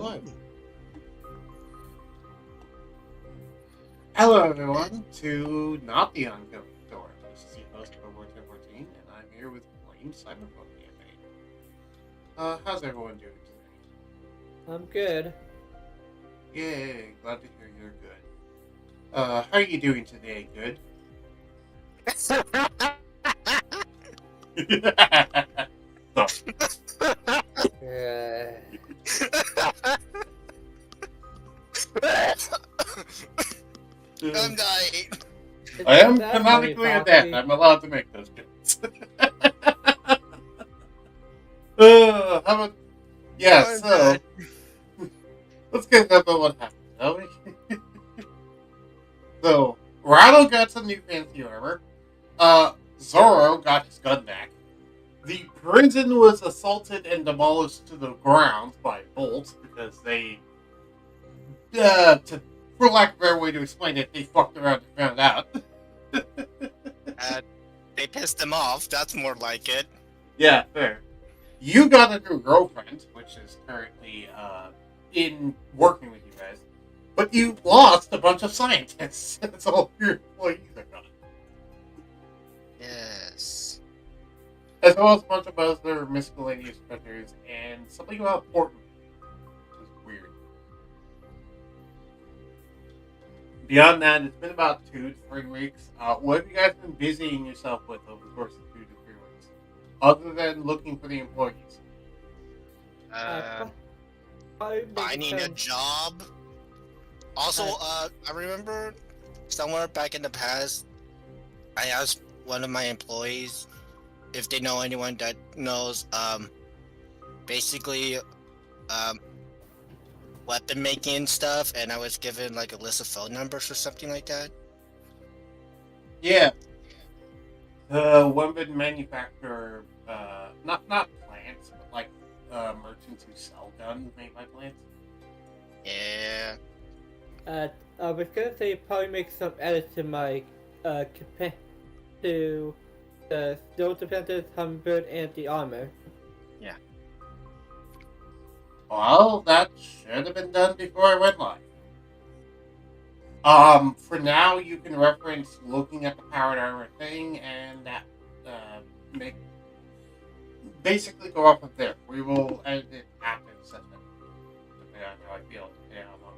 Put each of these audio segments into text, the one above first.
live. Hello, everyone, to Not the Ongoing Story. This is your host, Cobra 1014, and I'm here with D&D Cyberpunk Campaign. How's everyone doing today? I'm good. Yay, glad to hear you're good. How are you doing today? Good? I'm dying. I am That's canonically funny, a dead. Foxy. I'm allowed to make those jokes. How about... Yeah, I'm so... dead. Let's get into what happened, shall we? So, Rattle got some new fancy armor. Zoro got his gun back. The prison was assaulted and demolished to the ground by bolts because they... for lack of a better way to explain it, they fucked around and found out. They pissed him off. That's more like it. Yeah, fair. You got a new girlfriend, which is currently in working with you guys, but you lost a bunch of scientists. That's all your employees are gone. Yes. As well as a bunch of other miscellaneous treasures and something about Portland, which is weird. Beyond that, it's been about 2 to 3 weeks. What have you guys been busying yourself with over the course of 2 to 3 weeks? Other than looking for the employees. Finding a job. Also, I remember somewhere back in the past, I asked one of my employees if they know anyone that knows, basically, weapon making stuff, and I was given like a list of phone numbers or something like that. Yeah. The weapon manufacturer, not plants, but like merchants who sell guns made by plants. Yeah. I was gonna say probably make some edits to my campaign to the Steel Defenders 100 and the armor. Well, that should have been done before I went live. For now, you can reference looking at the powered armor thing, and that basically go off of there. We will edit it after the session, depending on how I feel, depending on how long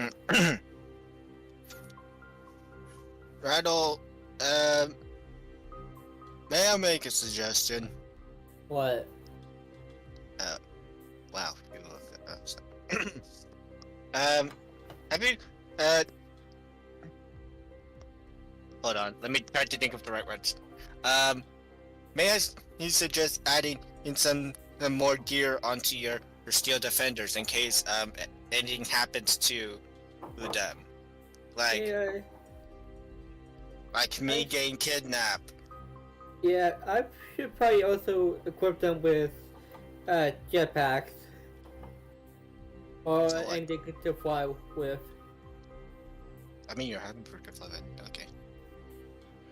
it takes. Rattle, may I make a suggestion? What? Wow. You look I mean, hold on. Let me try to think of the right words. You suggest adding in some more gear onto your steel defenders in case anything happens to them, like me getting kidnapped. Yeah, I should probably also equip them with jetpacks or So, like- anything to fly with. I mean, you're having pretty good fun. Okay.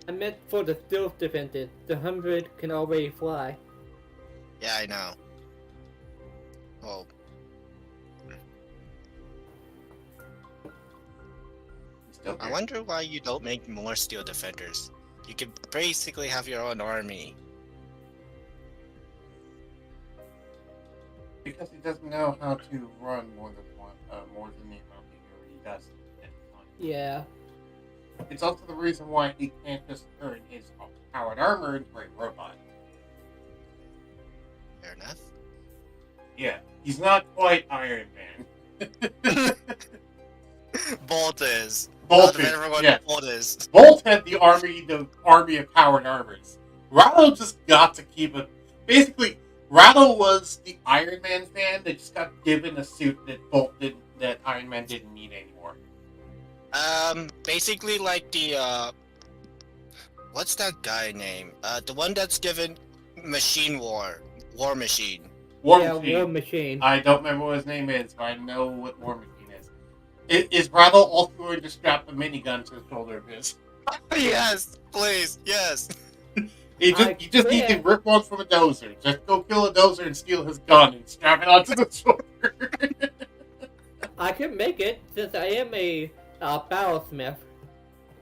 I meant for the Steel Defenders. The 100 can already fly. Yeah, I know. Well, Still I here. wonder why you don't make more steel defenders. You could basically have your own army. Because he doesn't know how to run more than the amount he already does at the time. Yeah. It's also the reason why he can't just turn his powered armor into a robot. Fair enough. Yeah, he's not quite Iron Man. Bolt is. Bolt Not is, everyone yeah. Bolt is. Bolt had the army of powered armors. Rattle just got to keep it. Basically, Rattle was the Iron Man fan that just got given a suit that Iron Man didn't need anymore. Basically like the, what's that guy name? The one that's given War Machine. War yeah, Machine. War Machine. I don't remember what his name is, but I know what War Machine is. Is Rattle also going to strap a minigun to the shoulder of his? Yes, please, yes. You just need to rip one from a dozer. Just go kill a dozer and steal his gun and strap it onto the shoulder. I can make it since I am a battlesmith.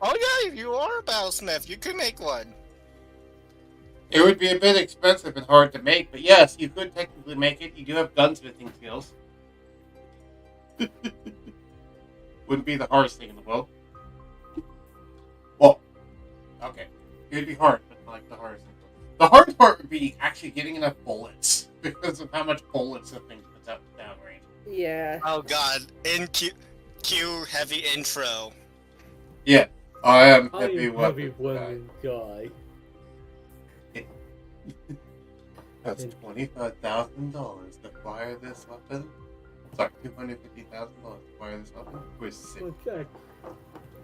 Oh yeah, you are a battlesmith. You could make one. It would be a bit expensive and hard to make, but yes, you could technically make it. You do have gunsmithing skills. Wouldn't be the hardest thing in the world. Well, okay. It would be hard, but not like the hardest thing. The hardest part would be actually getting enough bullets because of how much bullets the thing puts out downrange. Yeah. Oh god, cue heavy intro. Yeah, I am I heavy am weapon heavy weapon guy. That's $25,000 to fire this weapon. Sorry, $250,000 to fire this weapon. Which is sick. Okay.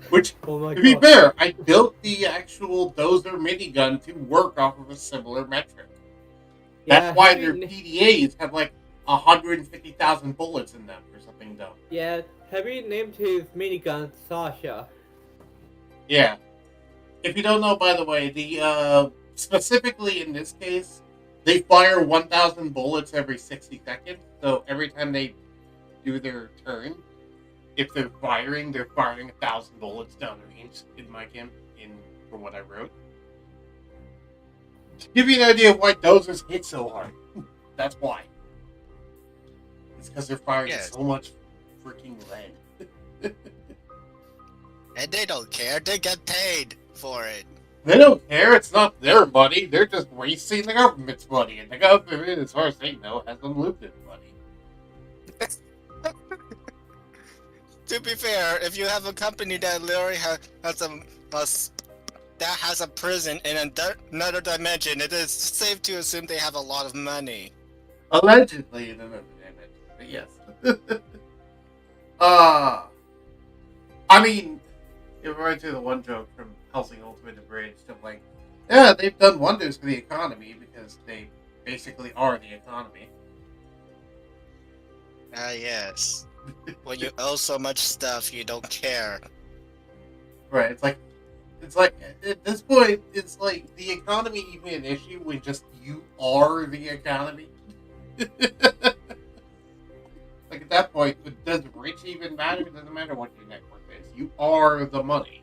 Which, Oh my to be god. fair, I built the actual dozer minigun to work off of a similar metric. That's Yeah, why heavy their na- PDAs have like 150,000 bullets in them or something dumb. Yeah, Heavy named his minigun Sasha. Yeah. If you don't know, by the way, the specifically in this case, they fire 1,000 bullets every 60 seconds. So every time they do their turn, if they're firing 1,000 bullets down the range in my camp, from what I wrote. To give you an idea of why dozers hit so hard. That's why. It's because they're firing so much freaking lead. And they don't care. They get paid for it. They don't care. It's not their money. They're just wasting the government's money. And the government, as far as they know, has unlimited money. To be fair, if you have a company that literally has a prison in another dimension, it is safe to assume they have a lot of money. Allegedly, in another dimension. But yes. I mean, it reminds me of the one joke from Helsing Ultimate Abridged of like, yeah, they've done wonders for the economy because they basically are the economy. Ah, yes. When you owe so much stuff, you don't care. Right, it's like at this point, it's like the economy even an issue when just you are the economy. Like at that point, does rich even matter? It doesn't matter what your net worth is. You are the money.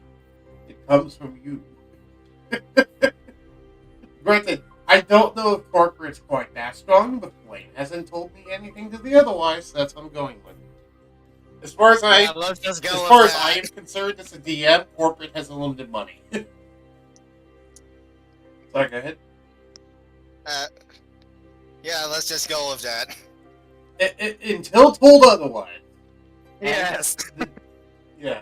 It comes from you. Granted, I don't know if corporate's quite that strong, but Flame hasn't told me anything to the otherwise, so that's what I'm going with. As far as I am concerned, as a DM, corporate has unlimited money. Sorry, go ahead. Yeah, let's just go with that. Until told otherwise. Yes. Yeah.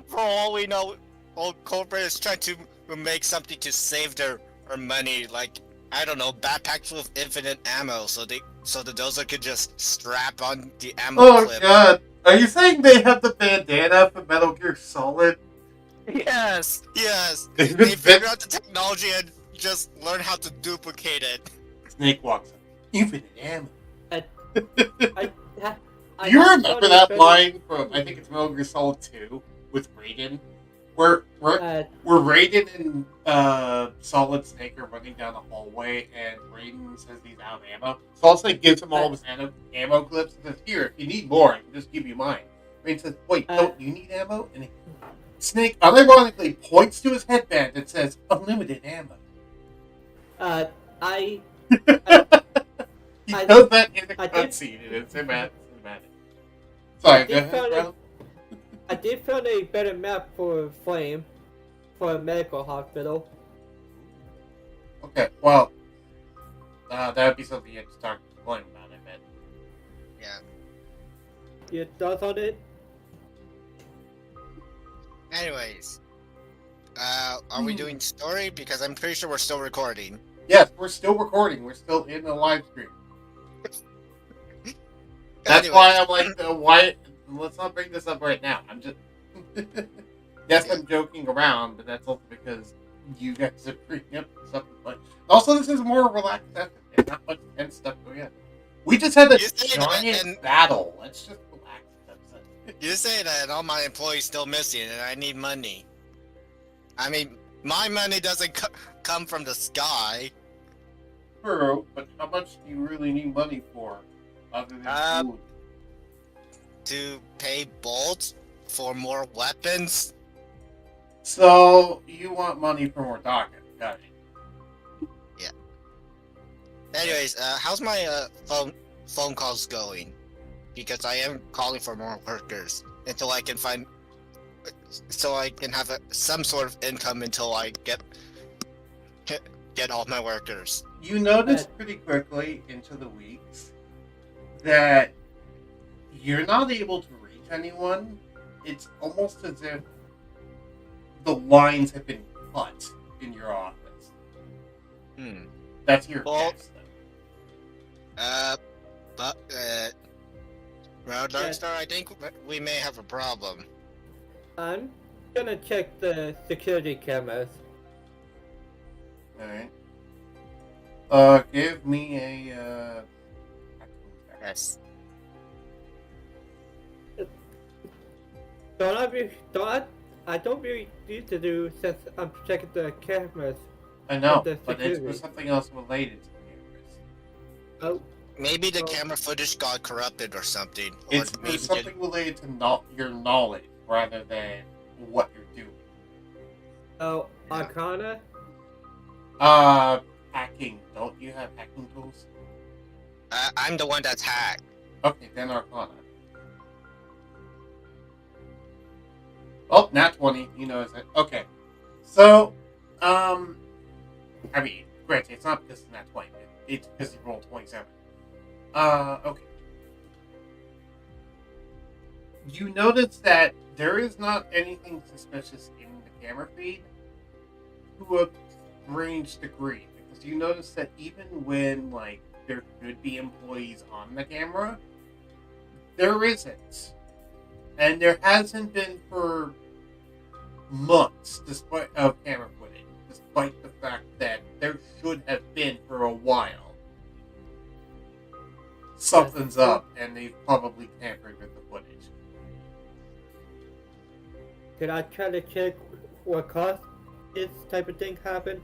For all we know, old corporate is trying to make something to save their money, like, I don't know, backpacks with infinite ammo, so the dozer could just strap on the ammo clip. Oh god, are you saying they have the bandana for Metal Gear Solid? Yes, yes. They figure out the technology and just learn how to duplicate it. Snake walks up. Infinite ammo. I You remember that line from, I think it's Metal Gear Solid 2 with Raiden? Where Raiden and Solid Snake are running down the hallway and Raiden says he's out of ammo. Solid Snake gives him all of his ammo clips and says, here, if you need more, I can just give you mine. Raiden says, wait, don't you need ammo? And Snake unironically points to his headband and says, unlimited ammo. I He does that in the cutscene and it's cinematic. Sorry, go ahead, bro. I did find a better map for Flame, for a medical hospital. Okay, well, that would be something you have to talk to Flame about, I bet. Yeah. Your thoughts on it? Anyways, are we doing story? Because I'm pretty sure we're still recording. Yes, we're still recording. We're still in the live stream. That's why I'm like, why? Let's not bring this up right now. I'm just. Yes, I'm joking around, but that's also because you guys are bringing up something. But also, this is more relaxed stuff and not much intense stuff going on. We just had a giant battle. Let's just relax. You say that, and all my employees still missing, and I need money. I mean, my money doesn't come from the sky. True, but how much do you really need money for, other than food? To pay bolts for more weapons. So you want money for more docket? Got it. Yeah. Anyways, how's my phone calls going? Because I am calling for more workers until I can find, so I can have some sort of income until I get all my workers. You notice pretty quickly into the weeks that you're not able to reach anyone. It's almost as if the lines have been cut in your office. That's your guess, though. Well, Darkstar, I think we may have a problem. I'm gonna check the security cameras. Alright. Give me a, Yes. I don't really need to do since I'm checking the cameras. I know, The but it's for security. something else related to cameras. Oh, Maybe the camera footage got corrupted or something. Or It's maybe something related to your knowledge rather than what you're doing. oh, Arcana? Hacking. Don't you have hacking tools? I'm the one that's hacked. Okay, then Arcana. Oh, nat 20. You notice it. Okay. So, I mean, granted, it's not because it's nat 20. It's because you rolled 27. Okay. You notice that there is not anything suspicious in the camera feed to a strange degree. Because you notice that even when, like, there could be employees on the camera, there isn't. And there hasn't been for months, despite of camera footage, despite the fact that there should have been for a while. Something's up, and they've probably tampered with the footage. Did I try to check what caused this type of thing happen?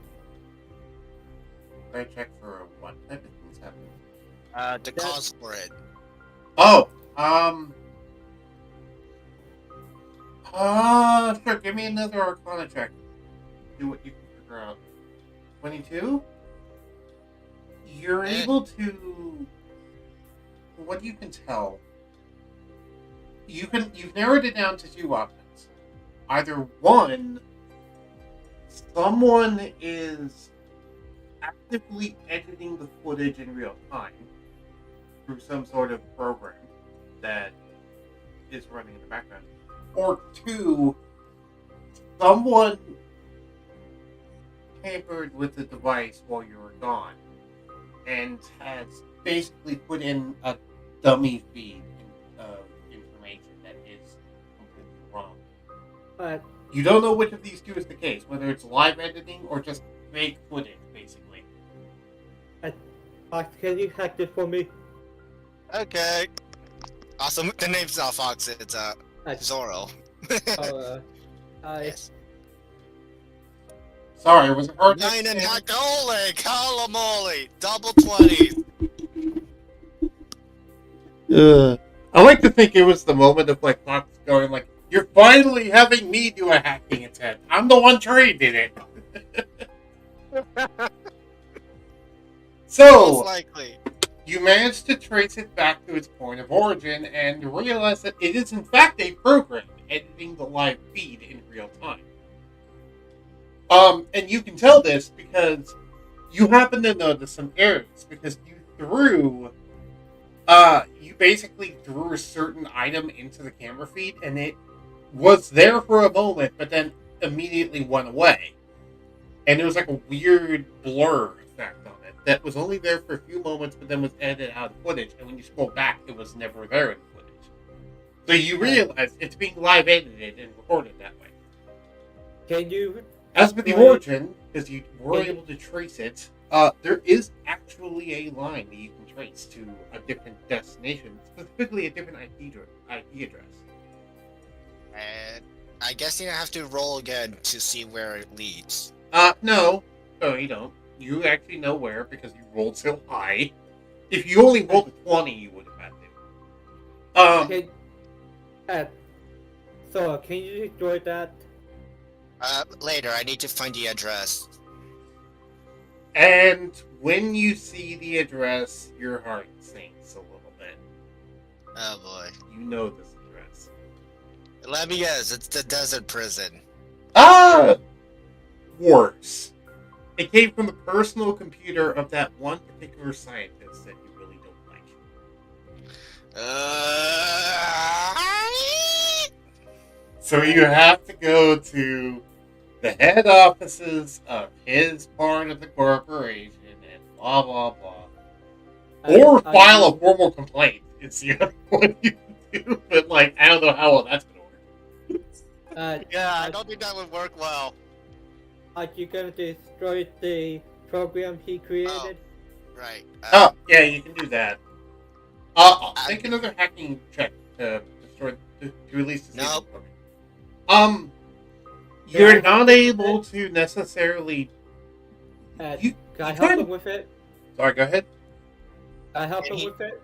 I check for what type of things happen. The cause for it. Oh, sure. Give me another Arcana check. Do what you can figure out. 22. You're able to. What you can tell. You've narrowed it down to two options. Either one, someone is actively editing the footage in real time through some sort of program that is running in the background. Or two, someone tampered with the device while you were gone and has basically put in a dummy feed of information that is completely wrong. But You don't know which of these two is the case, whether it's live editing or just fake footage, basically. Fox, can you hack this for me? Okay. Awesome. The name's not Fox. It's Zorro. Yes. Sorry, was it hard to 9 and understand? Hakole, Calamole, double 20. I like to think it was the moment of like Fox going like, "You're finally having me do a hacking attempt. I'm the one trained in it." So, Most likely. you managed to trace it back to its point of origin and realize that it is in fact a program editing the live feed in real time. And you can tell this because you happen to notice some errors because you basically threw a certain item into the camera feed and it was there for a moment, but then immediately went away. And it was like a weird blur effect on it that was only there for a few moments, but then was edited out of the footage. And when you scroll back, it was never there in the footage. So you realize it's being live edited and recorded that way. Can you? As for the origin, because you were able to trace it, there is actually a line that you can trace to a different destination, specifically a different IP address. And I guess you have to roll again to see where it leads. No. No, you don't. You actually know where because you rolled so high. If you only rolled a 20, you would have had to. Okay. So, can you destroy that? Later, I need to find the address. And when you see the address, your heart sinks a little bit. Oh boy. You know this address. Let me guess, it's the desert prison. Ah! Worse. It came from the personal computer of that one particular scientist that you really don't like. So you have to go to the head offices of his part of the corporation and blah blah blah. Or file a formal complaint. It's the other one you can do, but like I don't know how well that's gonna work. Yeah, I don't think that would work well. Are you gonna destroy the program he created? Right. Oh, yeah, you can do that. Make another hacking check to destroy to release the Nope. program. You're not able to necessarily. Can I help him with it? Sorry, go ahead. I help him with it?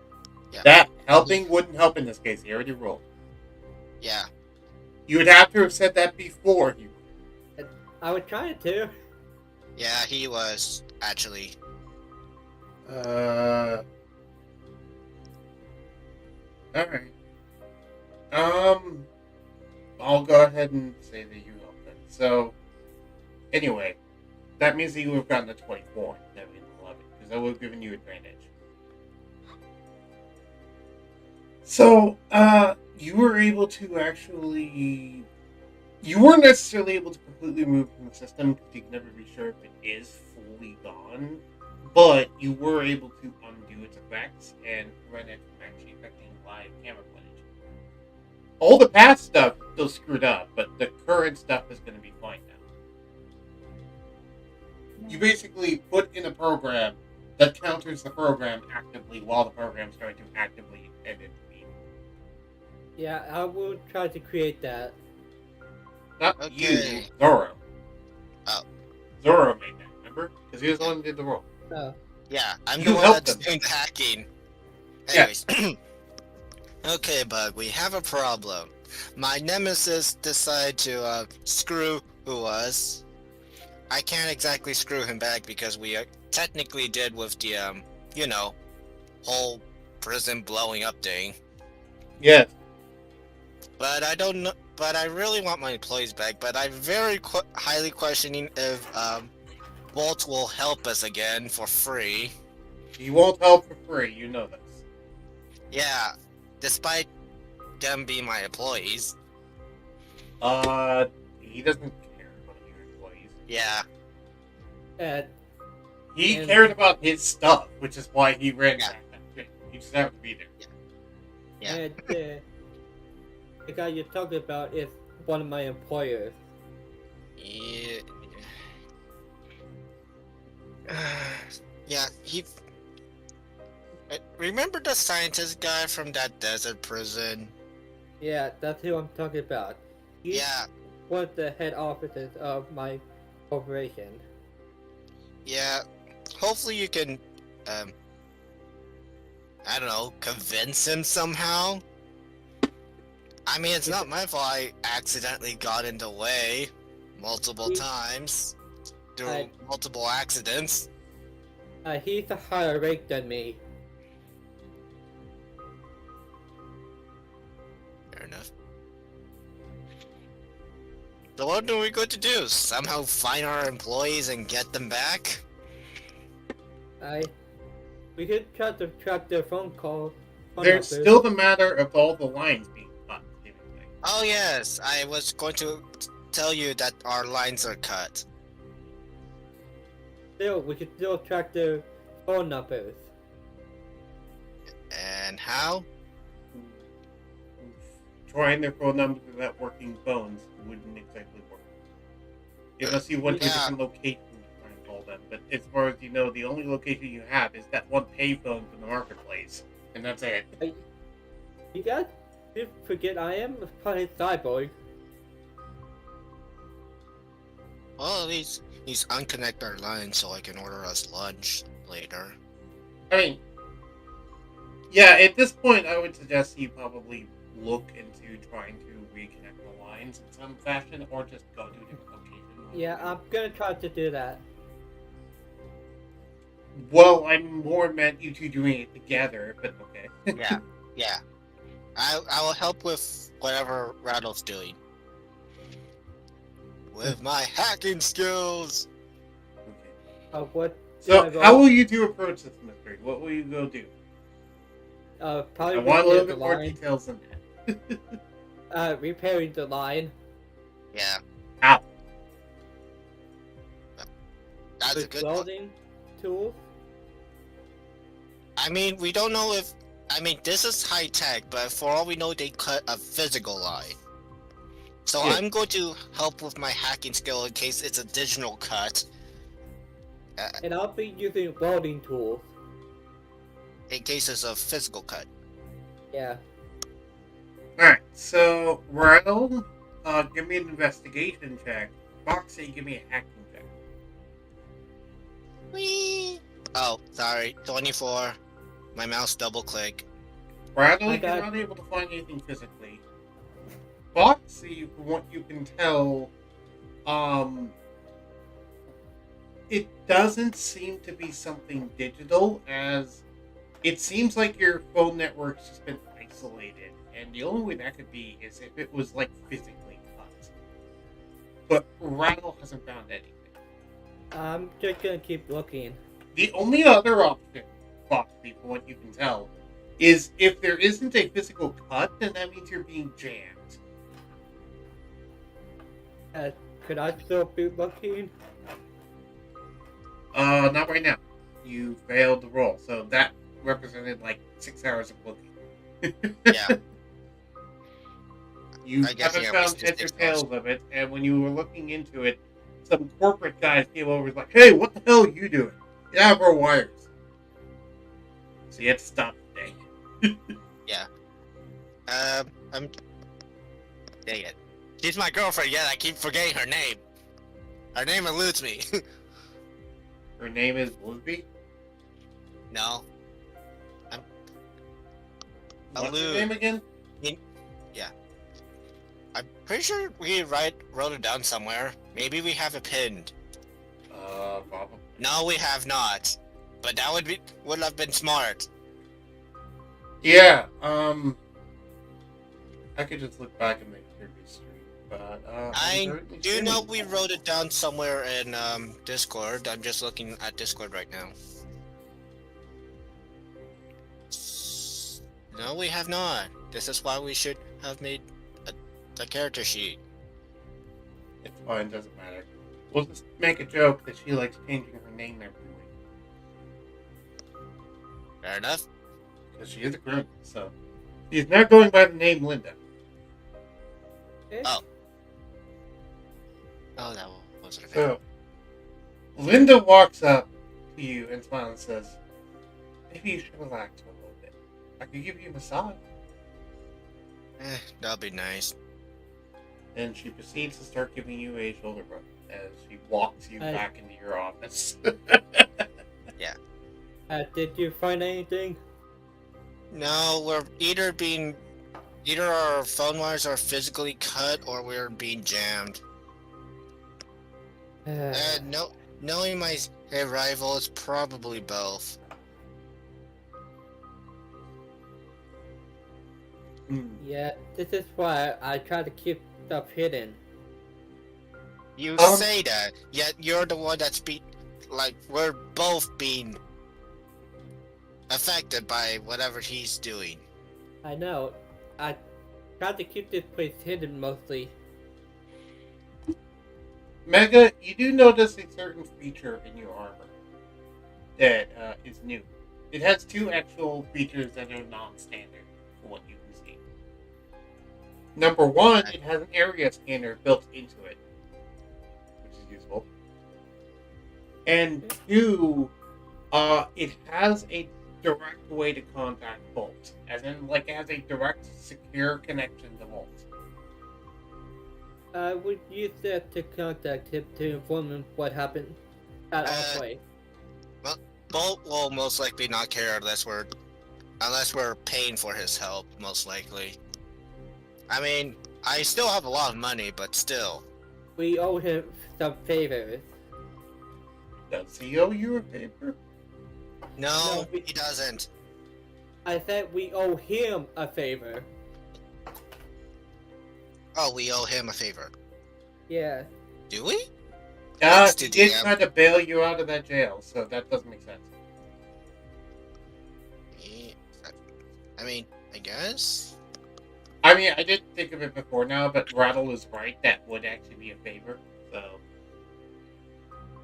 Yeah. That helping wouldn't help in this case. He already rolled. Yeah. You would have to have said that before he. I was trying to. Yeah, he was actually. All right. I'll go ahead and say that you helped him. So, anyway, that means that you would have gotten a 24 instead of an 11, because that would have given you advantage. So, you were able to actually... You weren't necessarily able to completely remove from the system, because you can never be sure if it is fully gone, but you were able to undo its effects and prevent it from actually affecting live camera footage. All the past stuff is still screwed up, but the current stuff is going to be fine now. You basically put in a program that counters the program actively while the program's trying to actively edit the beam. Yeah, I will try to create that. Not Okay. you, Zoro. Oh. Zoro made that, remember? Because he was the one who did the roll. Oh. Yeah, I'm You the one helped that's them. doing the hacking. Yeah. Anyways. Okay, Bug, we have a problem. My nemesis decided to screw us. I can't exactly screw him back because we technically did with the whole prison blowing up thing. Yes. But I don't know. But I really want my employees back. But I'm very highly questioning if Bolt will help us again for free. He won't help for free, you know this. Yeah, despite them being my employees. He doesn't care about your employees. Yeah. He And- cared about his stuff, which is why he ran Yeah. back that shit. You just have to be there. Yeah. And the guy you're talking about is one of my employers. Yeah. Yeah, he. Remember the scientist guy from that desert prison? Yeah, that's who I'm talking about. He's Yeah, one of the head officers of my corporation. yeah. Hopefully you can, I don't know, convince him somehow. I mean, it's not my fault I accidentally got in the way multiple times through multiple accidents. He's a higher rank than me. Fair enough. So what are we going to do? Somehow find our employees and get them back? We could try to track their phone call. There's still the matter of all the lines being cut. Oh yes, I was going to tell you that our lines are cut. Still, we could still track their phone numbers. And how? Trying their phone numbers without working phones wouldn't exactly work. Unless you went to a different location to try and call them. But as far as you know, the only location you have is that one payphone from the marketplace. And that's it. You guys forget I am a cyborg. Well, at least Please unconnect our line so I can order us lunch later. I mean, yeah, at this point, I would suggest you probably look into trying to reconnect the lines in some fashion, or just go to a different location. Yeah, I'm gonna try to do that. Well, I more meant you two doing it together, but okay. Yeah, yeah. I will help with whatever Rattle's doing. With my hacking skills. Okay. What? So, how will you two approach this mystery? What will you go do? Probably I want a little repair bit the more line. details than that. Repairing the line Yeah, Ow. that's a with good one. welding tools. I mean, we don't know if... I mean, this is high-tech, but for all we know, they cut a physical line. So Yeah. I'm going to help with my hacking skill in case it's a digital cut. And I'll be using welding tools. In case it's a physical cut. Yeah. Alright, so, Rattle, give me an investigation check. Foxy, give me a hacking check. Whee! Oh, sorry. 24. My mouse double-click. Rattle, I you're got- not able to find anything physically. Foxy, from what you can tell, it doesn't seem to be something digital, as it seems like your phone network's just been isolated, and the only way that could be is if it was, like, physically cut. But Rattle hasn't found anything. I'm just gonna keep looking. The only other option, Foxy, from what you can tell, is if there isn't a physical cut, then that means you're being jammed. Could I still be looking? Not right now. You failed the roll, so that represented like 6 hours of looking. Yeah. You I guess, haven't yeah, found wasted heads or 6 hours. tails of it, and when you were looking into it, some corporate guys came over and was like, "Hey, what the hell are you doing? Get out of our wires." So you had to stop the day. I'm... Dang it. She's my girlfriend, yet I keep forgetting her name. Her name eludes me. Her name is Lisby. No. What's her Elude. name again? I'm pretty sure we wrote it down somewhere. Maybe we have it pinned. Probably. No, we have not. But that would have been smart. Yeah, I could just look back and make a previous stream, but, I certainly do can. know we wrote it down somewhere in Discord. I'm just looking at Discord right now. No, we have not. This is why we should have made a character sheet. It's fine, doesn't matter. We'll just make a joke that she likes changing her name every week. Fair enough. Because she is a grown, so. She's not going by the name Linda. Eh? Oh. Oh, that wasn't a So, Linda walks up to you and smiles and says, "Maybe you should relax for a little bit. I could give you a massage." That'll be nice. And she proceeds to start giving you a shoulder rub as she walks you back into your office. Did you find anything? No, we're either our phone wires are physically cut or we're being jammed. And knowing my rival, it's probably both. Yeah, this is why I try to keep stuff hidden. You say that, yet you're the one that's we're both being affected by whatever he's doing. I know. I try to keep this place hidden mostly. Mega, you do notice a certain feature in your armor that is new. It has two actual features that are non-standard for what you can see. Number one, it has an area scanner built into it, which is useful. And two, it has a direct way to contact Volt, as in, like, it has a direct, secure connection to Volt. I would use that to contact him to inform him what happened at our place. Well, Bolt will most likely not care unless we're paying for his help, most likely. I mean, I still have a lot of money, but still. We owe him some favors. Does he owe you a favor? No, No, he doesn't. I said we owe him a favor. Oh, we owe him a favor. Yeah. Do we? He to did DM. try to bail you out of that jail, so that doesn't make sense. I mean, I guess. I mean, I didn't think of it before now, but Rattle is right. That would actually be a favor. So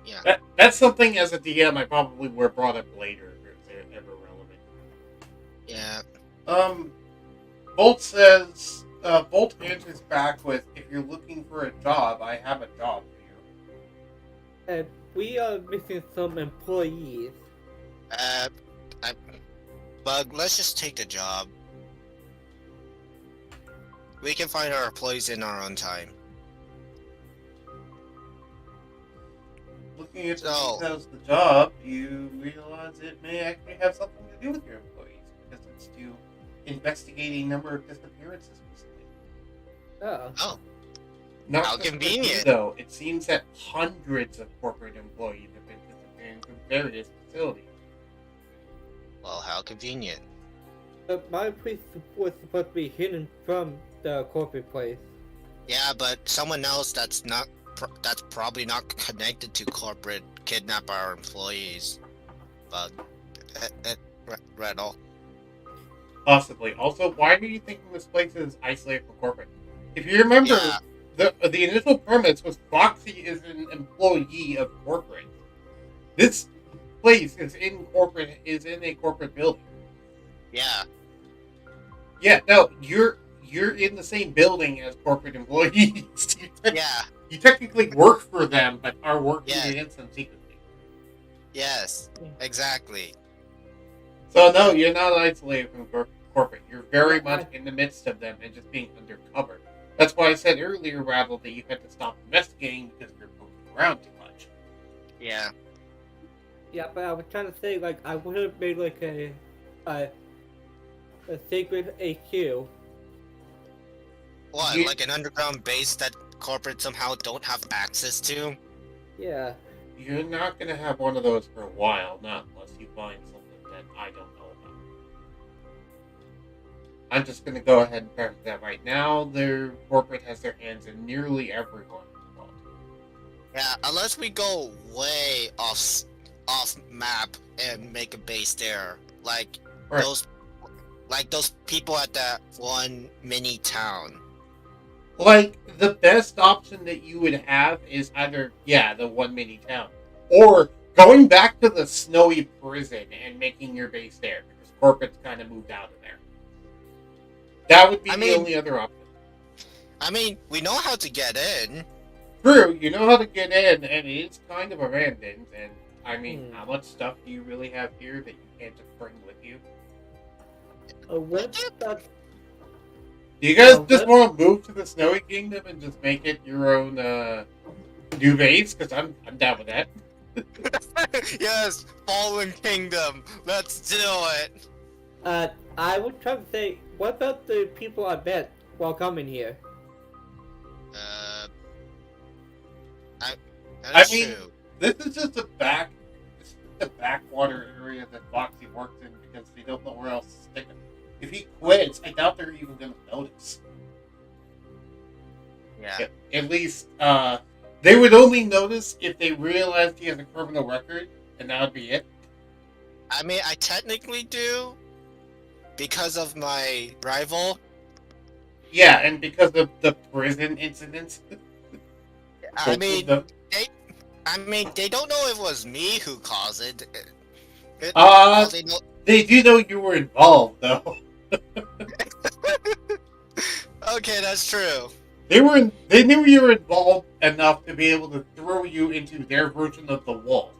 Yeah. that's something as a DM I probably would have brought up later if they're ever relevant. Yeah. Bolt says, Bolt answers back with, "If you're looking for a job, I have a job for you." And we are missing some employees. Bug, let's just take the job. We can find our employees in our own time. Looking at the So- details of the job, you realize it may actually have something to do with your employees, because it's to investigate a number of disappearances recently. Oh. Oh, Not How just with you, convenient. though. It seems that hundreds of corporate employees have been disappearing from various facilities. well, how convenient. But my place was supposed to be hidden from the corporate place. Yeah, but someone else that's probably not connected to corporate kidnap our employees. Bug. Rattle. Possibly. Also, why are you thinking this place is isolated from corporate? If you remember, Yeah. the initial premise was Foxy is an employee of corporate. This place is in a corporate building. Yeah. Yeah, no, you're in the same building as corporate employees. Yeah. You technically work for them, but are working Yeah. against them secretly. Yes. Exactly. So no, you're not isolated from corporate. You're very Yeah, much in the midst of them and just being undercover. That's why I said earlier, Rattle, that you had to stop investigating because you're poking around too much. Yeah. Yeah, but I was trying to say, like, I would have made, like, a secret HQ. What? You- Like an underground base that corporate somehow don't have access to? Yeah. You're not going to have one of those for a while, not unless you find something that I don't know about. I'm just going to go ahead and preface that right now. Their corporate has their hands in nearly everyone involved. Yeah, unless we go way off map and make a base there. Like Right. those people at that one mini town. Like, the best option that you would have is either, the one mini town, or going back to the snowy prison and making your base there, because corporate's kind of moved out of there. That would be the only other option. I mean, we know how to get in. True, you know how to get in, and it is kind of abandoned, and, I mean, how much stuff do you really have here that you can't just bring with you? What about... Do you guys Oh, just what? want to move to the Snowy Kingdom and just make it your own, new base? Because I'm down with that. Yes, Fallen Kingdom. Let's do it. I was trying to say, what about the people I met while coming here? That's I mean, true. This is just a backwater area that Foxy works in because they don't know where else to stick him. If he quits, I doubt they're even going to notice. Yeah. At least, they would only notice if they realized he has a criminal record, and that would be it. I mean, I technically do because of my rival. Yeah, and because of the prison incidents. I mean, they don't know it was me who caused it. All they know. They do know you were involved, though. Okay, that's true. They knew you were involved enough to be able to throw you into their version of the wall.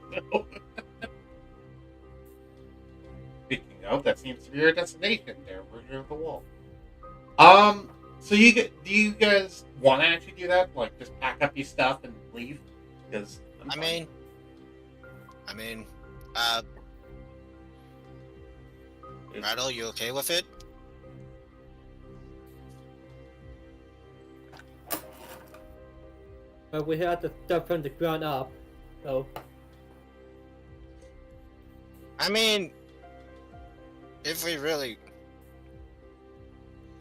Speaking of, that seems to be your destination, their version of the wall. So do you guys want to actually do that? Like, just pack up your stuff and leave? Because I mean, Rattle, you okay with it? But we have to start from the ground up, so. I mean, if we really,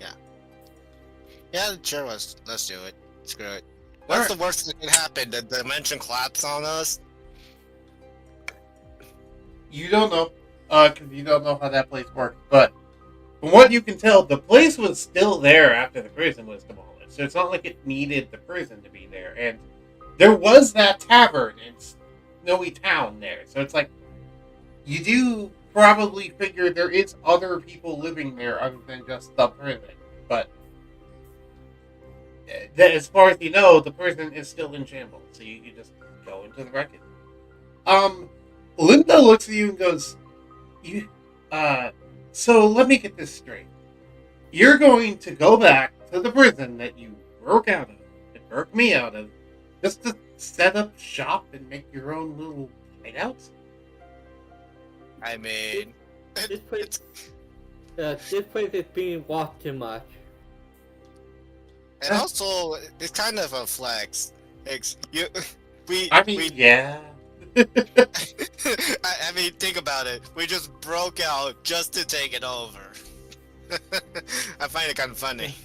yeah, sure, let's do it. Screw it. What's the worst that can happen? The dimension collapse on us? you don't know, because you don't know how that place works. But from what you can tell, the place was still there after the prison was demolished. So it's not like it needed the prison to be there. And there was that tavern in Snowy Town there. So it's like, you do probably figure there is other people living there other than just the prison. But as far as you know, the prison is still in shambles. So you can just go into the wreckage. Linda looks at you and goes, so let me get this straight. You're going to go back to the prison that you broke out of, and broke me out of, just to set up shop and make your own little hideouts? I mean, This place is being walked too much. and also, it's kind of a flex. Yeah. I mean, think about it. We just broke out just to take it over. I find it kind of funny.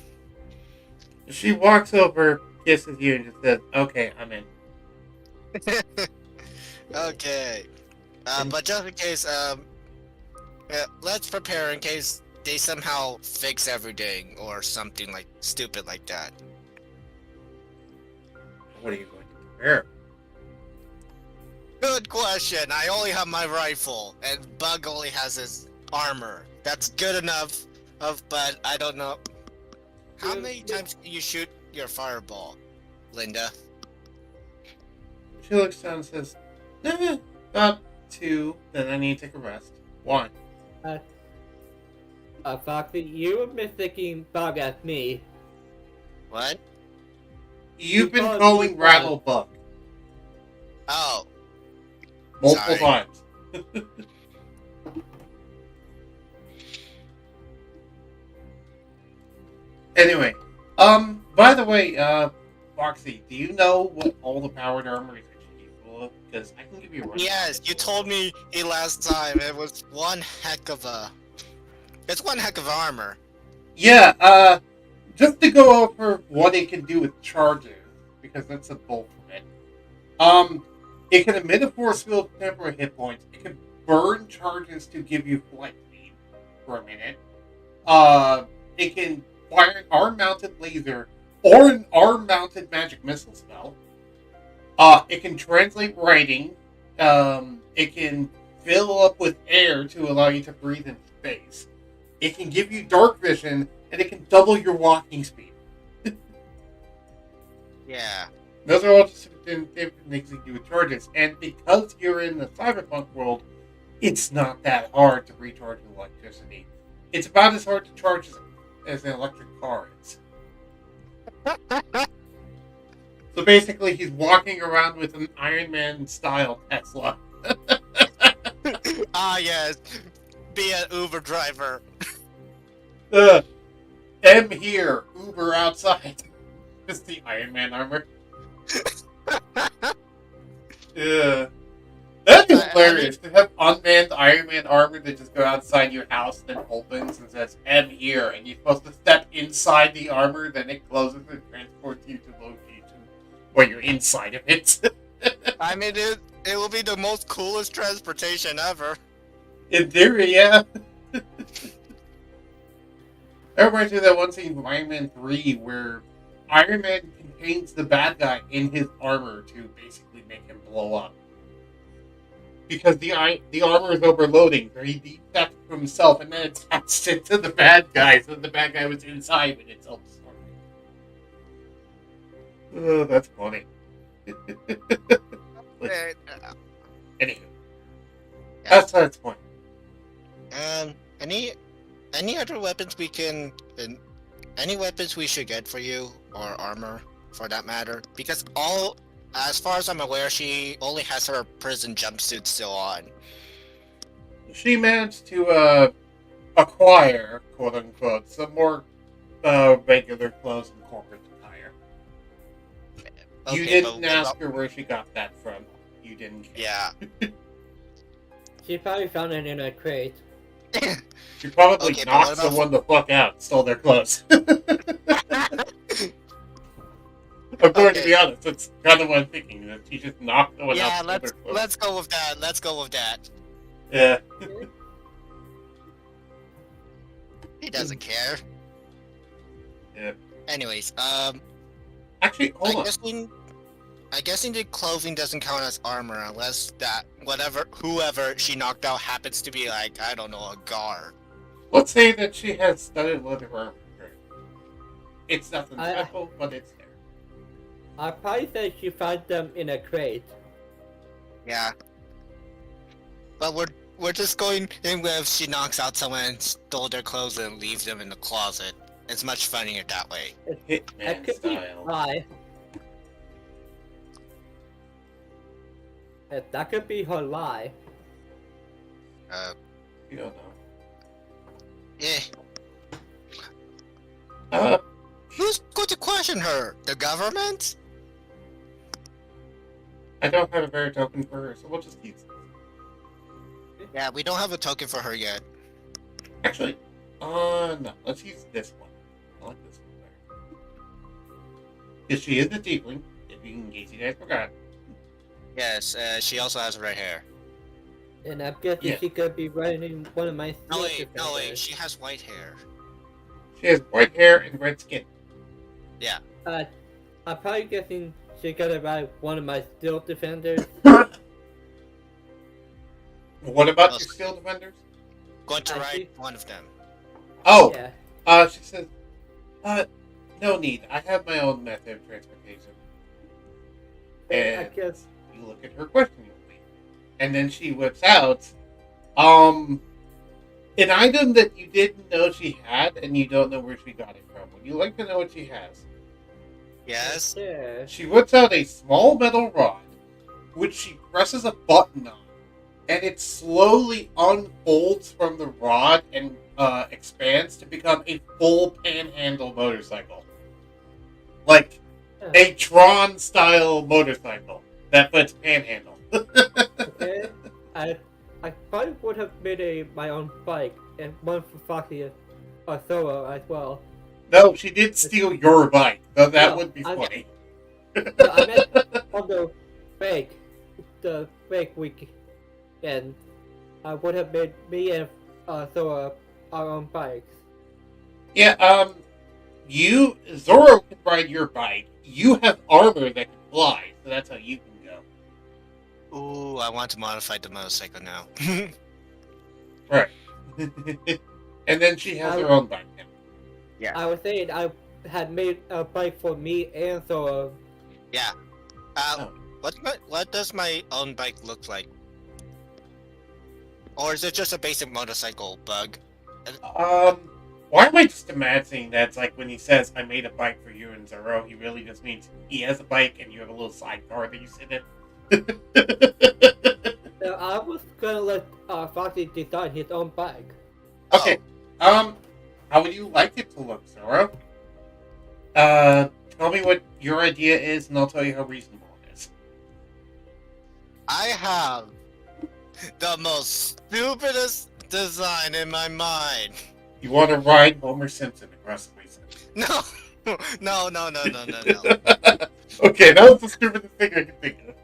She walks over, kisses you, and just says, "Okay, I'm in." Okay. But just in case, let's prepare in case they somehow fix everything or something like stupid like that. What are you going to prepare? Good question. I only have my rifle, and Bug only has his armor. That's good enough. But I don't know. How many times can you shoot your fireball, Linda? She looks down and says, about 2, then I need to take a rest. Why? Foxy, you were mistaking Bug as me. What? You've been called calling me Rattle Bug. Oh. Multiple Sorry. times. Anyway, by the way, Foxy, do you know what all the powered armor is actually capable of? Because I can give you a rundown. Yes, you told me it last time. It was one heck of a... It's one heck of armor. Yeah, just to go over what it can do with charges, because that's the bulk of it. It can emit a force field for temporary hit points. It can burn charges to give you flight speed for a minute. It can fire an arm-mounted laser or an arm-mounted magic missile spell. It can translate writing. It can fill up with air to allow you to breathe in space. It can give you dark vision, and it can double your walking speed. Yeah. Those are all just different things you do with charges. And because you're in the cyberpunk world, it's not that hard to recharge with electricity. It's about as hard to charge as an electric car is. So basically, he's walking around with an Iron Man-style Tesla. Ah, yes. Be an Uber driver. M here, Uber outside. It's the Iron Man armor. Yeah. That'd be hilarious to have unmanned Iron Man armor that just go outside your house, then opens and says M here, and you're supposed to step inside the armor, then it closes and transports you to location where you're inside of it. I mean, it will be the most coolest transportation ever. In theory, yeah. That reminds me of that one scene from Iron Man 3 where Iron Man contains the bad guy in his armor to basically make him blow up. Because the armor is overloading, so he defects from himself and then attached it to the bad guy, so the bad guy was inside when it's self-destroying. Oh, that's funny. Anywho, that's the point. Any other weapons we can any weapons we should get for you, or armor, for that matter? Because as far as I'm aware, she only has her prison jumpsuit still on. She managed to acquire, quote unquote, some more regular clothes and corporate attire. You Okay, didn't ask her where she got that from. You didn't care. Yeah. She probably found it in a crate. She probably Okay, but knocked what about someone the fuck out and stole their clothes. I'm going to be honest, that's kind of what I'm thinking. That she just knocked someone out and stole their clothes. Let's go with that. Let's go with that. Yeah. He doesn't care. Yeah. Anyways, Actually, hold on. I guessing the clothing doesn't count as armor unless that whoever she knocked out happens to be like, I don't know, a guard. Let's say that she has studded leather armor. It's nothing special, but it's there. I probably say she found them in a crate. Yeah. But we're just going in with she knocks out someone and stole their clothes and leaves them in the closet. It's much funnier that way. Hitman That could be style. lie. That could be her lie. You don't know. Yeah. Who's going to question her? The government? I don't have a very token for her, so we'll just use this. Yeah, we don't have a token for her yet. Actually, no. Let's use this one. I like this one better. Because she is the tiefling, in case you guys forgot. Yes, she also has red hair. And I'm guessing she could be running one of my No wait, she has white hair. She has white hair and red skin. Yeah. I'm probably guessing she could ride one of my steel defenders. What about your steel defenders? Going to ride one of them. Oh! Yeah. She says, no need. I have my own method of transportation. And I guess you look at her questioningly. And then she whips out, an item that you didn't know she had and you don't know where she got it from. Would you like to know what she has? Yes. Yeah. She whips out a small metal rod, which she presses a button on, and it slowly unfolds from the rod and expands to become a full panhandle motorcycle. Like a Tron-style motorcycle that puts panhandle. Okay. I probably would have made my own bike and one for Foxy or Thorough as well. No, she did steal your bike, though that would be funny. I meant on the fake week, and I would have made me and Thorough our own bikes. Yeah, Zoro can ride your bike. You have armor that can fly, so that's how you can go. Ooh, I want to modify the motorcycle now. Right. And then she has her own bike now. Yeah. I was saying I had made a bike for me and Thorough. Yeah. What does my own bike look like? Or is it just a basic motorcycle bug? Why am I just imagining that's like when he says, I made a bike for you and Zoro, he really just means he has a bike and you have a little sidecar that you sit in? So I was gonna let Foxy design his own bike. Okay, how would you like it to look, Zoro? Tell me what your idea is and I'll tell you how reasonable it is. I have the most stupidest design in my mind. You want to ride Homer Simpson aggressively? No. No. Okay, that was the stupidest thing I could think of.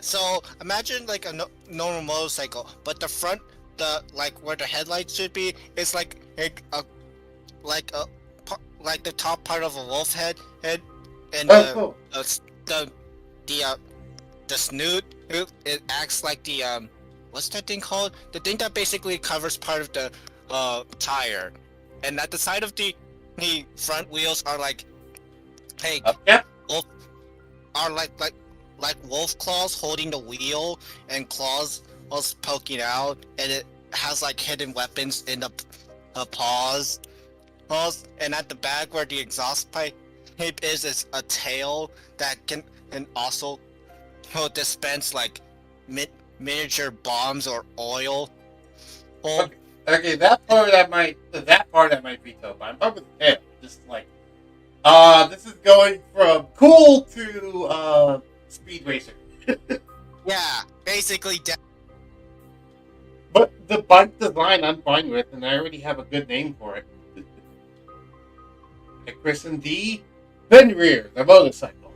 So imagine like a normal motorcycle, but the front, where the headlights should be, is like the top part of a wolf head, and the snoot. It acts like the what's that thing called? The thing that basically covers part of the tire, and at the side of the front wheels are like wolf, are like wolf claws holding the wheel and claws poking out, and it has like hidden weapons in the paws. holes, and at the back where the exhaust pipe is a tail that can and also dispense like miniature bombs or oil. Well, Okay, that part I might veto, but I'm talking with the tail. Just like, this is going from cool to speed racer. yeah, basically. But the bike design I'm fine with, and I already have a good name for it. I christened the Fenrir, the motorcycle.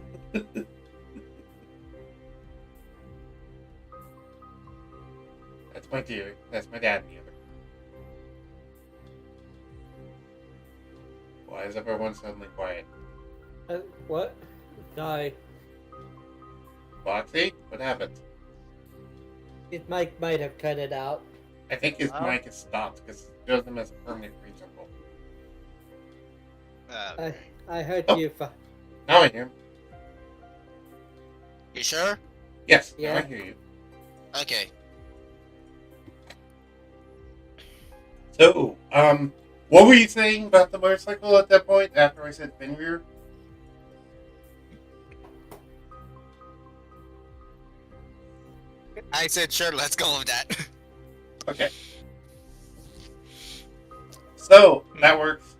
That's my theory. That's my dad theory. Why is everyone suddenly quiet? What? Die. Foxy? What happened? His mic might have cut it out. I think his mic is stopped because it shows him as a permanent green circle. I heard you. Now I hear him. You sure? Yes, Yeah. now I hear you. Okay. So, what were you saying about the motorcycle at that point after I said Fenrir? I said sure. Let's go with that. Okay. So, that works.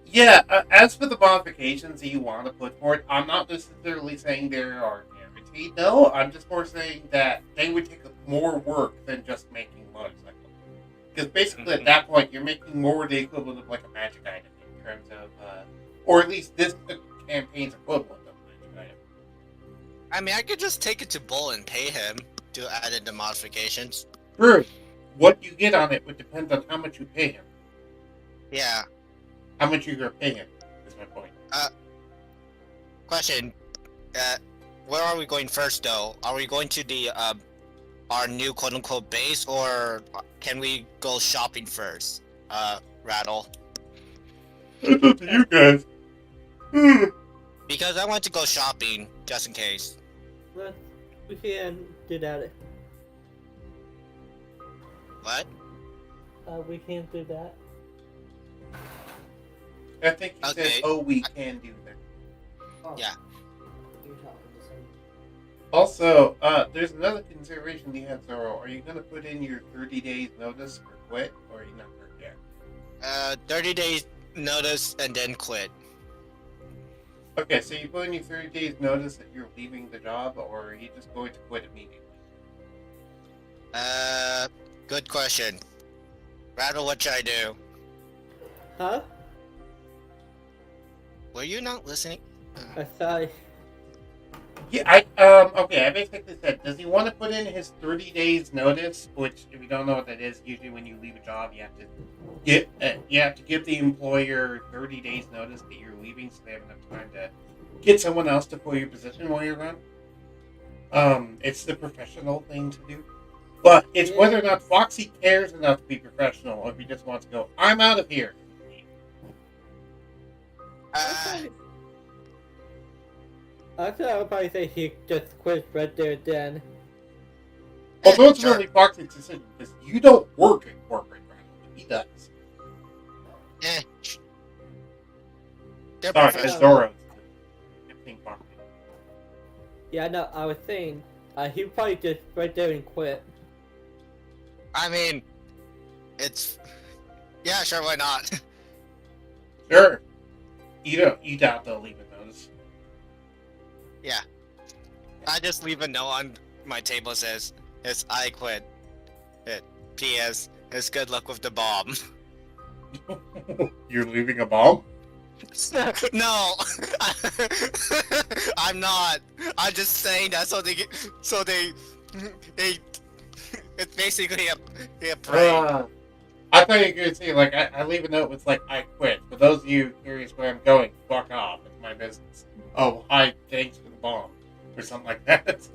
Yeah, as for the modifications that you want to put for it, I'm not necessarily saying they are guaranteed. No, I'm just more saying that they would take more work than just making a motorcycle. Because basically at that point, you're making more the equivalent of like a magic item in terms of, or at least this campaign's equivalent of a magic item. I mean, I could just take it to Bull and pay him to add in the modifications. True. What you get on it would depend on how much you pay him. Yeah. How much you're going to pay him, is my point. Question. Where are we going first, though? Are we going to the, our new quote-unquote base, or can we go shopping first? Rattle. It's up to you guys. Because I want to go shopping, just in case. Well, we can do that. What? We can do that. I think he said, Okay. oh, we can do that. Yeah. Also, there's another consideration you have, Zoro. Are you going to put in your 30 days notice or quit, or are you not hurt yet? 30 days notice and then quit. Okay, so you put in your 30 days notice that you're leaving the job, or are you just going to quit immediately? Good question. Rattle, what should I do? Huh? Were you not listening? Sorry. Yeah, okay, I basically said, does he want to put in his 30 days notice, which, if you don't know what that is, usually when you leave a job, you have to give the employer 30 days notice that you're leaving, so they have enough time to get someone else to fill your position while you're gone. It's the professional thing to do. But it's whether or not Foxy cares enough to be professional, or if he just wants to go, I'm out of here. I thought I would probably say he just quit right there then. Although it's really Foxy's decision, because you don't work in corporate, right? He does. They're Sorry, professional. it's Zoro's. I think Foxy. Yeah, no, I was saying, he probably just right there and quit. I mean, it's... Yeah, sure, why not? Sure. You doubt they'll leave a notice. Yeah. I just leave a note on my table that says, I quit. P.S. It's good luck with the bomb. You're leaving a bomb? No! I'm not. I'm just saying that so they it's basically a prank. I thought you were going to say, like, I leave a note with, like, I quit. For those of you curious where I'm going, fuck off. It's my business. Oh, hi, thanks for the bomb. Or something like that.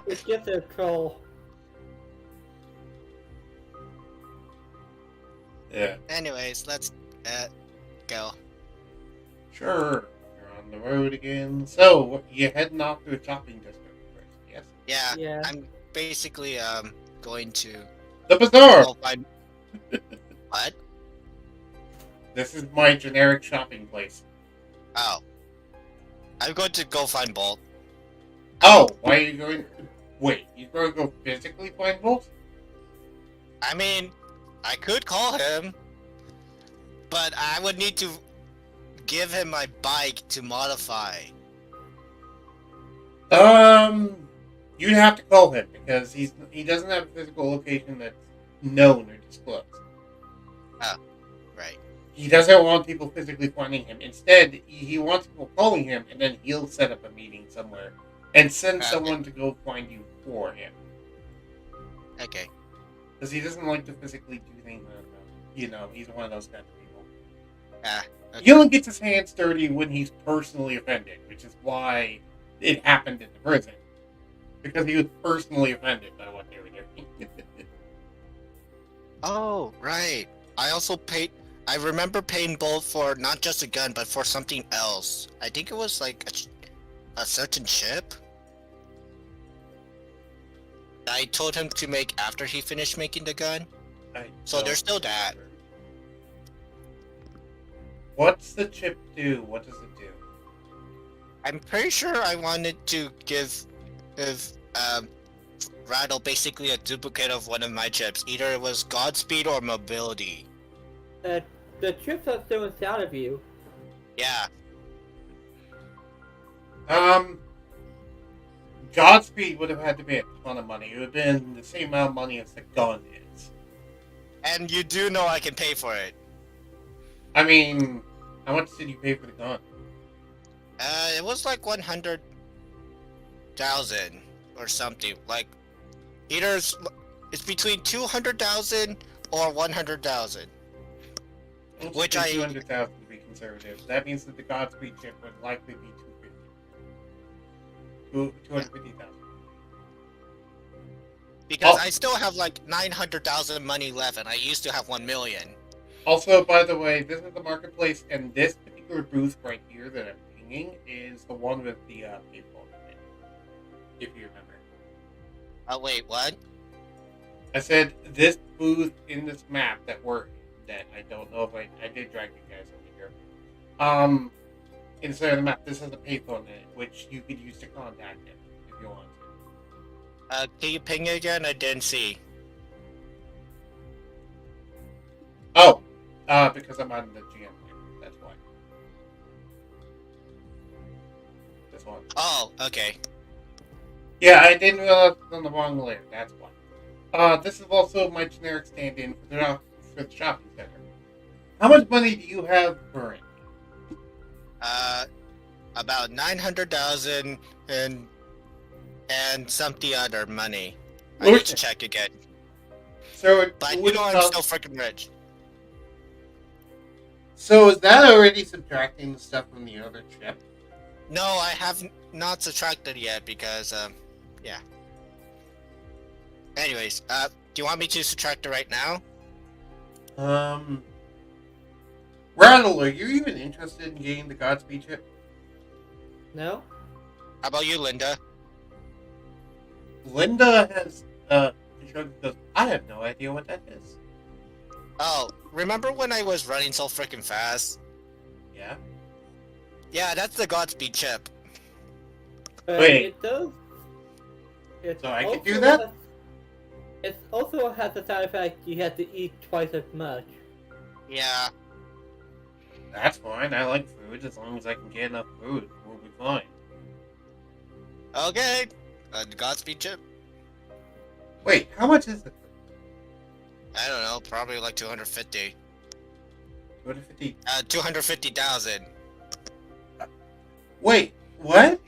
It's just a troll. Yeah. Anyways, let's go. Sure. You're on the road again. So, you're heading off to a shopping district first, yes? Yeah. I'm basically going to The bazaar! go find... What? This is my generic shopping place. Oh. I'm going to go find Bolt. Oh, why are you going... Wait, you're going to go physically find Bolt? I mean, I could call him, but I would need to give him my bike to modify. You'd have to call him because he doesn't have a physical location that's known or disclosed. Oh, right. He doesn't want people physically finding him. Instead, he wants people calling him, and then he'll set up a meeting somewhere and send someone to go find you for him. Okay. Because he doesn't like to physically do things. You know, he's one of those kind of people. Okay. He only gets his hands dirty when he's personally offended, which is why it happened in the prison. Because he was personally offended by what they were doing. Oh, right. I remember paying Bolt for not just a gun, but for something else. I think it was like a certain chip. I told him to make after he finished making the gun. So there's still that. What's the chip do? What does it do? I'm pretty sure I wanted to give Rattle basically a duplicate of one of my chips. Either it was Godspeed or Mobility. The chips are still inside of you. Yeah. Godspeed would have had to be a ton of money. It would have been the same amount of money as the gun is. And you do know I can pay for it. I mean, how much did you pay for the gun? It was like 100,000 or something. Like, either it's between 200,000 or 100,000. Which 200,000 to be conservative. That means that the Godspeed chip would likely be 250,000. Because I still have like 900,000 money left, and I used to have 1 million. Also, by the way, this is the marketplace, and this particular booth right here that I'm pinging is the one with the people in it. If you remember. Oh wait, what? I said this booth in this map that I don't know if I did drag you guys over here. Inside of the map, this has a payphone in it, which you could use to contact him if you want to. Can you ping it again? I didn't see. Oh, because I'm on the GM layer. That's why. This one. Oh, okay. Yeah, I didn't realize it was on the wrong layer. That's why. This is also my generic stand-in for the shopping center. How much money do you have currently? About 900,000 and something other money. I need to check again. So, but you know I'm still freaking rich. So is that already subtracting the stuff from the other chip? No, I have not subtracted yet because, yeah. Anyways, do you want me to subtract it right now? Rattle, are you even interested in getting the Godspeed chip? No? How about you, Linda? Linda has, goes, I have no idea what that is. Oh, remember when I was running so freaking fast? Yeah? Yeah, that's the Godspeed chip. Wait. It does. So I can do that? It also has the side effect you have to eat twice as much. Yeah. That's fine. I like food. As long as I can get enough food, we'll be fine. Okay. The Godspeed chip? Wait, how much is it? I don't know. Probably like 250. 250? 250,000. Wait, what?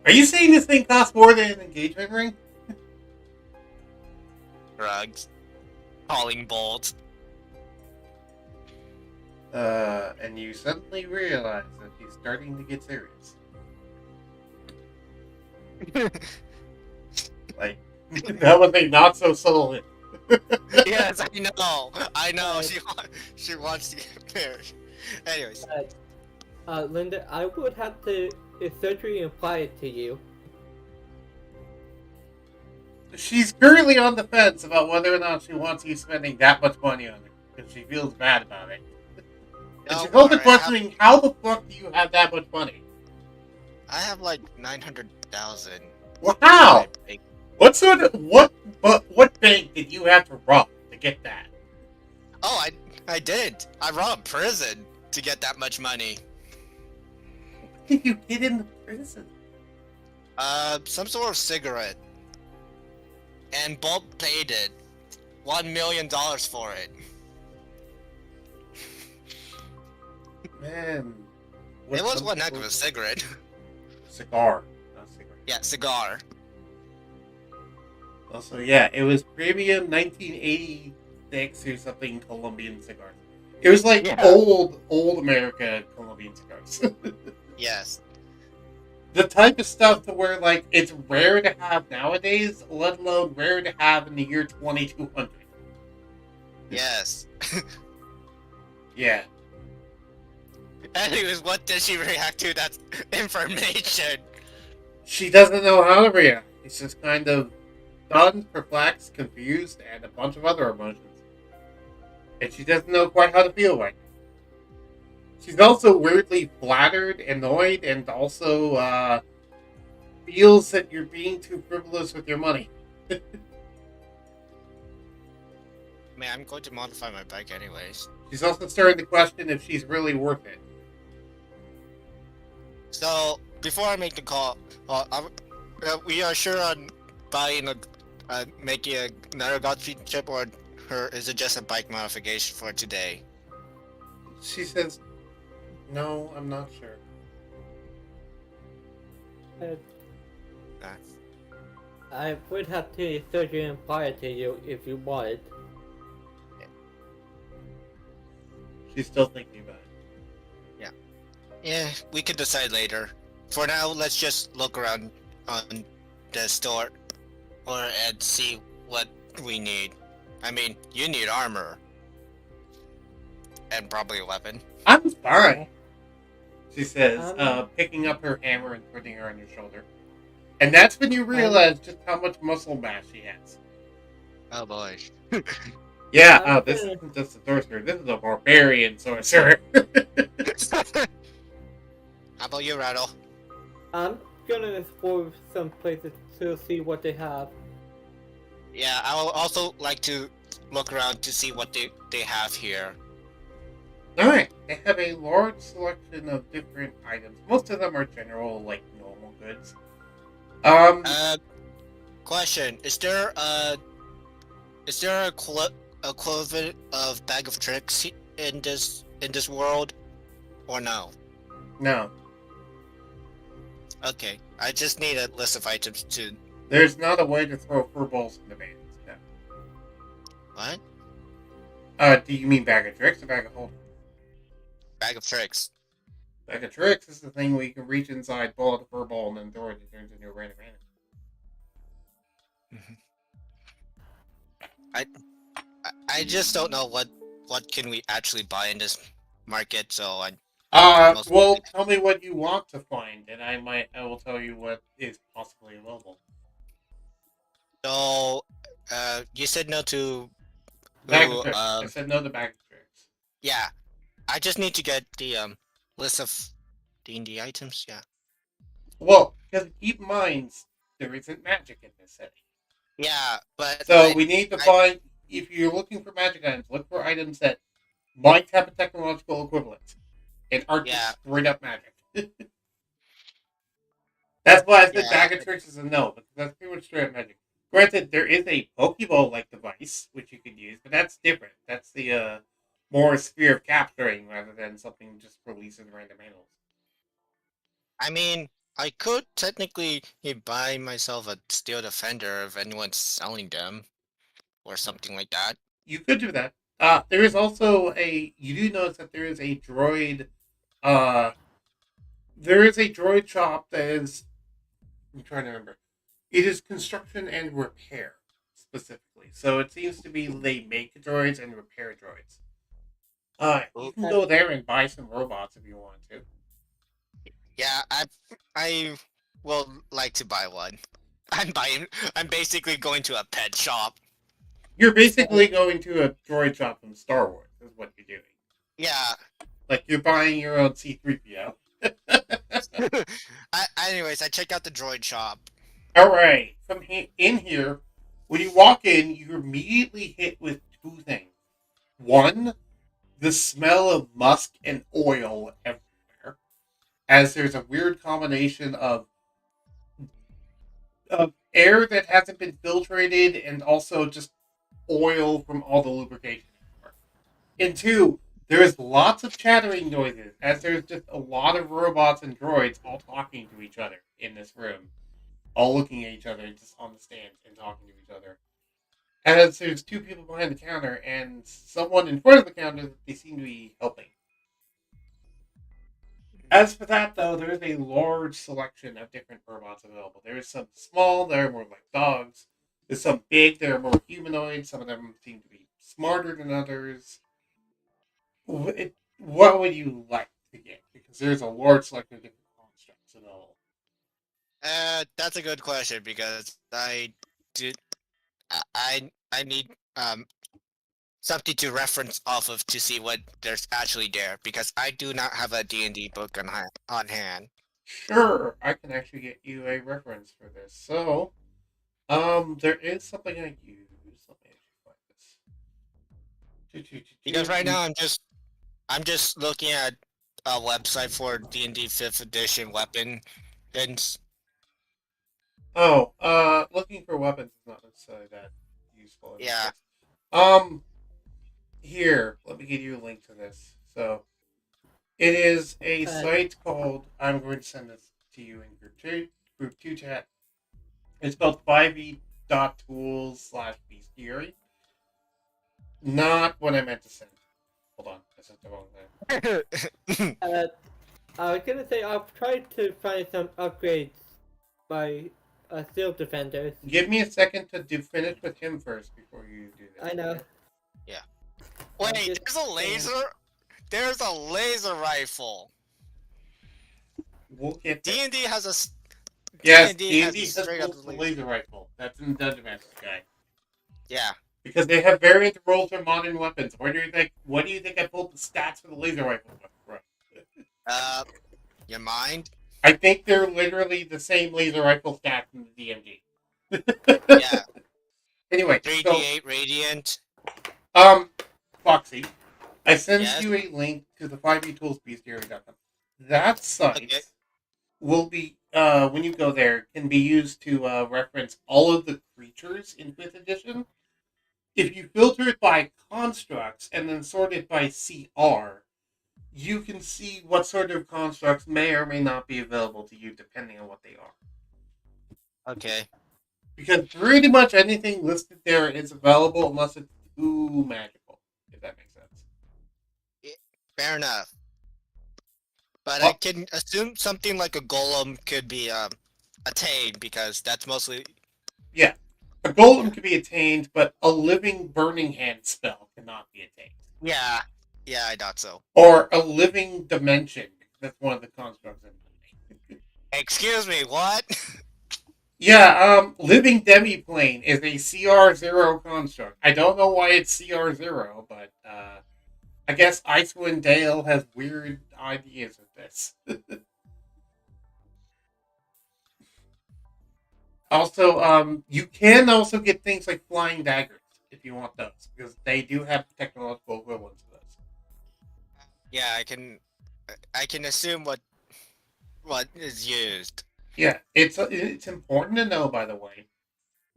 Are you saying this thing costs more than an engagement ring? Drugs. Calling Bolt. And you suddenly realize that he's starting to get serious. Like, that was a not so subtle hint. Yes, I know. She wants to get married. Anyways. Linda, I would have to essentially imply it to you. She's currently on the fence about whether or not she wants you spending that much money on it, because she feels bad about it. And she's Don't also worry, questioning how the fuck do you have that much money? I have like 900,000. Wow! What bank did you have to rob to get that? Oh, I didn't. I robbed prison to get that much money. What did you get in the prison? Some sort of cigarette. And Bob paid it. $1 million for it. Man. It was one heck of a cigarette. Cigar. Not cigarette. Yeah, cigar. Also, yeah, it was premium 1986 or something Colombian cigars. It was like old America Colombian cigars. Yes. The type of stuff to where, like, it's rare to have nowadays, let alone rare to have in the year 2200. Yes. Yeah. Anyways, what did she react to that information? She doesn't know how to react. She's just kind of stunned, perplexed, confused, and a bunch of other emotions. And she doesn't know quite how to feel right now. She's also weirdly flattered, annoyed, and also feels that you're being too frivolous with your money. Man, I'm going to modify my bike anyways. She's also starting to question if she's really worth it. So, before I make the call, we are sure on buying making another Godspeed chip, or is it just a bike modification for today? She says, "No, I'm not sure." I would have to surgery and apply it to you if you wanted. She's still thinking about it. Yeah, we can decide later. For now, let's just look around on the store and see what we need. I mean, you need armor. And probably a weapon. I'm fine, she says, picking up her hammer and putting her on your shoulder. And that's when you realize just how much muscle mass she has. Oh boy. Yeah, this isn't just a sorcerer, this is a barbarian sorcerer. How about you, Rattle? I'm gonna explore some places to see what they have. Yeah, I would also like to look around to see what they have here. Alright, they have a large selection of different items. Most of them are general, like, normal goods. Question: Is there a equivalent of bag of tricks in this world, or no? No. Okay, I just need a list of items to. There's not a way to throw furballs in the bands. No. What? Do you mean bag of tricks or bag of holding? Bag of tricks. Bag of tricks is the thing where you can reach inside, pull out a furball, and then throw it. It turns into a random animal. I just don't know what can we actually buy in this market, so well, tell me what you want to find, and I will tell you what is possibly available. So, you said no to. Bag of tricks. I said no to bag of tricks. Yeah, I just need to get the list of D&D items. Yeah. Well, because keep in mind, there isn't magic in this city. Yeah, but so we need to find. If you're looking for magic items, look for items that might have a technological equivalent and aren't just straight up magic. That's why I said bag of tricks is a no, but that's pretty much straight up magic. Granted, there is a Pokeball-like device which you could use, but that's different. That's the more sphere of capturing rather than something just releasing random animals. I mean, I could technically buy myself a Steel Defender if anyone's selling them, or something like that. You could do that. There is also you do notice that there is a droid. There is a droid shop that is. I'm trying to remember. It is construction and repair specifically. So it seems to be they make droids and repair droids. You can go there and buy some robots if you want to. Yeah, I will like to buy one. I'm basically going to a pet shop. You're basically going to a droid shop from Star Wars, is what you're doing. Yeah. Like you're buying your own C3PO. Anyways, I checked out the droid shop. All right, in here, when you walk in, you're immediately hit with two things. One, the smell of musk and oil everywhere, as there's a weird combination of air that hasn't been filtrated and also just oil from all the lubrication. And two, there's lots of chattering noises, as there's just a lot of robots and droids all talking to each other in this room, all looking at each other just on the stand and talking to each other. As there's two people behind the counter and someone in front of the counter that they seem to be helping. As for that, though, there's a large selection of different robots available. There's some small that are more like dogs. There's some big that are more humanoid. Some of them seem to be smarter than others. What would you like to get? Because there's a large selection of different constructs available. That's a good question because I need something to reference off of to see what there's actually there because I do not have a D&D book on hand. Sure, I can actually get you a reference for this. So, there is something I use. Let me actually find this. Because right now I'm just looking at a website for D&D 5th edition weapon and Oh, looking for weapons is not necessarily that useful. yeah. Um, here, let me give you a link to this. So, it is a site called. I'm going to send this to you in group two chat. It's called 5e.tools/bestiary. Not what I meant to send. Hold on, I sent the wrong thing. I was gonna say I'll try to find some upgrades by Steel Defenders. Give me a second to finish with him first before you do this. I know. Yeah. Wait, there's a laser. There's a laser rifle. We'll get there. D&D has a. Yes, D&D has straight up the laser rifle. That's in the Dungeon Master Guide. Yeah. Because they have variant roles for modern weapons. What do you think? What do you think I pulled the stats for the laser rifle from? Your mind? I think they're literally the same laser rifle stats in the DMG. Yeah. Anyway, 3d8 radiant. Foxy, I sent Yes? you a link to the 5etoolsbestiary.com. That site will be, when you go there, can be used to reference all of the creatures in 5th edition. If you filter it by constructs and then sort it by CR, you can see what sort of constructs may or may not be available to you depending on what they are. Okay. Because pretty much anything listed there is available unless it's too magical, if that makes sense. Fair enough. But I can assume something like a golem could be attained because that's mostly. Yeah. A golem can be attained, but a living burning hand spell cannot be attained. Yeah. Yeah, I thought so. Or a living dimension. That's one of the constructs. Excuse me, what? Yeah, living demiplane is a CR0 construct. I don't know why it's CR0, but I guess Icewind Dale has weird ideas with this. Also, you can also get things like flying daggers if you want those, because they do have technological equivalents to those. Yeah, I can assume what is used. Yeah, it's important to know, by the way,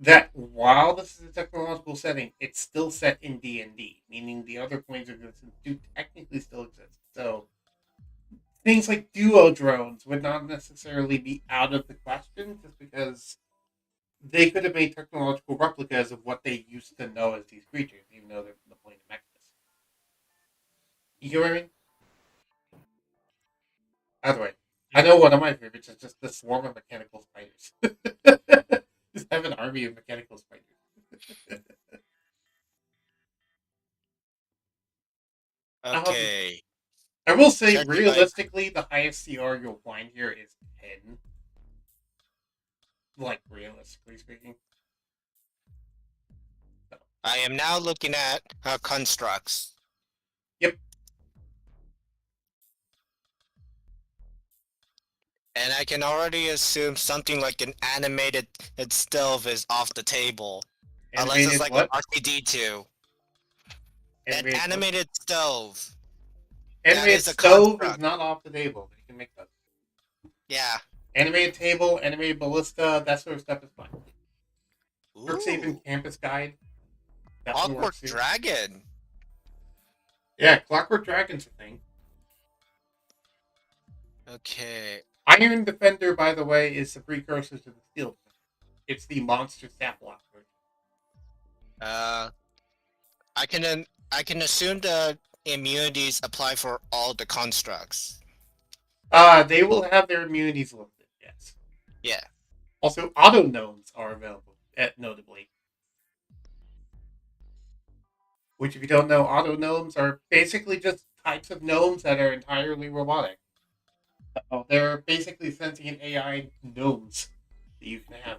that while this is a technological setting, it's still set in D&D, meaning the other planes of existence do technically still exist. So things like duo drones would not necessarily be out of the question, just because they could have made technological replicas of what they used to know as these creatures, even though they're from the plane of Mechanus. You get what I mean? Either way, I know one of my favorites is just the swarm of mechanical spiders. Just have an army of mechanical spiders. Okay. I will say, Judging by- realistically, the highest CR you'll find here is 10. Like, realistically speaking. I am now looking at constructs. Yep. And I can already assume something like an animated stove is off the table. Unless it's Animated like an what? RCD2. An Animated what? animated stove. That Animated is a stove is construct. not off the table. You can make that. Yeah. Animated table, animated ballista, that sort of stuff is fine. Ooh. Campus Guide, that one Awkward works too. dragon. Yeah, Clockwork Dragon's a thing. Okay. Iron Defender, by the way, is the precursor to the Steel Defender. It's the monster stat block version. Uh, I can assume the immunities apply for all the constructs. They will have their immunities limited, yes. Yeah. Also, auto gnomes are available, notably. Which, if you don't know, auto gnomes are basically just types of gnomes that are entirely robotic. They're basically sentient AI gnomes that you can have.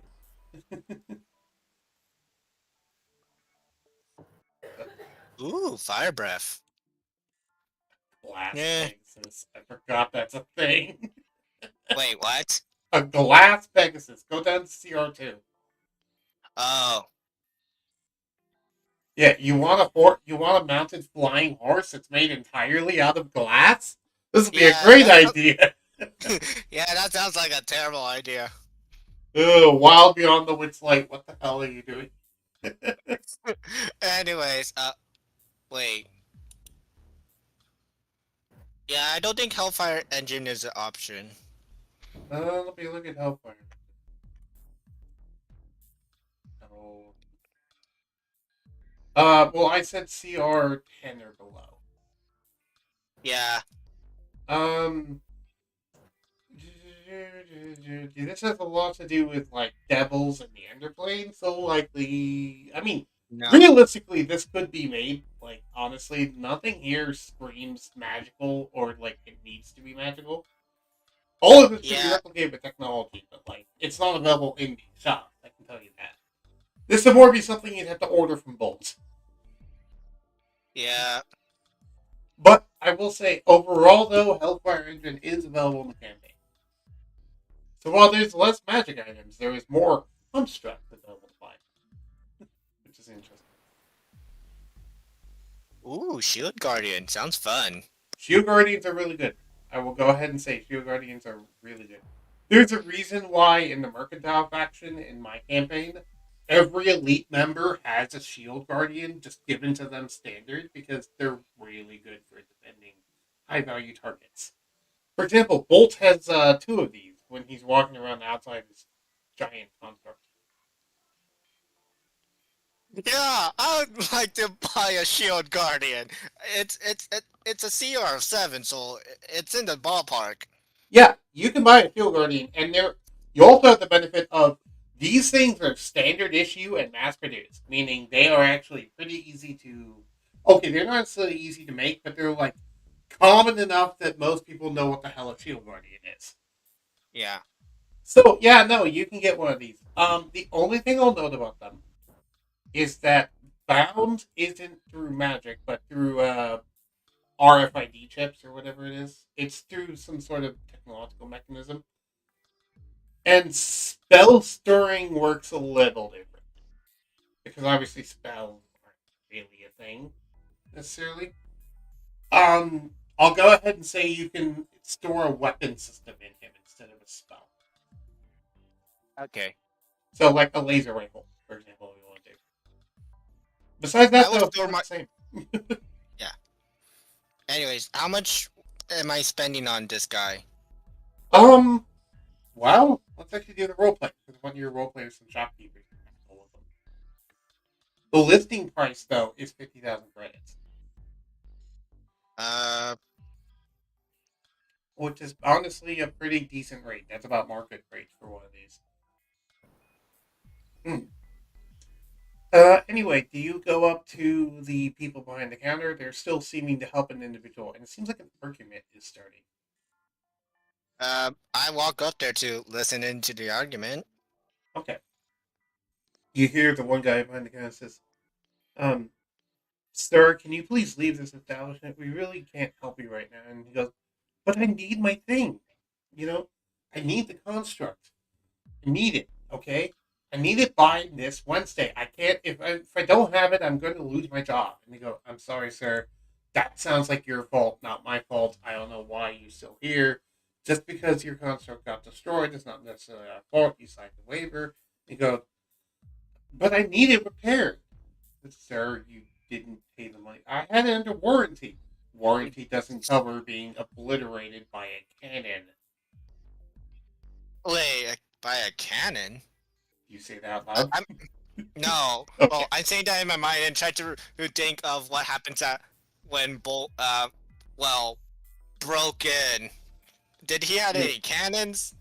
Ooh, fire breath. Glass Yeah. Pegasus. I forgot that's a thing. Wait, what? A glass Pegasus. Go down to CR2. Oh. Yeah, you want a mounted flying horse that's made entirely out of glass? This would be a Yeah, great idea. yeah, that sounds like a terrible idea. Ugh, Wild Beyond the Witchlight. What the hell are you doing? Anyways, wait. Yeah, I don't think Hellfire Engine is an option. Let me look at Hellfire. No. Well, I said CR10 or below. Yeah. Um, this has a lot to do with like devils and the Enderplane. So, like I mean, No. realistically, this could be made. Like, honestly, nothing here screams magical or like it needs to be magical. All of it should be Yeah. replicated with technology, but like, it's not available in the shop. I can tell you that. This would more be something you'd have to order from Bolt. Yeah. But I will say, overall, though, Hellfire Engine is available in the campaign. So while there's less magic items, there is more construct available to buy, which is interesting. Ooh, Shield Guardian. Sounds fun. Shield Guardians are really good. I will go ahead and say Shield Guardians are really good. There's a reason why in the Mercantile faction in my campaign, every elite member has a Shield Guardian just given to them standard because they're really good for defending high value targets. For example, Bolt has two of these when he's walking around outside his giant construct. Yeah, I would like to buy a Shield Guardian. It's a CR of 7, so it's in the ballpark. Yeah, you can buy a Shield Guardian, and you also have the benefit of these things are standard issue and mass produced, meaning they are actually pretty easy to. Okay, they're not necessarily easy to make, but they're like common enough that most people know what the hell a Shield Guardian is. Yeah. So yeah, no, you can get one of these. The only thing I'll note about them is that bound isn't through magic, but through RFID chips or whatever it is. It's through some sort of technological mechanism. And spell stirring works a little different. Because obviously spells aren't really a thing, necessarily. I'll go ahead and say you can store a weapon system in him instead of a spell. Okay. So, like a laser rifle, for example, if you want to do. Besides that, I will though, it's store not my. the same. Yeah. Anyways, how much am I spending on this guy? Well, let's actually do the roleplay. Because one of your roleplayers and shopkeepers can handle with them. The listing price, though, is 50,000 credits. Uh, Which is honestly a pretty decent rate. That's about market rate for one of these. Anyway, do you go up to the people behind the counter? They're still seeming to help an individual, and it seems like an argument is starting. I walk up there to listen into the argument. Okay. You hear the one guy behind the counter says, um, "Sir, can you please leave this establishment? We really can't help you right now." And he goes, "But I need my thing. You know, I need the construct. I need it, okay? I need it by this Wednesday. I can't, if I don't have it, I'm going to lose my job. And they go, I'm sorry, sir. That sounds like your fault, not my fault. I don't know why you're still here. Just because your construct got destroyed is not necessarily our fault. You signed the waiver. They go, but I need it repaired. Sir, you didn't pay the money. I had it under warranty. Warranty doesn't cover being obliterated by a cannon. Wait, by a cannon? You say that out loud? No. Okay. Well, I'm saying that in my mind and try to think of what happens when Bolt, broken. Did he have any cannons?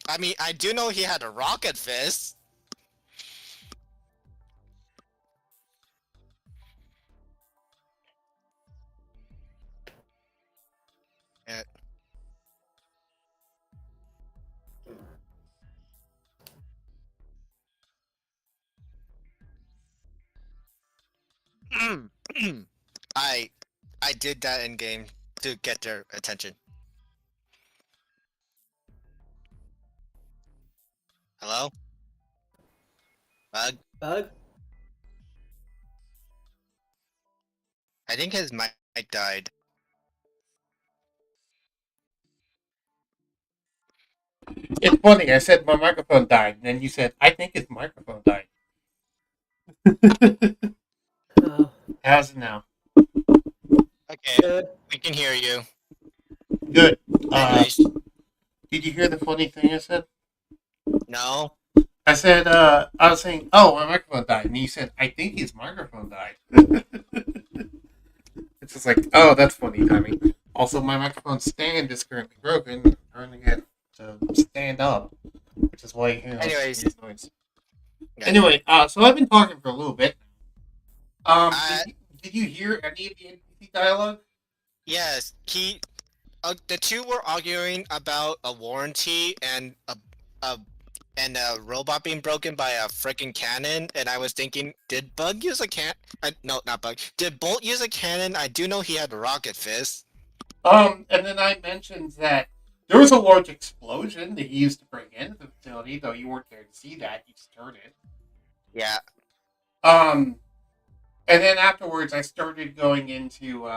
I mean, I do know he had a rocket fist. Yeah. I I did that in game to get their attention. Hello? Bug? Bug? I think his mic died. It's funny. I said my microphone died, and then you said, I think his microphone died. How's it now? Okay, we can hear you. Good. Anyways, Did you hear the funny thing I said? no. I said, I was saying, oh, my microphone died. And you said, I think his microphone died. It's just like, oh, that's funny timing. Also, my microphone stand is currently broken. I'm trying to get to stand up, which is why you hear Anyways. this noise. Yeah. Anyway, so I've been talking for a little bit. Did you hear any of the NPC dialogue? Yes, the two were arguing about a warranty and a robot being broken by a freaking cannon, and I was thinking, did Bug use a no, not Bug. Did Bolt use a cannon? I do know he had a rocket fist. And then I mentioned that there was a large explosion that he used to bring into the facility, though you weren't there to see that. You just heard it. Yeah. And then afterwards, I started going into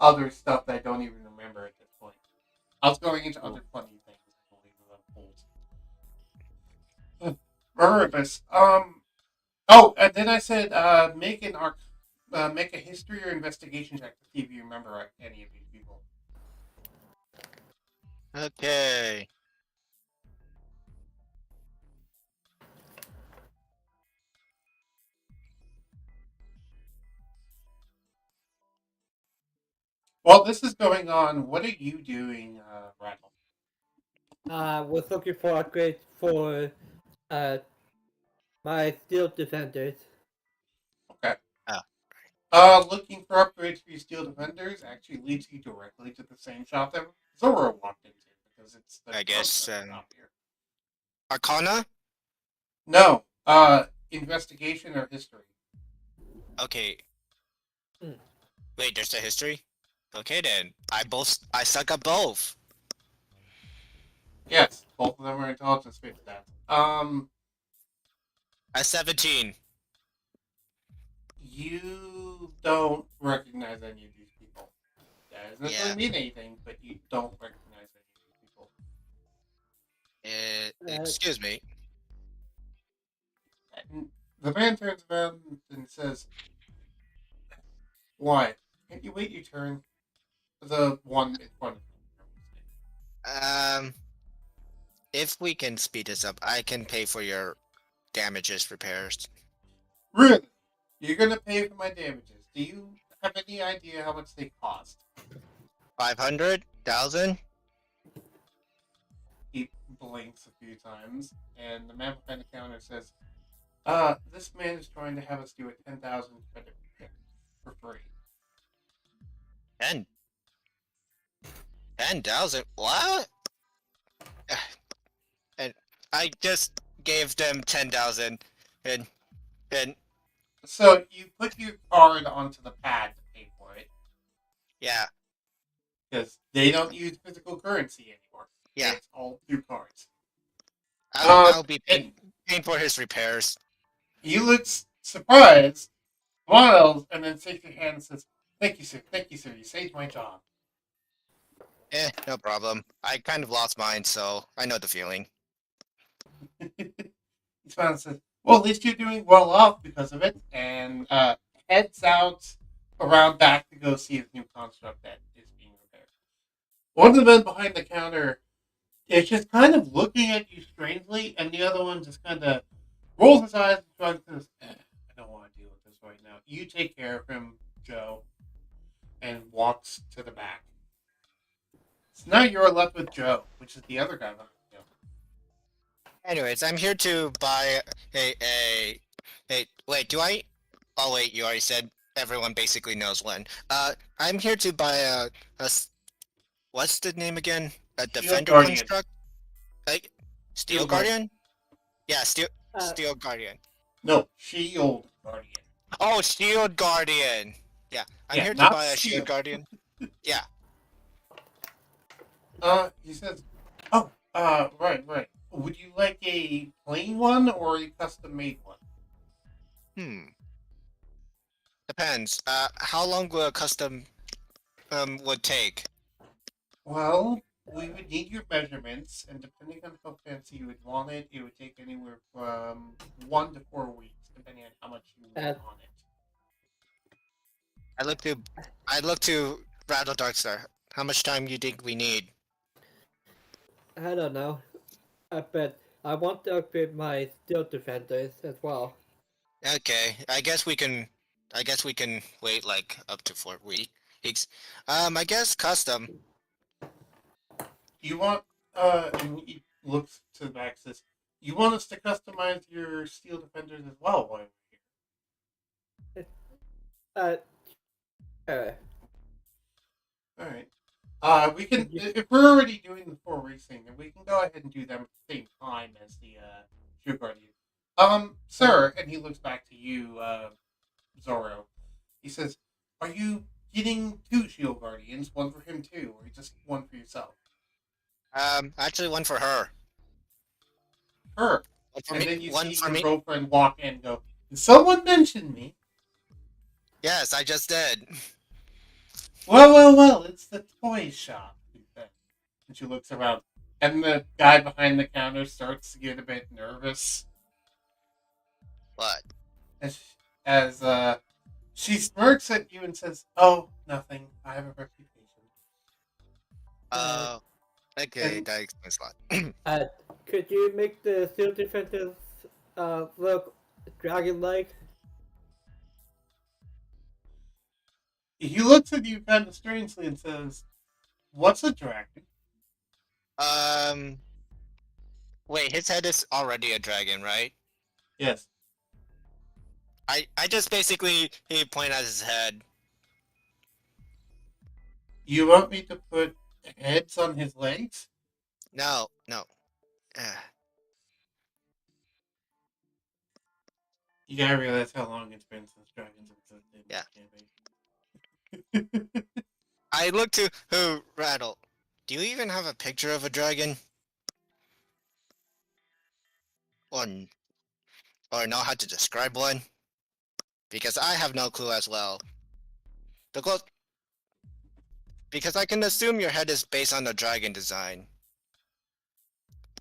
other stuff that I don't even remember at this point. I was going into other funny things. I believe regardless. Oh, and then I said, make a history or investigation check to see if you remember any of these people. Okay. While this is going on, what are you doing, Rattle? Was looking for upgrades for my steel defenders. Okay. Looking for upgrades for your steel defenders actually leads you directly to the same shop that Zoro walked into because it's the I guess, shop here. Arcana? No. Investigation or history. Okay. Wait, there's a history? Okay then. I suck at both. Yes, both of them are intelligence based stats. At 17. You don't recognize any of these people. That doesn't necessarily mean anything, but you don't recognize any of these people. Excuse me. And the man turns around and says, "Why? Can't you wait your turn?" The one in front of Um, if we can speed this up, I can pay for your damages repairs. Really? You're gonna pay for my damages. Do you have any idea how much they cost? 500,000? He blinks a few times, and the man behind the counter says, this man is trying to have us do a 10,000 credit repair for free. 10,000? What? And I just gave them 10,000, and So you put your card onto the pad to pay for it. yeah. Because they don't use physical currency anymore. Yeah, It's all 2 cards. I'll be And paying for his repairs. he looks surprised, smiles, and then shakes your hand and says, "Thank you, sir. Thank you, sir. You saved my job." No problem. I kind of lost mine, so I know the feeling. He smiles and says, "Well, at least you're doing well off because of it," and heads out around back to go see his new construct that is being repaired. One of the men behind the counter is just kind of looking at you strangely, and the other one just kind of rolls his eyes and shrugs and says, "I don't want to deal with this right now. You take care of him, Joe," and walks to the back. So now you're left with Joe, which is the other guy behind you. Anyways, I'm here to buy hey, wait, do I? Oh wait, you already said everyone basically knows when. I'm here to buy what's the name again? A Shield Defender Guardian. construct? Like, Steel Steel Guardian? Yeah, Uh, Steel Guardian. No, Shield Guardian. Oh, Shield Guardian! Yeah, I'm Yeah, here to not buy a Steel. Shield Guardian. Yeah. He says, "Oh, right. Would you like a plain one or a custom made one?" Hmm. Depends. How long will a custom would take? Well, we would need your measurements, and depending on how fancy you would want it, it would take anywhere from 1 to 4 weeks, depending on how much you uh, want it. I look to Rattle Darkstar. How much time you think we need? I don't know. But I want to upgrade my steel defenders as well. Okay, I guess we can wait like up to 4 weeks. I guess custom. You want, and he looks to the back and says, "You want us to customize your steel defenders as well while we're here?" Uh, uh, Alright. We can, if we're already doing the 4 weeks thing, then we can go ahead and do them at the same time as the, Shield Guardian. Sir, and he looks back to you, Zorro. He says, "Are you getting 2 Shield Guardians, one for him too, or just one for yourself?" Actually, one for her. Her. One for And me. then you One see for your me. girlfriend walk in and go, "Did someone mention me?" Yes, I just did. Well, it's the toy shop, he said. And she looks around. And the guy behind the counter starts to get a bit nervous What? as she smirks at you and says, "Oh, nothing. I have a reputation." uh, Okay, And that explains a lot. uh, could you make the steel defenders look dragon-like? he looks at you kind of strangely and says, "What's a dragon?" um, wait, his head is already a dragon, right? Yes. I just basically he point at his head. You want me to put heads on his legs? No, no. You gotta realize how long it's been since dragons existed Yeah. in this campaign. I look to who Rattle. Do you even have a picture of a dragon? Or or know how to describe one? Because I have no clue as well. The close because I can assume your head is based on the dragon design.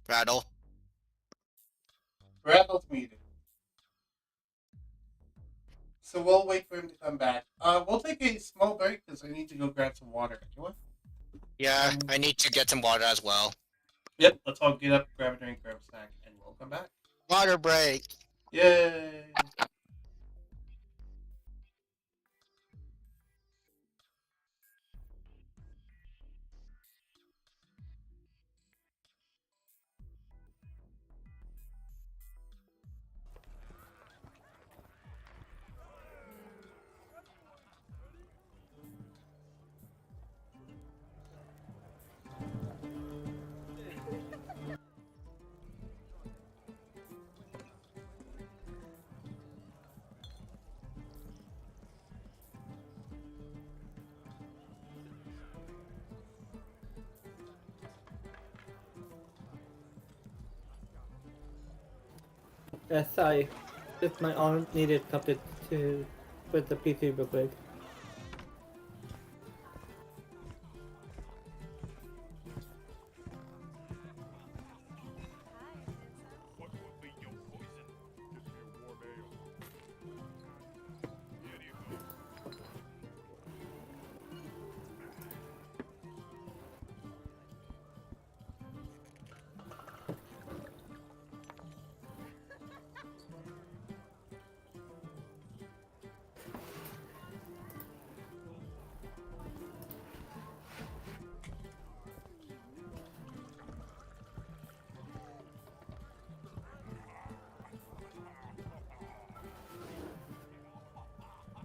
Rattle. Rattle's muted. So we'll wait for him to come back. We'll take a small break because I need to go grab some water anyway. Yeah, I need to get some water as well. Yep, let's all get up, grab a drink, grab a snack, and we'll come back. Water break. Yay! Sorry. Just my arm needed something to with the PC real quick.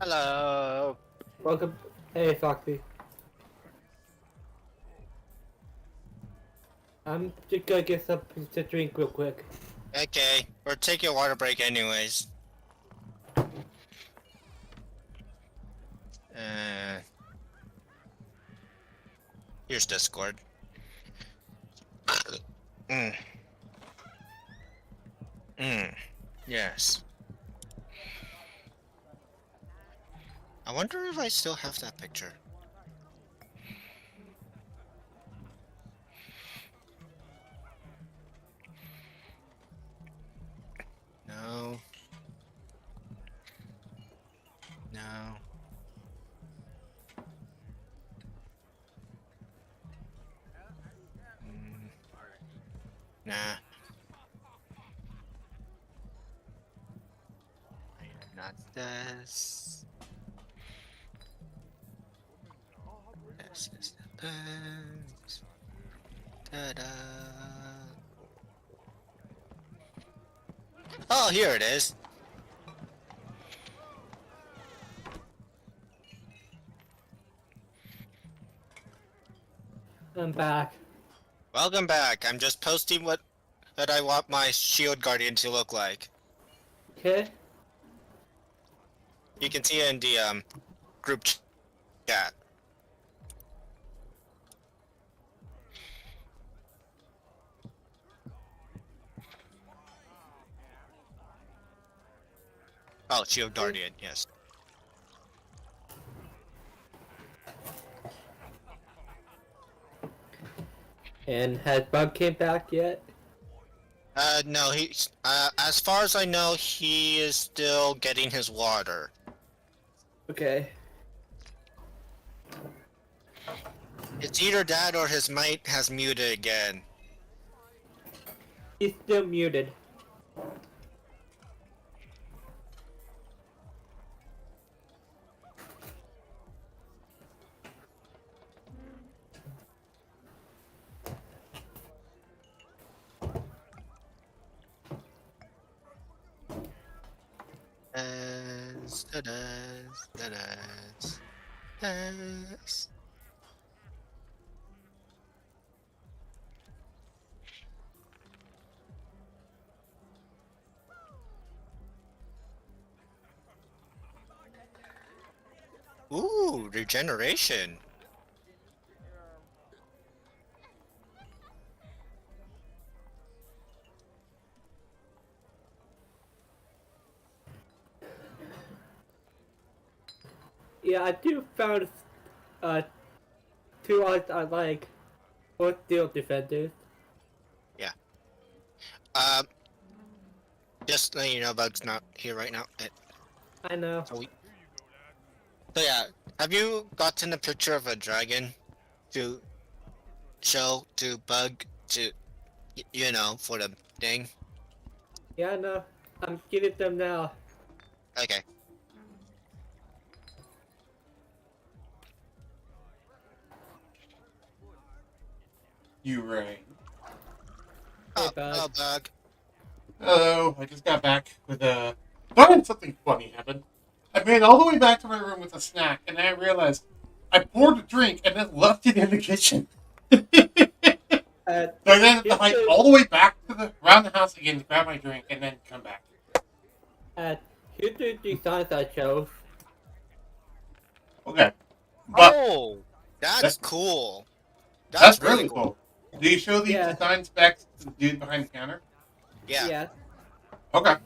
Hello. Welcome. Hey, Foxy. I'm just gonna get something to drink real quick. Okay, we're taking a water break anyways. Here's Discord. Yes. I wonder if I still have that picture. No. No. Nah. I am not this. This is the best. Ta-da. Oh, here it is. I'm back. Welcome back. I'm just posting what I want my shield guardian to look like. Okay. You can see it in the group chat. Oh, shield guardian, yes. And has Bug came back yet? No, he's, as far as I know, he is still getting his water. Okay. It's either that or his mic has muted again. He's still muted. Yes. Ooh, regeneration. Yeah, I do found two odds I like. Both steel defenders. Yeah. Just letting you know, Bug's not here right now. I know. So yeah, have you gotten a picture of a dragon to show to Bug to, you know, for the thing? Yeah, I know. I'm getting them now. Okay. You right. Oh, Bug. hello, Bug. Hello, I just got back with a. Darn, something funny happened. I made it all the way back to my room with a snack, and then I realized I poured a drink and then left it in the kitchen. So I then had to hike all the way back to the around the house again to grab my drink and then come back. Here's the designs I chose. Okay, but Oh, that's cool. that's really cool. Do you show these Yeah. design specs to the dude behind the counter? Yeah. Yeah. Okay.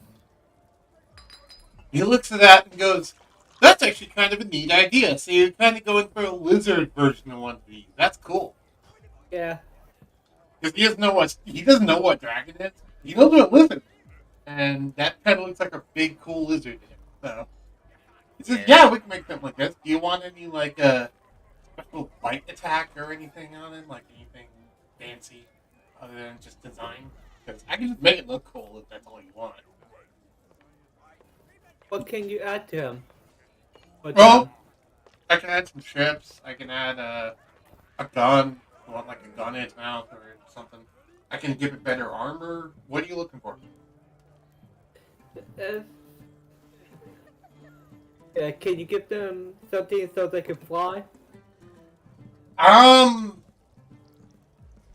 He looks at that and goes, "That's actually kind of a neat idea. So you're kind of going for a lizard version of one of these. That's cool." Yeah. Because he doesn't know what dragon is. He knows what lizard is. And that kind of looks like a big, cool lizard to him. So he says, "Yeah, we can make something like this. Do you want any like a special bite attack or anything on it? Like anything fancy other than just design? Because I can just make it look cool if that's all you want." What can you add to him? Well, I can add some chips. I can add a gun. I want like a gun in its mouth or something. I can give it better armor. What are you looking for? Can you give them something so they can fly?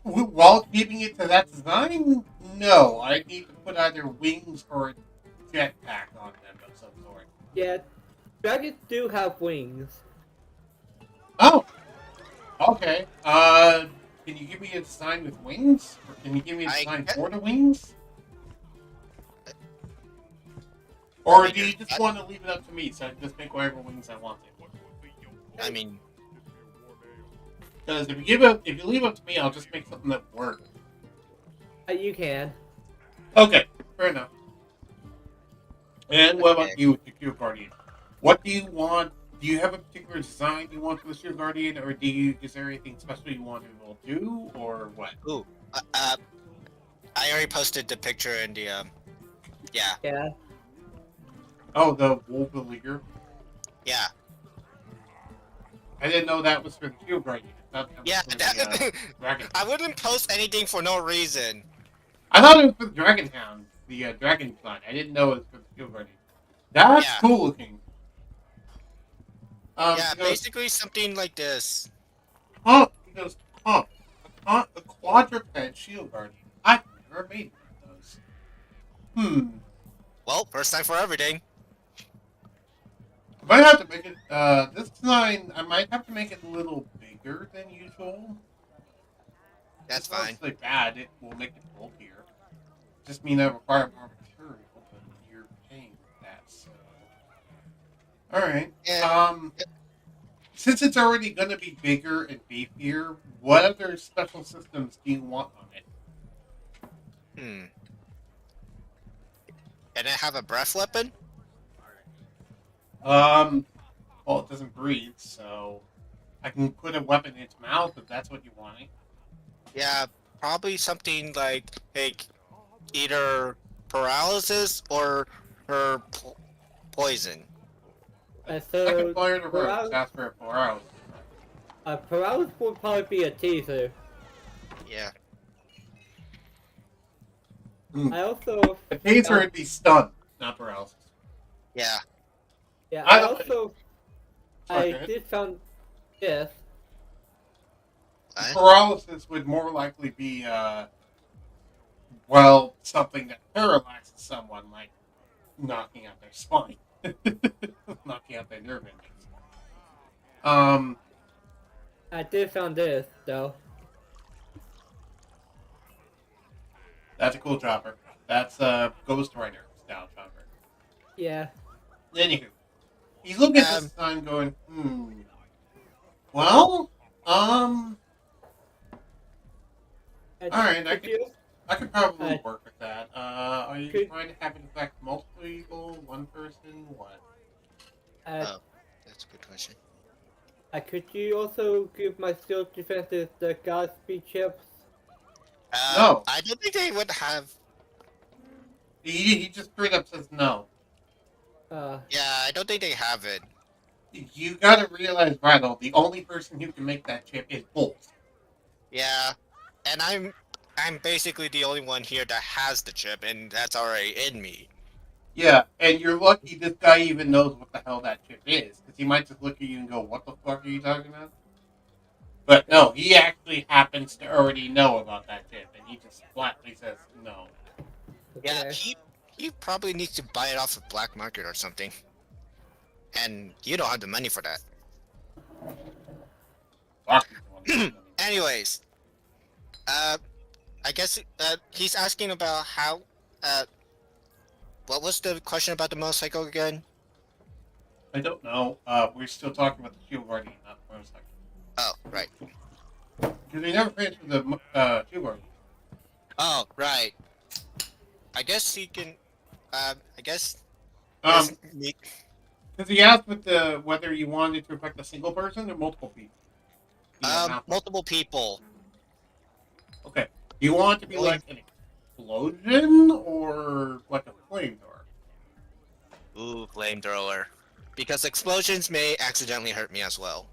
While keeping it to that design, no. I need to put either wings or a jetpack on them of some sort. Yeah, dragons do have wings. Oh, okay. Can you give me a design with wings, or can you give me a design for the wings? Or do you just want to leave it up to me, so I can just make whatever wings I want? I mean, because if you leave it up to me, I'll just make something that works. You can. Okay, fair enough. And what about you with the Shield Guardian? What do you want? Do you have a particular design you want for the Shield Guardian, or is there anything special you want it will do, or what? ooh, I already posted the picture in the yeah. Yeah. Oh, the Wolverine. Yeah. I didn't know that was for the Shield Guardian. Yeah, Dragon. I wouldn't post anything for no reason. I thought it was for the Dragon Hound, the Dragon Clan. I didn't know it was for the Shield Guardian. That's cool looking. Yeah, basically something like this. He goes, a quadruped Shield Guardian. I've never made one of those. Well, first time for everything. I might have to make it, this design, I might have to make it a little bigger than usual. That's it's not fine. Like bad, it will make it bulkier. Just mean that require more material, but you're paying for that, so. Alright. Since it's already going to be bigger and beefier, what other special systems do you want on it? Can it have a breath weapon? Well, it doesn't breathe, so I can put a weapon in its mouth if that's what you want. Yeah, probably something like either paralysis or her poison. I can fire the ropes. Ask for a paralysis. Paralysis would probably be a teaser. Yeah. I also. A taser would be stun, not paralysis. Yeah. Yeah, I did found this. Paralysis would more likely be, something that paralyzes someone, like knocking out their spine, knocking out their nerve endings. I did found this though. That's a cool chopper. That's a Ghost Rider style chopper. Yeah. Anywho, he's looking at this sign going, well, alright, I could probably work with that. Are you trying to have it affect multiple people, one person, what? That's a good question. Could you also give my skill defenses the Godspeed chips? No. I don't think they would have. He just straight up says no. Yeah, I don't think they have it. You gotta realize, Rattle, the only person who can make that chip is Bolt. Yeah, and I'm basically the only one here that has the chip, and that's already in me. Yeah, and you're lucky this guy even knows what the hell that chip is, because he might just look at you and go, "What the fuck are you talking about?" But no, he actually happens to already know about that chip, and he just flatly says no. Yeah, he probably needs to buy it off the black market or something. And you don't have the money for that. Anyways, I guess he's asking about how. What was the question about the motorcycle again? I don't know. We're still talking about the Shield Guardian, not the motorcycle. Oh, right. Because we never finished with the Shield Guardian. Oh, right. I guess he can. I guess. Um, Doesn't need. because he asked with the whether you wanted to affect a single person or multiple people. Multiple people. Okay. Do you want it to be Only. like an explosion or like a flamethrower? Ooh, flamethrower. Because explosions may accidentally hurt me as well.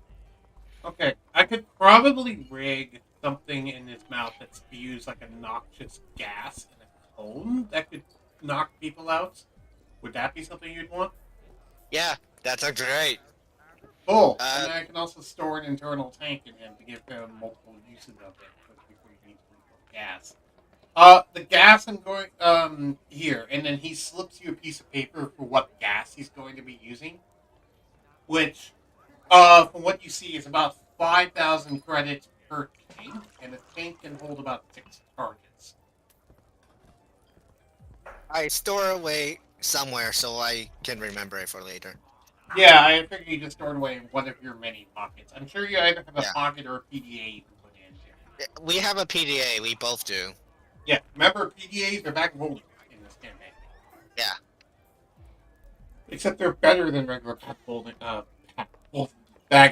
Okay, I could probably rig something in his mouth that spews like a noxious gas in a cone that could knock people out. Would that be something you'd want? Yeah, that sounds great. Cool. And Uh, then I can also store an internal tank in him to give him multiple uses of it before he needs lethal gas. The gas I'm going here, and then he slips you a piece of paper for what gas he's going to be using, which from what you see is about 5,000 credits per tank, and the tank can hold about 6 targets. I store away somewhere so I can remember it for later. Yeah, I figure you just store it away in one of your many pockets. I'm sure you either have a Yeah. pocket or a PDA you can put in there. We have a PDA, we both do. Yeah, remember PDAs are bag of holdings in this campaign. Yeah. Except they're better than regular bag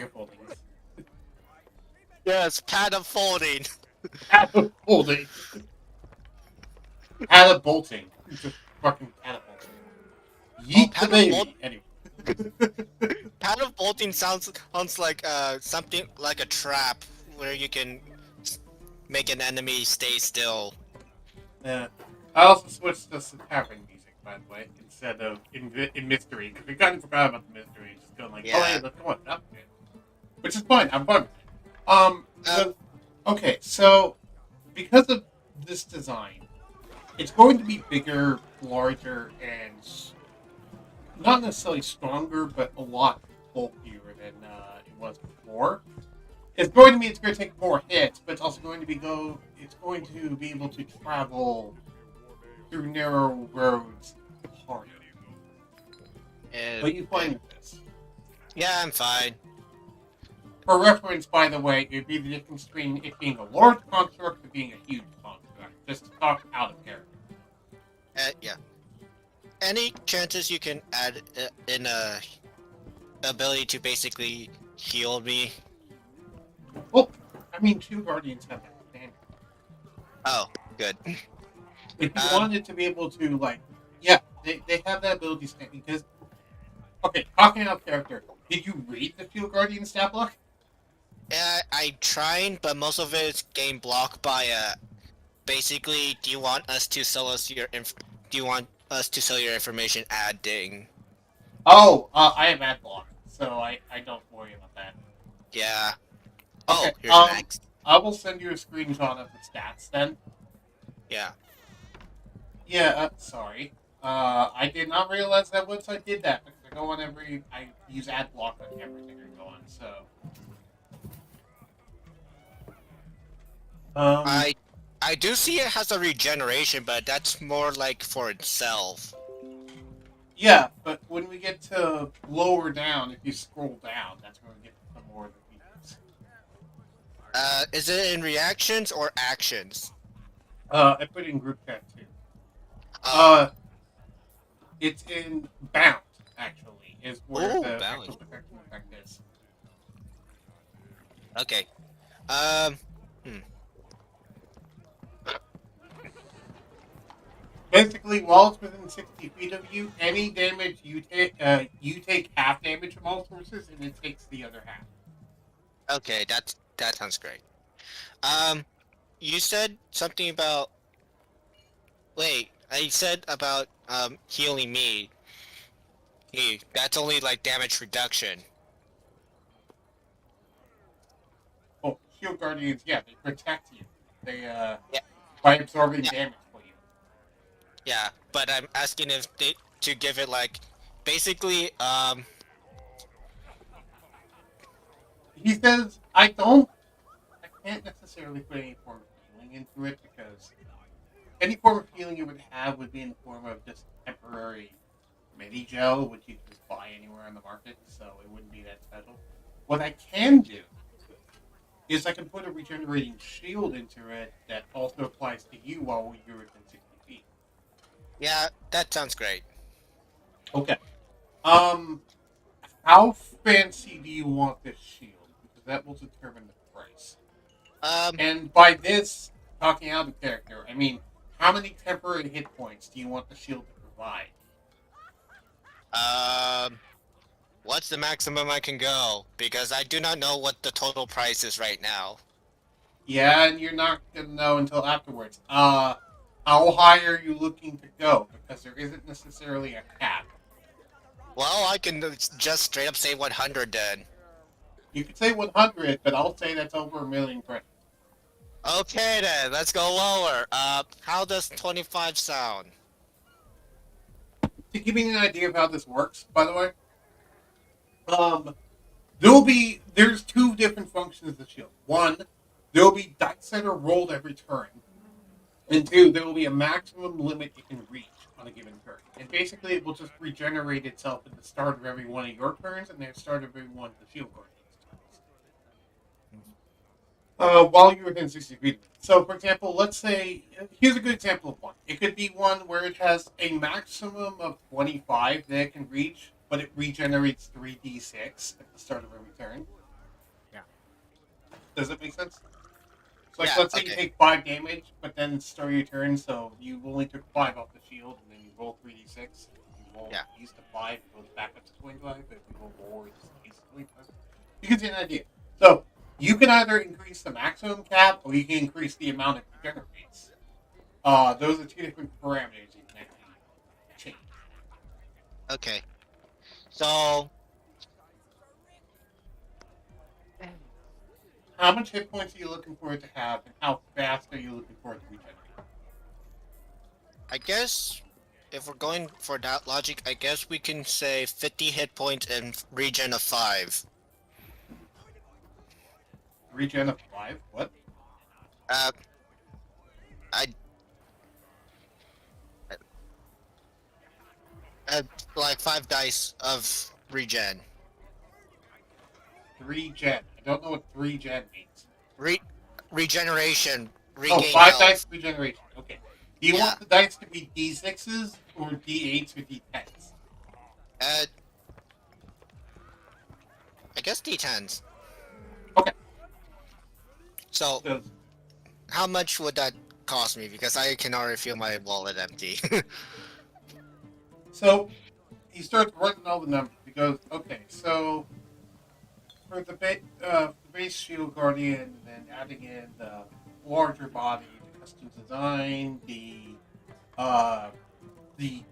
of holdings. Yes, pad of folding. Pad of holding. Pad of bolting. Just fucking catapult. Yeet the pad of baby. Anyway. Pad of bolting sounds like something like a trap where you can make an enemy stay still. Yeah. I also switched to some tavern music, by the way, instead of in mystery. Because we kind of forgot about the mystery. Just going like, oh, hey, let's go on. That's good. Which is fine. I'm fine with it. Okay, so because of this design, it's going to be bigger, larger, and not necessarily stronger, but a lot bulkier than it was before. It's going to mean it's going to take more hits, but it's also going to be It's going to be able to travel through narrow roads harder. What are you playing with this? Yeah, I'm fine. For reference, by the way, it would be the difference between it being a large construct and being a huge construct. Just to talk out of character. Yeah. Any chances you can add in a ability to basically heal me? Well, I mean, 2 Guardians have that standard. Oh, good. If you wanted to be able to, like, yeah, they have that ability standard because, okay, talking out of character, did you read the Field Guardian stat block? I tried, but most of it is game blocked by basically, do you want us to sell your information adding? Oh, I have ad block, so I don't worry about that. Yeah. Okay, Oh, here's an X. I will send you a screenshot of the stats then. Yeah. Yeah, sorry. I did not realize that once I did that because I go on I use ad block on everything I go on, so. I do see it has a regeneration, but that's more like for itself. Yeah, but when we get to lower down, if you scroll down, that's when we get to more of the features. Is it in reactions or actions? I put in group chat too. It's in bound, actually, is where the actual protection effect is. Okay. Basically, while it's within 60 feet of you, any damage you take half damage from all sources, and it takes the other half. Okay, that sounds great. You said something about. Wait, I said about healing me. Hey, that's only like damage reduction. Oh, Shield Guardians, yeah, they protect you. They Yeah. by absorbing damage for you. Yeah, but I'm asking if they to give it like basically He says, I can't necessarily put any form of healing into it because any form of healing you would have would be in the form of just temporary mini gel, which you can just buy anywhere on the market, so it wouldn't be that special. What I can do is I can put a regenerating shield into it that also applies to you while you're within 60 feet. Yeah, that sounds great. Okay. Um, how fancy do you want this shield? Because that will determine the price. Um, And by this, talking out of character, I mean, how many temporary hit points do you want the shield to provide? um, what's the maximum I can go? Because I do not know what the total price is right now. Yeah, and you're not gonna know until afterwards. How high are you looking to go? Because there isn't necessarily a cap. Well, I can just straight up say 100 then. You could say 100, but I'll say that's over 1,000,000 credits. Okay then, let's go lower. How does 25 sound? To give you an idea of how this works, by the way, there's two different functions of the shield. One, there will be dice that are rolled every turn, and two, there will be a maximum limit it can reach on a given turn. And basically, it will just regenerate itself at the start of every one of your turns, and at the start of every one of the shield guardians' turns. While you're within 60 feet. So, for example, let's say, here's a good example of one. It could be one where it has a maximum of 25 that it can reach, but it regenerates 3d6 at the start of every turn. Yeah. Does that make sense? So, like, Yeah, let's say you take 5 damage, but then start your turn, so you only took 5 off the shield, and then you roll 3d6. You roll east to 5, it goes back up to 25, but if you roll more, it's east to 25. You can see an idea. So, you can either increase the maximum cap, or you can increase the amount it generates. Those are two different parameters you can actually change. Okay. So, How much hit points are you looking for it to have, and how fast are you looking for it to regenerate? I guess if we're going for that logic, I guess we can say 50 hit points and regen of 5. Regen of 5? What? Uh, I like 5 dice of regen. 3 gen. I don't know what 3 gen means. Regeneration. Oh, Regain 5 health. dice regeneration. Okay. Do you want the dice to be d6s or d8s or d10s? I guess D10s. Okay. So, So, how much would that cost me? Because I can already feel my wallet empty. so he starts running all the numbers. He goes, okay, so for the base shield guardian, then adding in the larger body, the custom design, the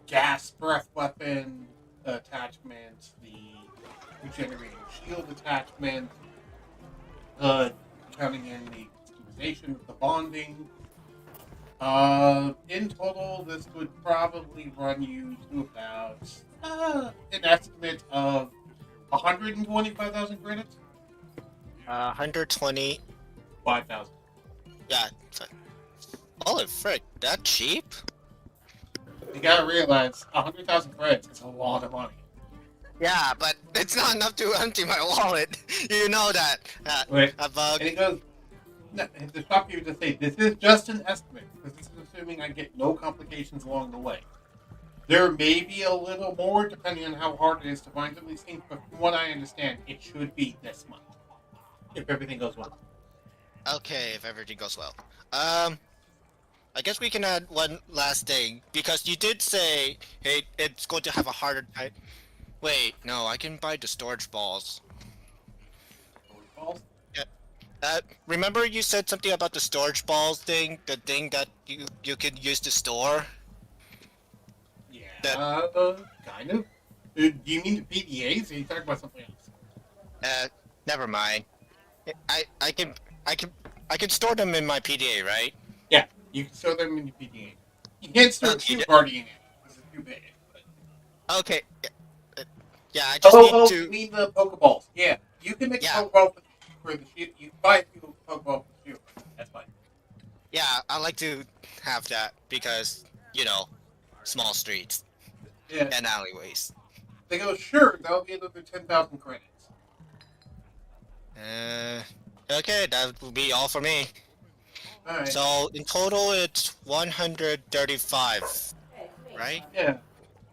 gas breath weapon attachment, the regenerating shield attachment, counting in the customization of the bonding. In total, this would probably run you to about an estimate of 125,000 credits. 120. 5,000. Yeah. Holy frick, that cheap? You gotta realize 100,000 credits is a lot of money. Yeah, but it's not enough to empty my wallet. You know that. Wait, A bug. and he goes, no, the shopkeeper just say, this is just an estimate, because this is assuming I get no complications along the way. There may be a little more, depending on how hard it is to find some of these things, but from what I understand, it should be this much, if everything goes well. Okay, if everything goes well. I guess we can add one last thing, because you did say, hey, it's going to have a harder time. Wait, no, I can buy the storage balls. Storage balls? Remember you said something about the storage balls thing? The thing that you could use to store? Yeah, kind of. Do you mean the PDAs, or are you talking about something else? Never mind. I can store them in my PDA, right? Yeah, you can store them in your PDA. You can't store Okay, two Guardian in it, because it's too big. But... Okay. Yeah, I just need to. You mean the Pokeballs. Yeah, you can make Yeah. a Pokeball for the shield. You can buy a few Pokeball for the shield. That's fine. Yeah, I like to have that because, small streets. Yeah. and alleyways. They go, sure, that'll be another 10,000 credits. Okay, that will be all for me. Alright. So in total, it's 135, right? Yeah.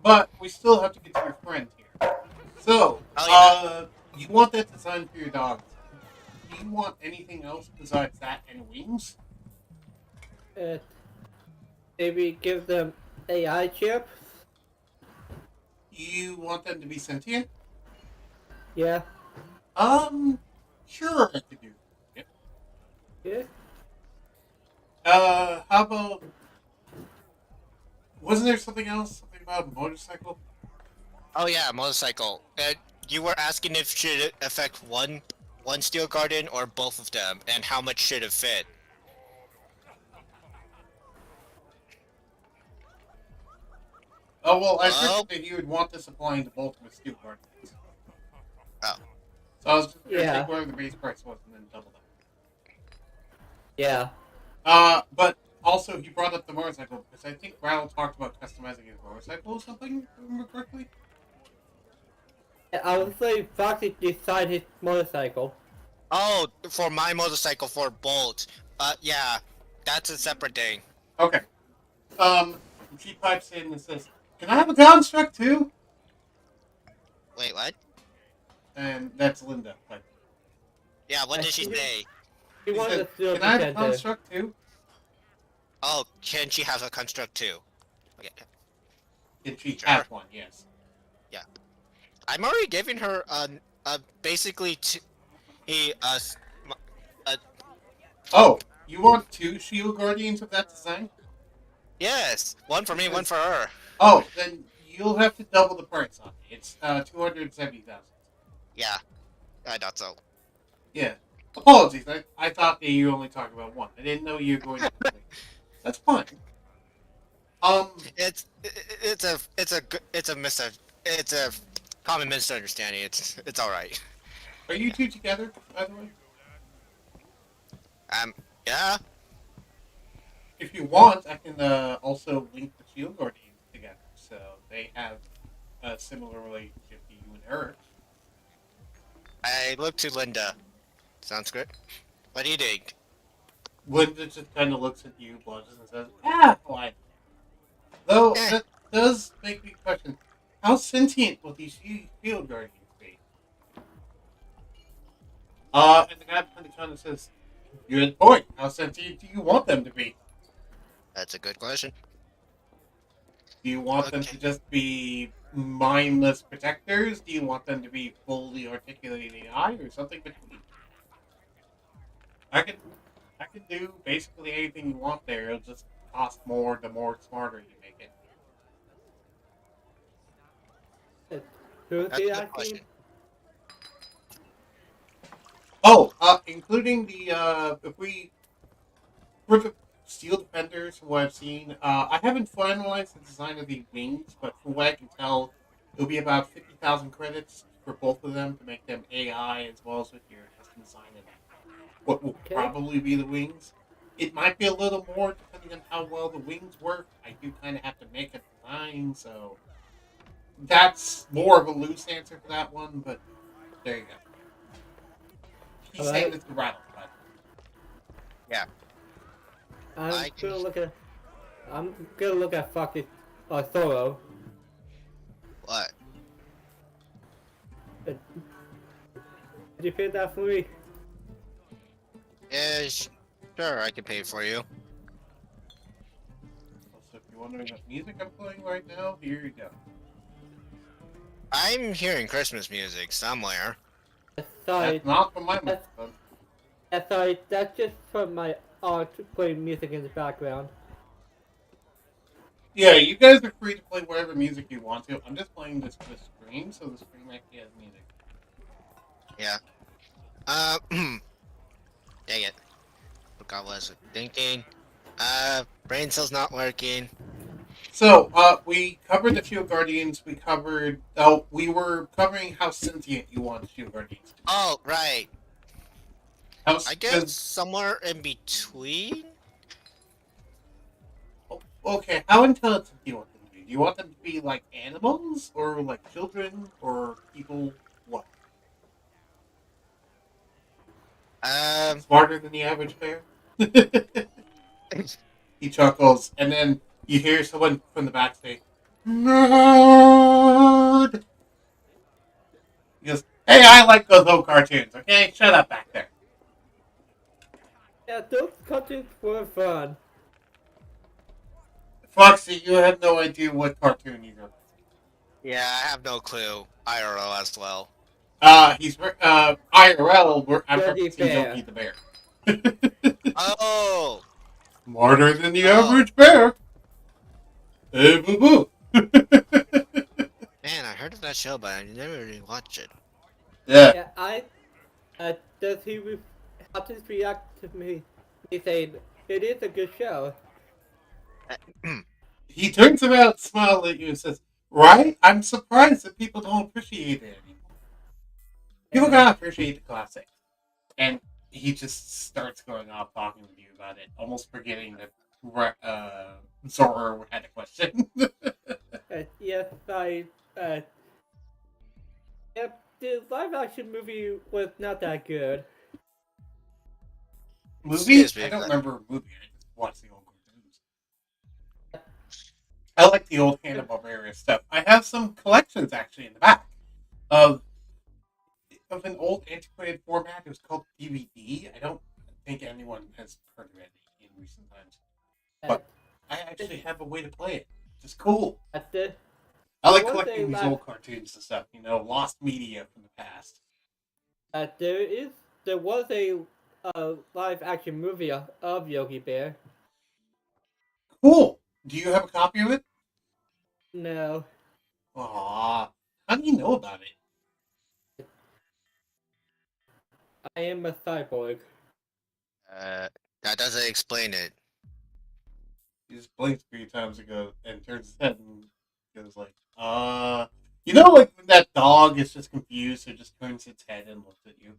But we still have to get to your friend here. So, Oh yeah. you want that design for your dogs. Do you want anything else besides that and wings? Uh, maybe give them AI chips. You want them to be sentient? Yeah. Sure, I could do that. Yeah. How about, wasn't there something else? Something about a motorcycle? Oh yeah, motorcycle. You were asking if should it affect one steel garden or both of them, and how much should it fit? Oh, well, I Hello? figured that you would want this applying to both of the steel guardians. Oh. So I was just going to Yeah. take whatever the base price was and then double that. Yeah. But also he brought up the motorcycle because I think Rattle talked about customizing his motorcycle or something, if I remember correctly. I would say Foxy designed his motorcycle. Oh, for my motorcycle for Bolt. Yeah, that's a separate thing. Okay. She pipes in and says, "Can I have a construct too?" Wait, what? And that's Linda. Like, Yeah, what did she say? He she wanted said, to steal "Can I have a contender. construct too?" Oh, can she have a construct too? Okay. And she Sure. has one, yes. I'm already giving her basically Oh, you want two shield guardians of that design? yes, one for me, one for her. Oh, then you'll have to double the price on it. It's 270,000. Yeah, I thought so. Yeah. Apologies. I thought that you only talked about one. I didn't know you were going to. That's fine. It's a common misunderstanding. It's all right. Are you two together, by the way? Yeah. If you want, I can also link the shield guardians together, so they have a similar relationship to you and her. I look to Linda. Sounds good. What do you think? Linda just kind of looks at you, blushes, and says, "Ah, why?" Though Eh. that does make me question: how sentient will these shield guardians be? And the guy behind the counter says, "Good point. How sentient do you want them to be? That's a good question. Do you want them to just be mindless protectors? Do you want them to be fully articulated AI or something between? I can do basically anything you want there. It'll just cost more the more smarter you make it. Who's That's a the good acting? question. Oh, including the if we for the steel defenders, from what I've seen, I haven't finalized the design of the wings, but from what I can tell, it'll be about 50,000 credits for both of them to make them AI as well as with your custom design and what will Okay. probably be the wings. It might be a little more depending on how well the wings work. I do kind of have to make a design, so that's more of a loose answer for that one, but there you go. He's All saying right. it's the rattle, but I'm I can- gonna look at Foxy Thorough. What? Did you pay that for me? Yeah, sure, I can pay for you. also, if you're wondering what music I'm playing right now, here you go. I'm hearing Christmas music somewhere. Sorry, That's not from my microphone. sorry, that's just from my aunt playing music in the background. Yeah, you guys are free to play whatever music you want to. I'm just playing this for the stream, so the stream actually has music. Yeah. Dang it. Forgot what I was thinking. Brain cell's not working. So, we covered the Shield Guardians. We covered. Oh, we were covering how sentient you want Shield Guardians to be. Oh, right. How, I guess somewhere in between? Okay, how intelligent do you want them to be? Do you want them to be like animals, or like children, or people? What? Smarter than the average bear? He chuckles, and then you hear someone from the back say, "Nerd!" He goes, "Hey, I like those old cartoons, okay? Shut up back there." Yeah, those cartoons were fun. Foxy, you have no idea what cartoon either. Yeah, I have no clue. IRL as well. He's IRL. I'm Yogi referencing Bear. Yogi the bear. Oh! Smarter than the Oh. average bear. Hey, boo boo. Man, I heard of that show, but I never really watched it. Yeah. Yeah, does he how does he react to me? He saying it is a good show. He turns around, smiles at you, and says, "Right? I'm surprised that people don't appreciate it anymore. People gotta appreciate the classic." And he just starts going off talking with you about it, almost forgetting that Zora had a question. Yes, yep, the live action movie was not that good. Movie? Excuse me. I don't remember a movie. I just watched the old cartoons. I like the old Hanna-Barbera stuff. I have some collections actually in the back of an old antiquated format. It was called DVD. I don't think anyone has heard of it in recent times. But I actually have a way to play it. It's cool. I like collecting these old cartoons and stuff, lost media from the past. There was a live action movie of Yogi Bear. Cool. Do you have a copy of it? No. Aww. How do you know about it? I am a cyborg. That doesn't explain it. He just blinks 3 times ago and turns his head and goes like, like when that dog is just confused, so it just turns its head and looks at you.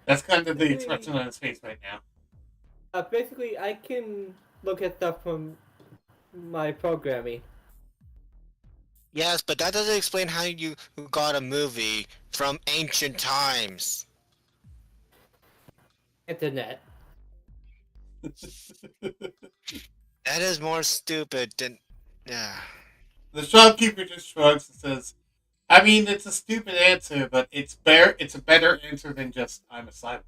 That's kind of the expression on his face right now. Basically, I can look at stuff from my programming. Yes, but that doesn't explain how you got a movie from ancient times. Internet. That is more stupid than... The shopkeeper just shrugs and says, I mean, it's a stupid answer, but it's a better answer than just, I'm a cyborg.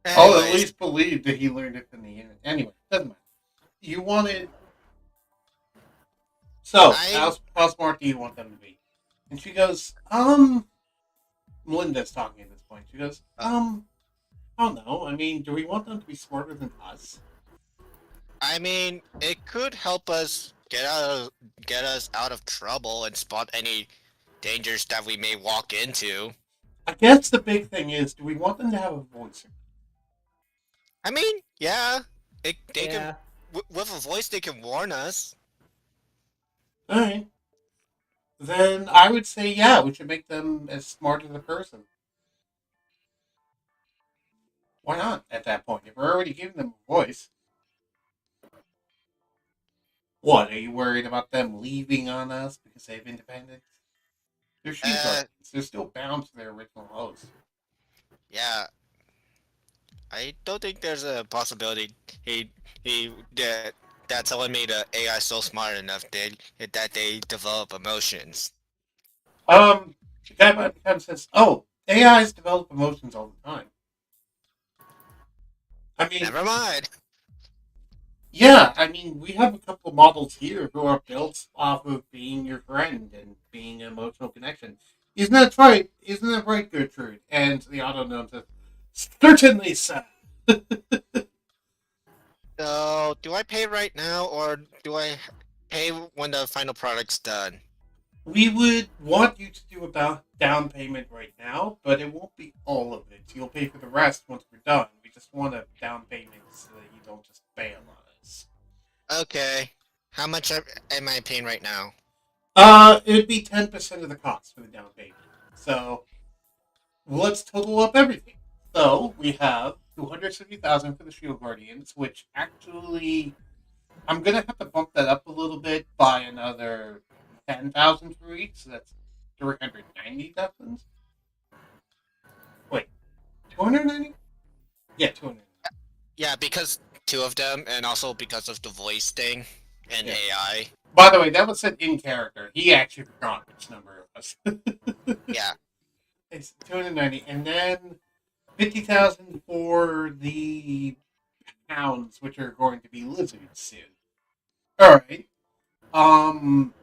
I'll at least believe that he learned it from the internet. Anyway, doesn't matter. You wanted... So, how smart do you want them to be? And she goes, Melinda's talking at this point. She goes, I don't know. I mean, do we want them to be smarter than us? I mean, it could help us get us out of trouble and spot any dangers that we may walk into. I guess the big thing is, do we want them to have a voice? I mean, yeah. They can... With a voice, they can warn us. Alright. Then I would say, yeah, we should make them as smart as a person. Why not, at that point? If we're already giving them a voice. What, are you worried about them leaving on us because they have independence? They're shoe guardians. They're still bound to their original host. Yeah. I don't think there's a possibility that someone made an AI so smart enough that they develop emotions. The guy behind the counter says, AIs develop emotions all the time. I mean... Never mind. Yeah, I mean, we have a couple of models here who are built off of being your friend and being an emotional connection. Isn't that right? Isn't that right, Gertrude? And the autognome says, certainly, sir. So, do I pay right now, or do I pay when the final product's done? We would want you to do a down payment right now, but it won't be all of it. You'll pay for the rest once we're done. We just want a down payment so that you don't just bail on us. Okay. How much am I paying right now? It would be 10% of the cost for the down payment. So, let's total up everything. So we have 270,000 for the Shield Guardians, which actually I'm gonna have to bump that up a little bit by another 10,000 for each. So that's 390,000. Wait, 290? Yeah, 290. Yeah, because two of them, and also because of the voice thing and Yeah. AI. By the way, that was said in character. He actually forgot which number it was. Yeah. It's 290, and then 50,000 for the hounds, which are going to be lizards soon. All right. Um,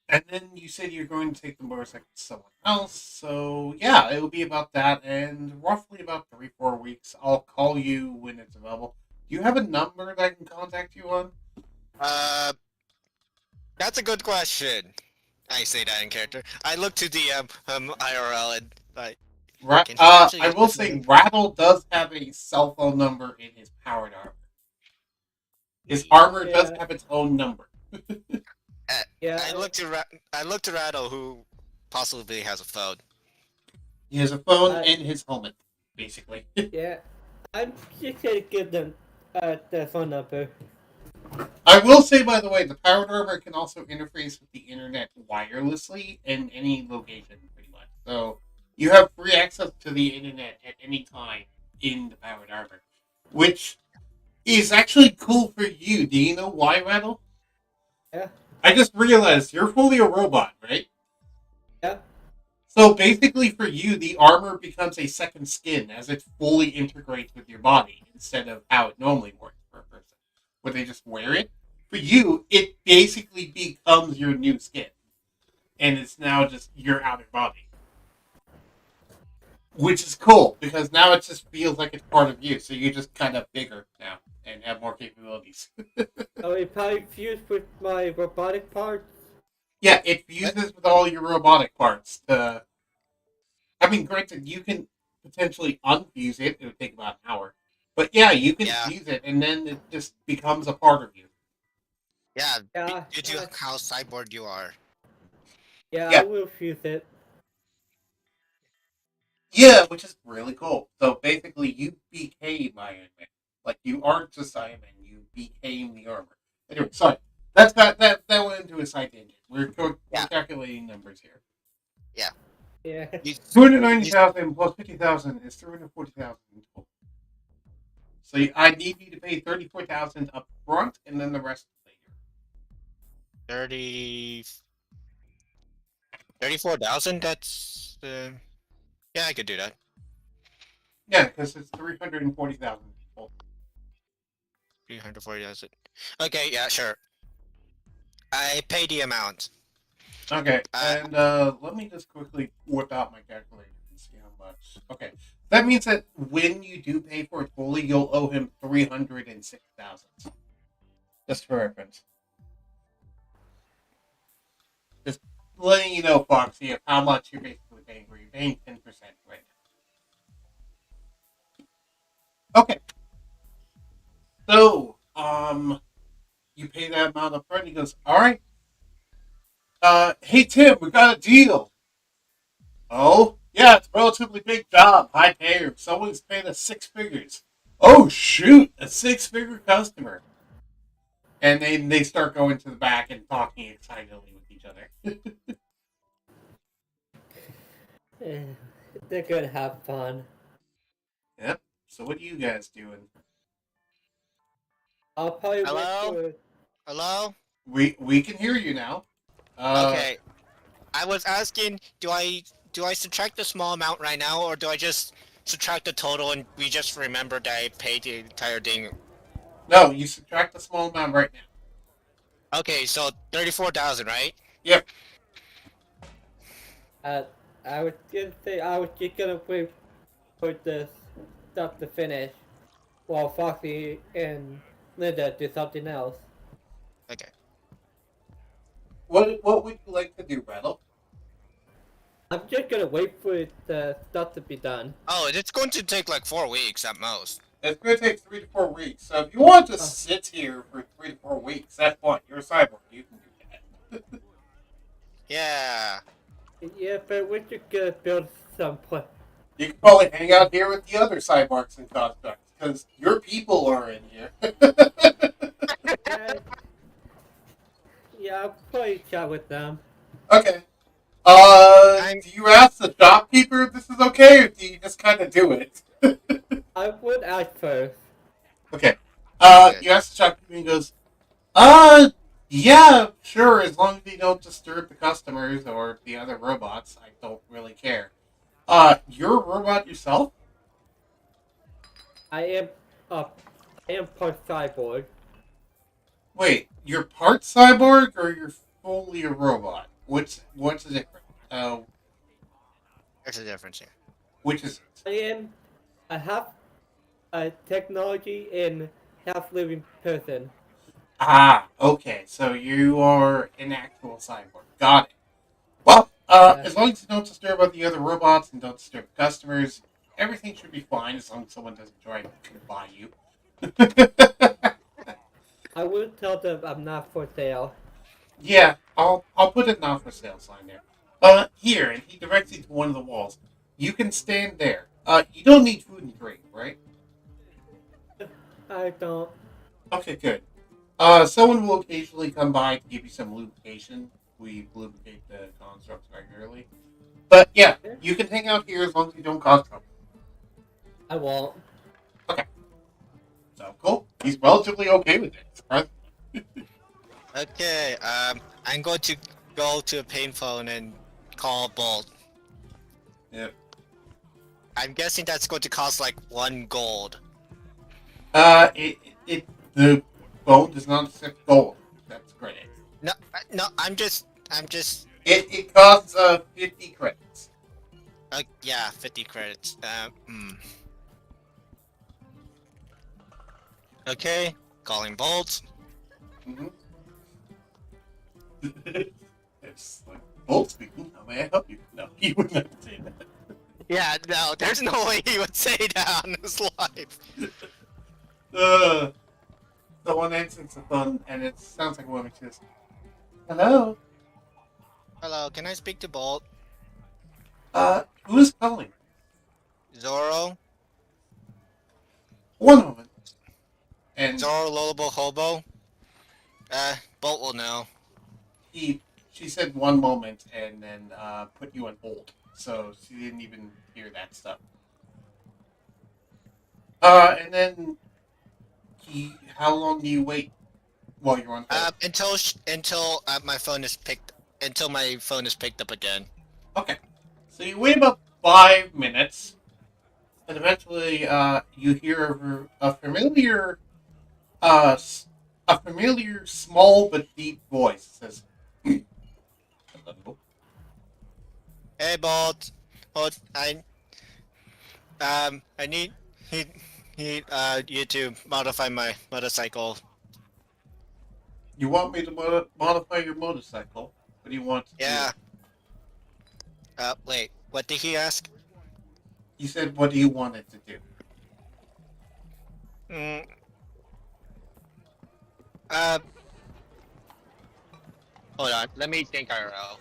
and then you said you're going to take the motorcycle to someone else. So yeah, it'll be about that, and roughly about 3-4 weeks. I'll call you when it's available. Do you have a number that I can contact you on? Uh, that's a good question. I say that in character. I look to the IRL and like. Can he actually I use will this say name? Rattle does have a cell phone number in his powered armor. His armor does Yeah. have its own number. Yeah. I look to Rattle, who possibly has a phone. He has a phone Uh, and his helmet, basically. yeah. I'm just gonna give them the phone number. I will say, by the way, the powered armor can also interface with the internet wirelessly in any location, pretty much. So you have free access to the internet at any time in the powered armor, which is actually cool for you. Do you know why, Rattle? Yeah. I just realized you're fully a robot, right? Yeah. So basically, for you, the armor becomes a second skin as it fully integrates with your body instead of how it normally works for a person, where they just wear it. For you, it basically becomes your new skin, and it's now just your outer body, which is cool because now it just feels like it's part of you. So you're just kind of bigger now and have more capabilities. Oh, it probably fused with my robotic parts. Yeah, it fuses with all your robotic parts to. I mean, granted, you can potentially unfuse it. It would take about an hour. But yeah, you can Yeah, fuse it, and then it just becomes a part of you. yeah. Yeah. Due to how cyborg you are. Yeah. I Yeah, will fuse it. yeah, which is really cool. So basically, you became Iron Man. Like you aren't just Iron Man, you became the armor. Anyway, sorry. That went into a side tangent. We're Yeah, calculating numbers here. yeah. Yeah. You, 290,000 plus 50,000 is 340,000 in total. So I need you to pay 34,000 up front, and then the rest later. 30, 34,000. That's yeah, I could do that. Yeah, because it's 340,000 total. 340,000. Okay, yeah, sure. I pay the amount. Okay, Uh, and let me just quickly whip out my calculator and see how much. Okay, that means that when you do pay for it fully, you'll owe him 306,000. Just for reference. Just letting you know, Foxy, of how much you're basically paying for. You're paying 10% right now. Okay, so you pay that amount up front. He goes, all right. Hey Tim, we got a deal. Oh, yeah, it's a relatively big job, high payer. Someone's paying us 6 figures. Oh shoot, a 6 figure customer. And then they start going to the back and talking excitedly with each other. They're gonna have fun. Yep. So what are you guys doing? I'll probably wait hello, for. hello. We can hear you now. Okay, I was asking, do I subtract the small amount right now, or do I just subtract the total and we just remember that I paid the entire thing? No, you subtract the small amount right now. Okay, so 34,000, right? Yep. Uh, I was gonna say I was just gonna wait for the stuff to finish while Foxy and Linda do something else. Okay. What would you like to do, Rattle? I'm just gonna wait for the stuff to be done. Oh, it's going to take like 4 weeks at most. It's going to take 3 to 4 weeks. So if you want to Oh. sit here for 3 to 4 weeks, that's fine. You're a cyborg. You can do that. Yeah. Yeah, but we're just gonna build some You can probably hang out here with the other cyborgs and constructs, because your people are in here. Yeah, yeah, I'll probably chat with them. Okay. I'm Do you ask the shopkeeper if this is okay, or do you just kind of do it? I would ask first. Okay. good. You ask the shopkeeper, and he goes, Uh, yeah, sure, as long as you don't disturb the customers or the other robots, I don't really care. You're a robot yourself? I am uh, I am part cyborg. Wait, you're part cyborg or you're fully a robot? What's the difference? There's a difference here. Which is it? I am a half technology and half living person. Ah, okay, so you are an actual cyborg. Got it. Well, Yeah, as long as you don't disturb the other robots and don't disturb customers, everything should be fine as long as someone doesn't try to buy you. I will tell them I'm not for sale. Yeah, I'll put a not for sale sign there. Here, and he directs you to one of the walls. You can stand there. You don't need food and drink, right? I don't. Okay, good. Someone will occasionally come by to give you some lubrication. We lubricate the constructs regularly. But yeah, you can hang out here as long as you don't cause trouble. I won't. Okay, so cool. He's relatively okay with it. Surprisingly. Okay, I'm going to go to a payphone and call Bolt. Yeah. I'm guessing that's going to cost like 1 gold. The phone does not accept gold. That's credit. No, no, I'm just, It costs 50 credits. yeah, 50 credits. Okay, calling Bolt. Mm-hmm. It's like, Bolt speaking, how may I help you? No, he would not say that. Yeah, no, there's no way he would say that on his life. Someone answers the phone, and it sounds like a woman. She says, hello? Hello, can I speak to Bolt? Who's calling? Zoro? One moment. And Zoro Lolabo Hobo? Bolt will know. she said one moment, and then, put you on hold. So she didn't even hear that stuff. And then how long do you wait while you're on hold? Until my phone is picked up again. Okay. So you wait about 5 minutes, and eventually, you hear uh, a familiar, small but deep voice. It says, "Hello." Hey, Bolt. Bolt, I need you to modify my motorcycle. You want me to modify your motorcycle? What do you want to Yeah. do? Wait, what did he ask? He said, "What do you want it to do?" Mm, uh, hold on. Let me think IRL.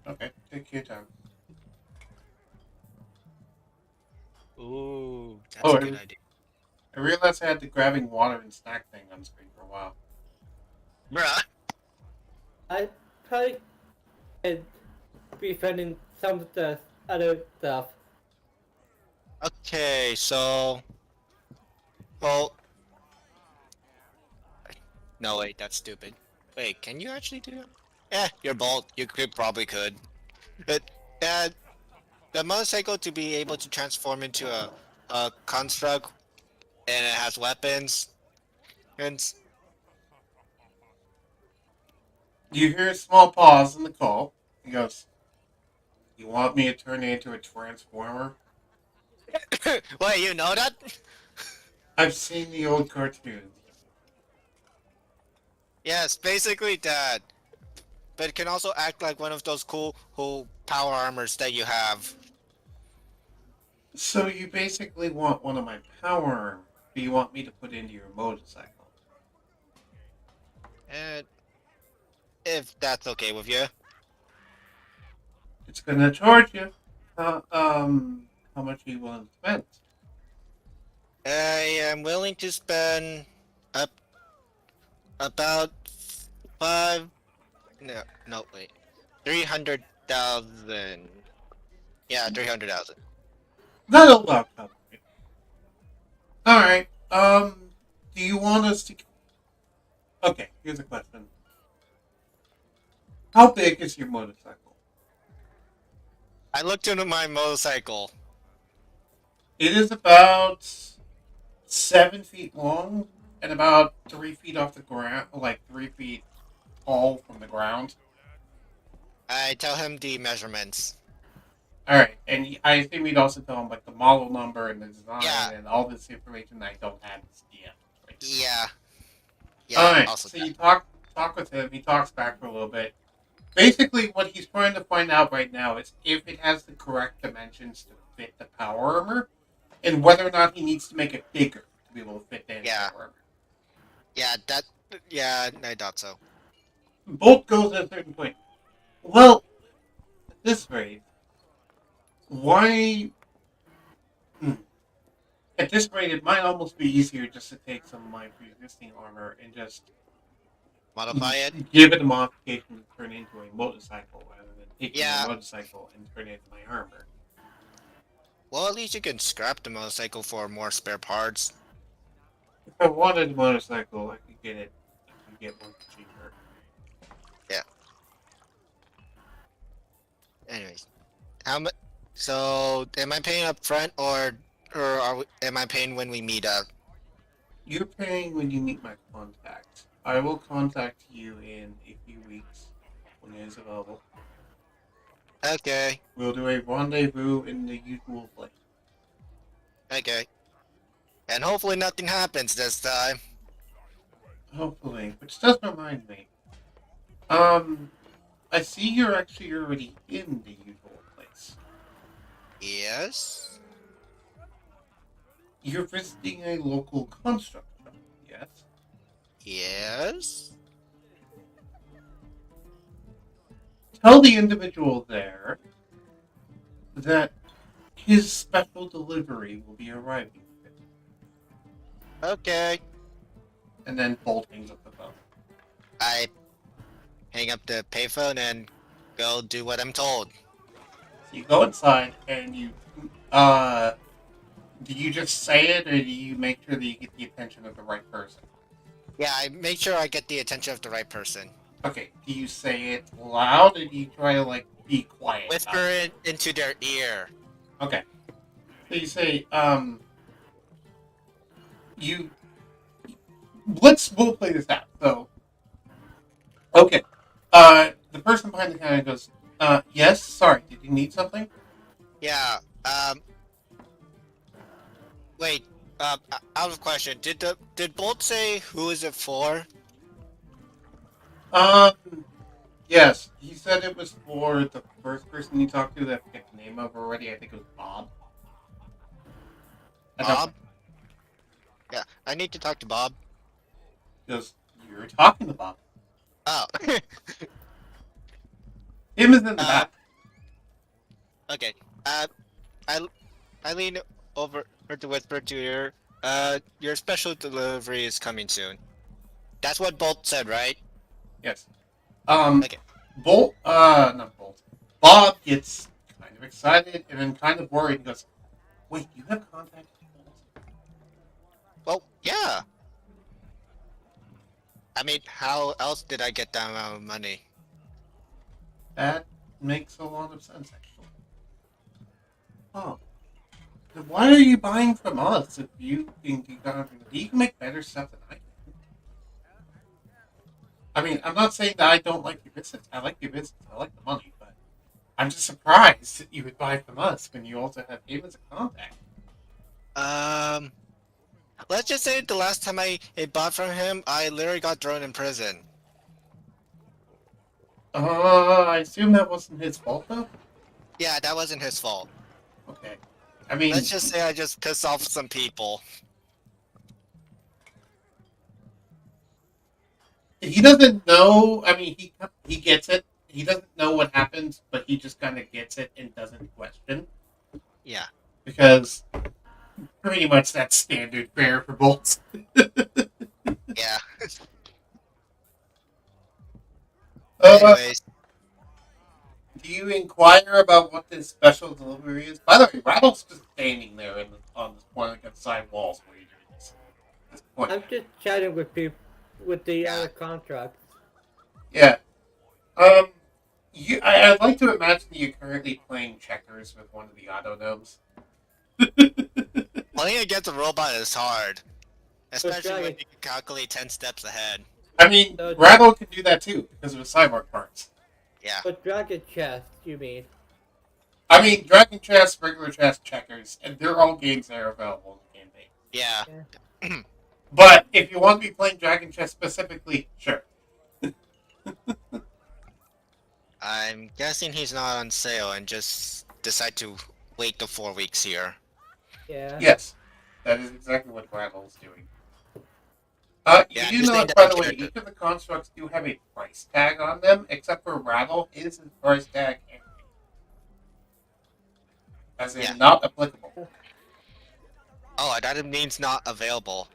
Okay, take your time. Ooh, that's Oh, a good idea. I realized I had the grabbing water and snack thing on screen for a while. Bruh. I probably could be finding some of the other stuff. Okay, so... Well... No, wait, that's stupid. Wait, can you actually do that? You're Bolt. You probably could. But, the motorcycle to be able to transform into a construct, and it has weapons, and... You hear a small pause in the call. He goes, "You want me to turn it into a transformer?" Wait, you know that? I've seen the old cartoons. Yes, basically that. But it can also act like one of those cool power armors that you have. So you basically want one of my power armor, but you want me to put into your motorcycle. And if that's okay with you. It's gonna charge you. How much are you willing to spend? I am willing to spend up about five. No, no, wait. 300,000. Yeah, 300,000. That'll about cover it. All right. Do you want us to? Okay. Here's a question. How big is your motorcycle? I looked into my motorcycle. It is about 7 feet long and about 3 feet off the ground, like 3 feet tall from the ground. I tell him the measurements. All right, and I assume you'd also tell him like the model number and the design Yeah. and all this information I don't have this DM. Right now. Yeah. Yeah. All right, Also so that. you talk with him. He talks back for a little bit. Basically, what he's trying to find out right now is if it has the correct dimensions to fit the power armor, and whether or not he needs to make it bigger to be able to fit the Yeah. power armor. Yeah. That. Yeah. I thought so. Bolt goes at a certain point. Well, at this rate, why? Hmm. At this rate, it might almost be easier just to take some of my pre-existing armor and just Modify it. give it a modification to turn into a motorcycle rather than taking Yeah. a motorcycle and turn it into my armor. Well, at least you can scrap the motorcycle for more spare parts. If I wanted a motorcycle, I could get it. I could get one for cheaper. Anyways, how much? So, am I paying up front am I paying when we meet up? You're paying when you meet my contact. I will contact you in a few weeks when it is available. Okay. We'll do a rendezvous in the usual place. Okay. And hopefully nothing happens this time. Hopefully. Which does remind me. I see you're actually already in the usual place. Yes. You're visiting a local construct shop, yes? Yes. Tell the individual there that his special delivery will be arriving. Okay. And then Bolt hangs up the phone. I hang up the payphone and go do what I'm told. So you go inside and you, do you just say it or do you make sure that you get the attention of the right person? Yeah, I make sure I get the attention of the right person. Okay, do you say it loud or do you try to, like, be quiet? Whisper it into their ear. Okay. So you say, we'll play this out. So, okay. The person behind the counter goes, yes, sorry, did you need something? Yeah, wait, out of question, did Bolt say who is it for? Yes, he said it was for the first person you talked to that I forget the name of already. I think it was Bob. Bob? Yeah, I need to talk to Bob. He goes, you're talking to Bob. Oh. Him is in the back. Okay. I lean over to whisper to your special delivery is coming soon. That's what Bolt said, right? Yes. Okay. Not Bolt. Bob gets kind of excited and then kind of worried and goes, wait, you have contact with Bolt? Well, yeah. I mean, how else did I get that amount of money? That makes a lot of sense, actually. Oh. Then why are you buying from us if you can make better stuff than I can? I mean, I'm not saying that I don't like your business. I like your business. I like the money, but I'm just surprised that you would buy from us when you also have him as a contact. Let's just say the last time I bought from him, I literally got thrown in prison. I assume that wasn't his fault, though? Yeah, that wasn't his fault. Okay. I mean... Let's just say I just pissed off some people. He doesn't know, I mean, he gets it. He doesn't know what happened, but he just kind of gets it and doesn't question. Yeah. Because pretty much that's standard fare for bolts. Yeah. Uh, Anyways, do you inquire about what this special delivery is? By the way, Rattle's just standing there on this point, like outside walls where you're doing this. At this point. I'm just chatting with people with the Yeah. other contracts. Yeah. I'd like to imagine that you're currently playing checkers with one of the auto gnomes. playing against a robot is hard. Especially when Dragon- you can calculate 10 steps ahead. I mean, So- Rattle can do that too because of his cyborg parts. Yeah. But Dragon Chest, you mean? I mean, Dragon Chess, regular chess, checkers, and they're all games that are available in the campaign. Yeah. But if you want to be playing Dragon Chess specifically, sure. I'm guessing he's not on sale and just decide to wait the 4 weeks here. Yeah. Yes, that is exactly what Rattle's doing. Yeah, You he's do know, saying by that the way, character. each of the constructs do have a price tag on them, except for Rattle, his price tag empty. As in, Yeah. not applicable. Oh, that means not available.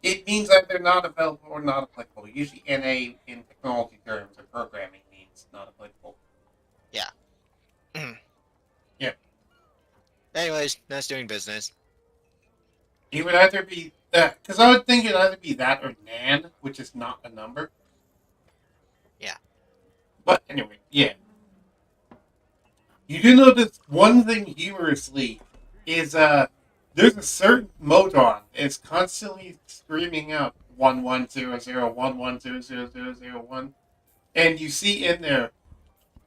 It means either not available or not applicable. Usually NA in technology terms or programming means not applicable. Anyways, that's doing business. It would either be that, because I would think it'd either be that or NAN, which is not a number. Yeah. But anyway, yeah. You do know that one thing humorously is there's a certain Modron that's constantly screaming out 110011000001, and you see in there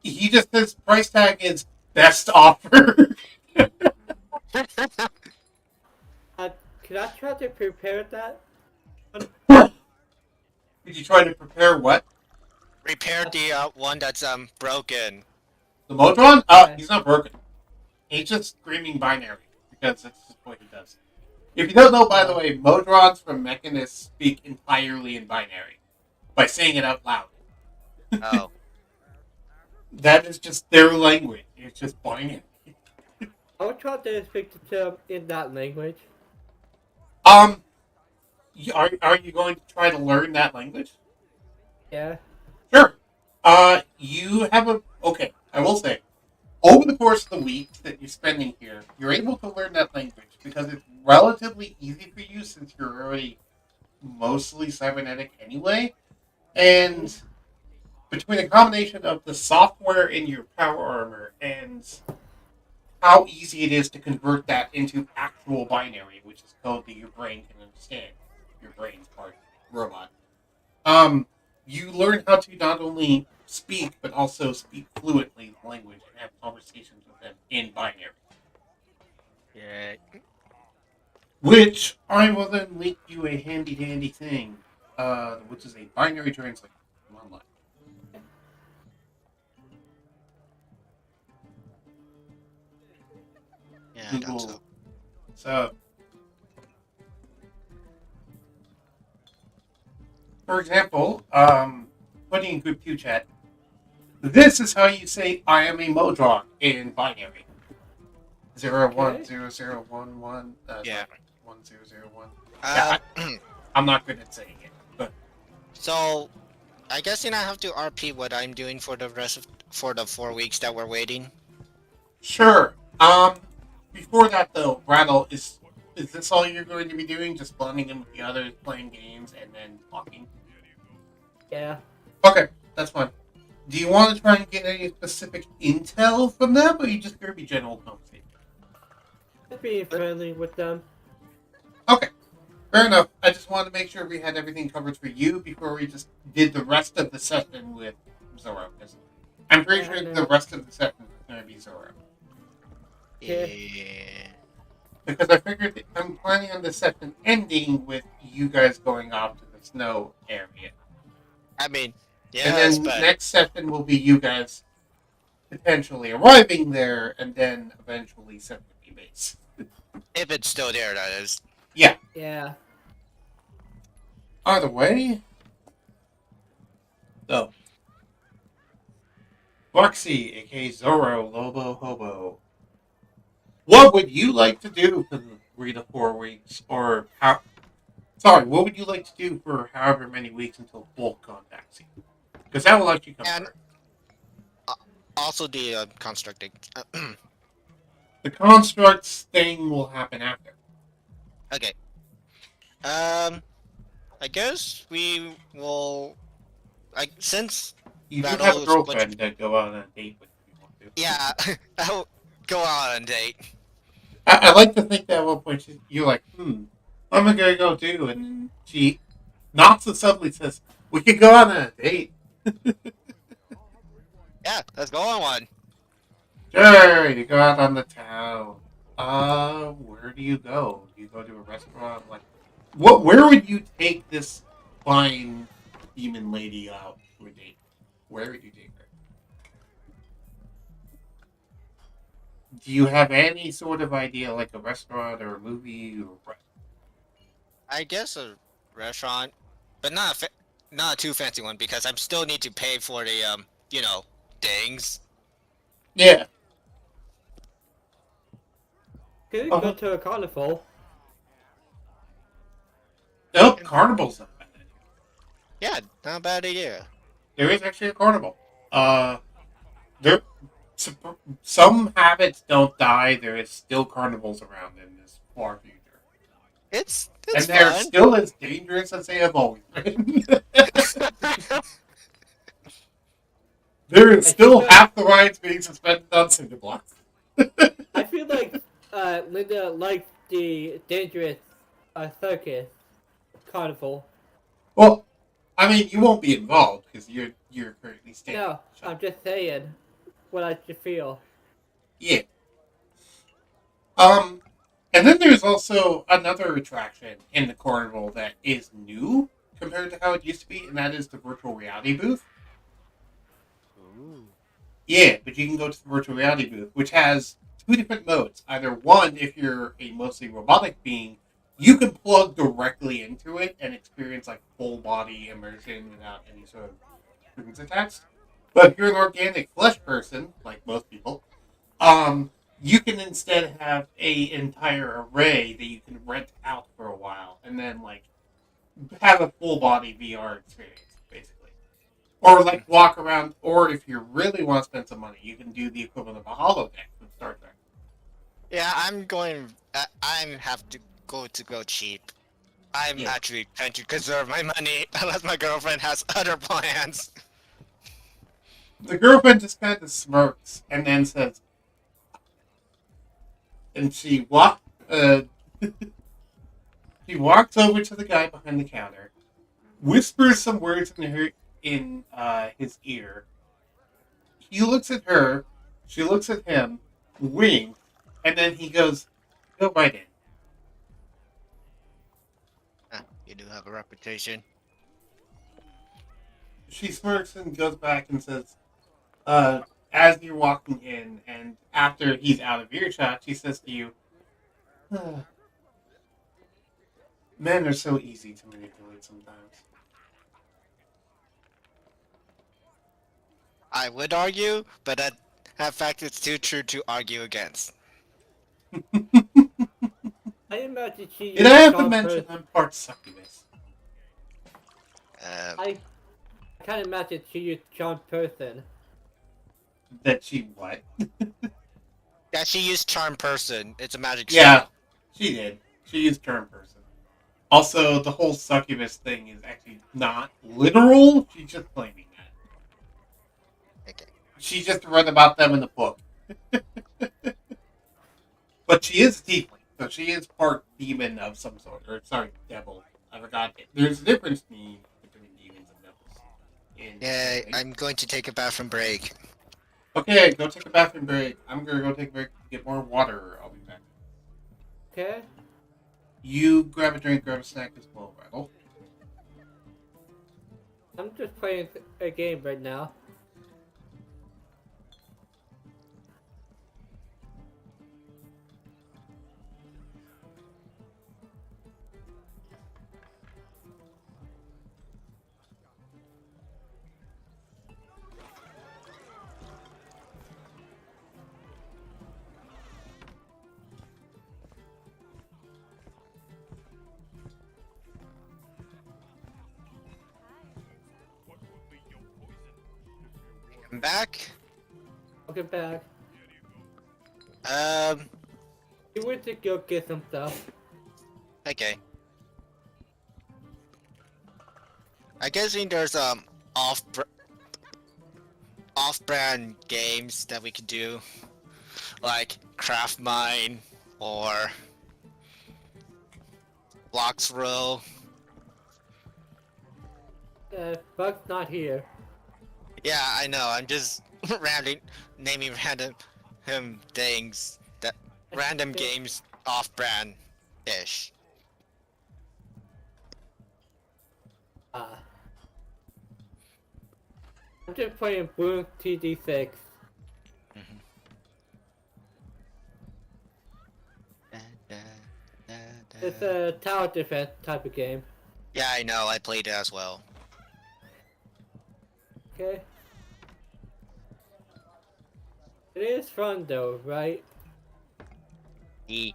he just says price tag is best offer. Could I try to prepare that? Did you try to prepare what? Repair the one that's broken. The Modron? Okay. He's not broken. He's just screaming binary because that's just what he does. If you don't know, by the way, Modrons from Mechanists speak entirely in binary by saying it out loud. Oh. That is just their language. It's just binary. I would try to speak to them in that language. Are you going to try to learn that language? Yeah. Sure. You have okay, I will say, over the course of the week that you're spending here, you're able to learn that language because it's relatively easy for you since you're already mostly cybernetic anyway. And between a combination of the software in your power armor and how easy it is to convert that into actual binary, which is code that your brain can understand. Your brain's part robot. You learn how to not only speak, but also speak fluently the language and have conversations with them in binary. Yeah. Which I will then link you a handy dandy thing, which is a binary translator from online. Yeah, I Google. thought so. So, for example, putting in group 2 chat, this is how you say I am a Modron in binary. 010011 Yeah. 1001. Uh, I'm not good at saying it, but so, I guess I have to RP what I'm doing for the for the 4 weeks that we're waiting. sure. Before that though, Rattle, is this all you're going to be doing? Just blending in with the others, playing games, and then talking? Yeah. Okay, that's fine. Do you want to try and get any specific intel from them, or are you just going to be general conversation? Just being friendly with them. Okay, fair enough. I just wanted to make sure we had everything covered for you before we just did the rest of the session with Zoro. 'Cause I'm pretty sure the rest of the session is going to be Zoro. Yeah. Yeah. Because I figured that I'm planning on the session ending with you guys going off to the snow area. I mean, And yes, then but next session will be you guys potentially arriving there and then eventually setting the base. if it's still there, that is. Yeah. Yeah. Either way. So. Foxy, aka Zorro Lobo Hobo. What would you like to do for the 3 to 4 weeks, or how? Sorry, what would you like to do for however many weeks until Bulk contacts you? Because that will let you come And first. also the constructing. The constructs thing will happen after. Okay. I guess we will. Since You do have a Rattle switched. girlfriend to go out on a date with if you want to. Yeah, I'll go out on a date. I like to think that at one point you're like, what am I going to go do? And then she not so subtly says, we could go on a date. Yeah, let's go on one. Sure, you go out on the town. Where do you go? Do you go to a restaurant? Like, where would you take this fine demon lady out to a date? Where would you take her? Do you have any sort of idea, like a restaurant or a movie or what? I guess a restaurant, but not a too fancy one because I still need to pay for the things. Yeah. Could go Uh-huh. to a carnival. Nope, carnival's not bad. Yeah, not a bad idea. There is actually a carnival. There some habits don't die. There is still carnivals around in this far future, It's and they're fun. still as dangerous as they have always been. There is still half the rides being suspended on cinder blocks. I feel like Linda likes the dangerous circus carnival. Well, I mean, you won't be involved because you're currently standing. No, I'm just saying what I should feel. Yeah. Um, and then there's also another attraction in the carnival that is new compared to how it used to be, and that is the virtual reality booth. Ooh. Yeah, but you can go to the virtual reality booth, which has two different modes. Either one, if you're a mostly robotic being, you can plug directly into it and experience like full body immersion without any sort of strings attached. But if you're an organic flesh person, like most people, you can instead have a entire array that you can rent out for a while and then like have a full body VR experience, basically. Or like walk around, or if you really want to spend some money, you can do the equivalent of a holodeck with Star Trek. Yeah, I'm going. I have to go cheap. I'm Yeah. actually trying to conserve my money unless my girlfriend has other plans. The girlfriend just kind of smirks and then says, and she walks over to the guy behind the counter, whispers some words in his ear. He looks at her, she looks at him, winks, and then he goes, "Go right in." You do have a reputation. She smirks and goes back and says, as you're walking in, and after he's out of earshot, she says to you, "Men are so easy to manipulate sometimes." I would argue, but that fact is too true to argue against. I imagine she Did I have to mention I'm part succubus? I can't imagine she used charm person. That she what? Yeah, she used charm person. It's a magic Yeah, spell. she did. She used term person. Also, the whole succubus thing is actually not literal. She's just claiming that. Okay. She just read about them in the book. But she is tiefling, so she is part demon of some sort. Or, sorry, devil. I forgot. There's a difference between demons and devils. Yeah, I'm going to take a bathroom break. Okay, go take a bathroom break. I'm gonna go take a break to get more water. I'll be back. Okay? You grab a drink, grab a snack as well, Rattle. I'm just playing a game right now. I'm back. Welcome back. Um. You went to go get some stuff. Okay. I guess there's off off-brand games that we could do, like Craft Mine or Blocks Row. Bug's not here. Yeah, I know. I'm just naming random things that random games off-brand ish. Ah. I'm just playing Bloom TD6. Mhm. It's a tower defense type of game. Yeah, I know. I played it as well. Okay? It is fun though, right? E.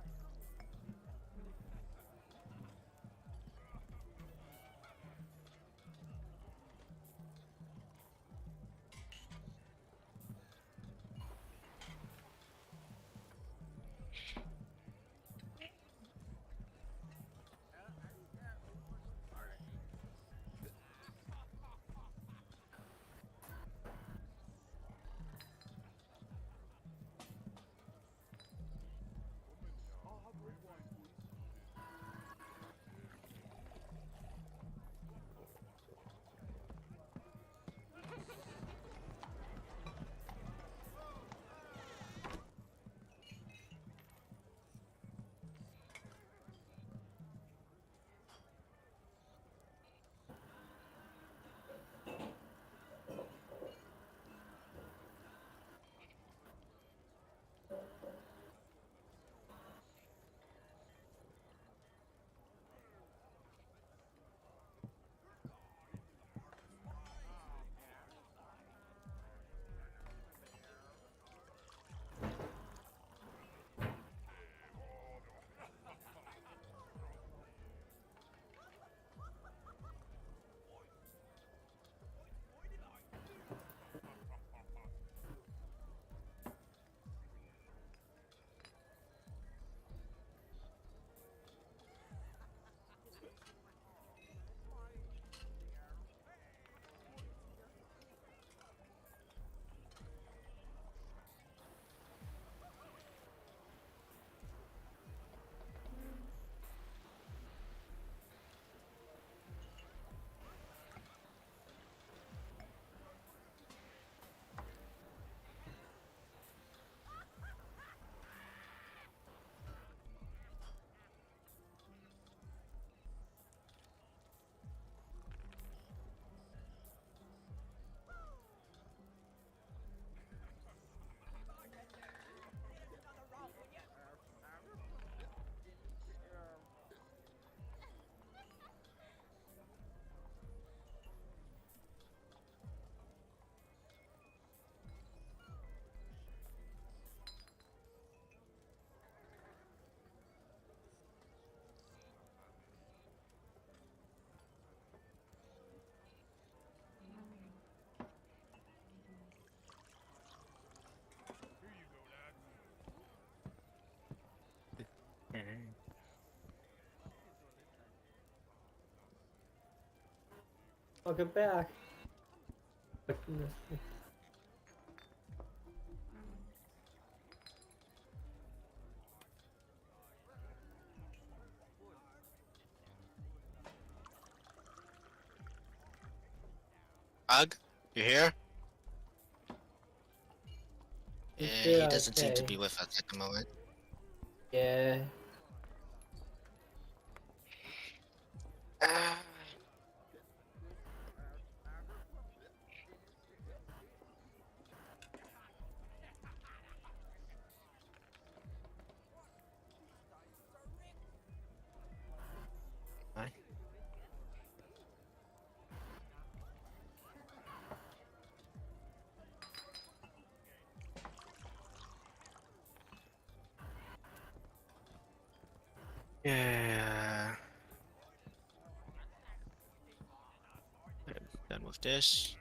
Welcome back. Ugh, you here? Yeah, he doesn't seem to Okay. be with us at the moment. Yeah. Ah, Hi. Yeah. Done with this.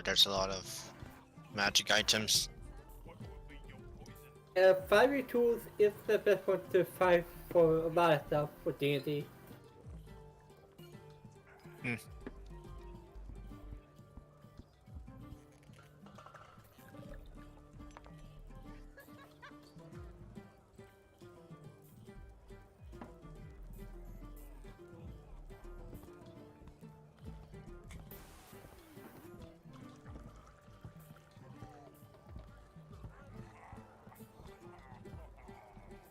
There's a lot of magic items. 5 tools is the best one to find for a lot of stuff for D&D.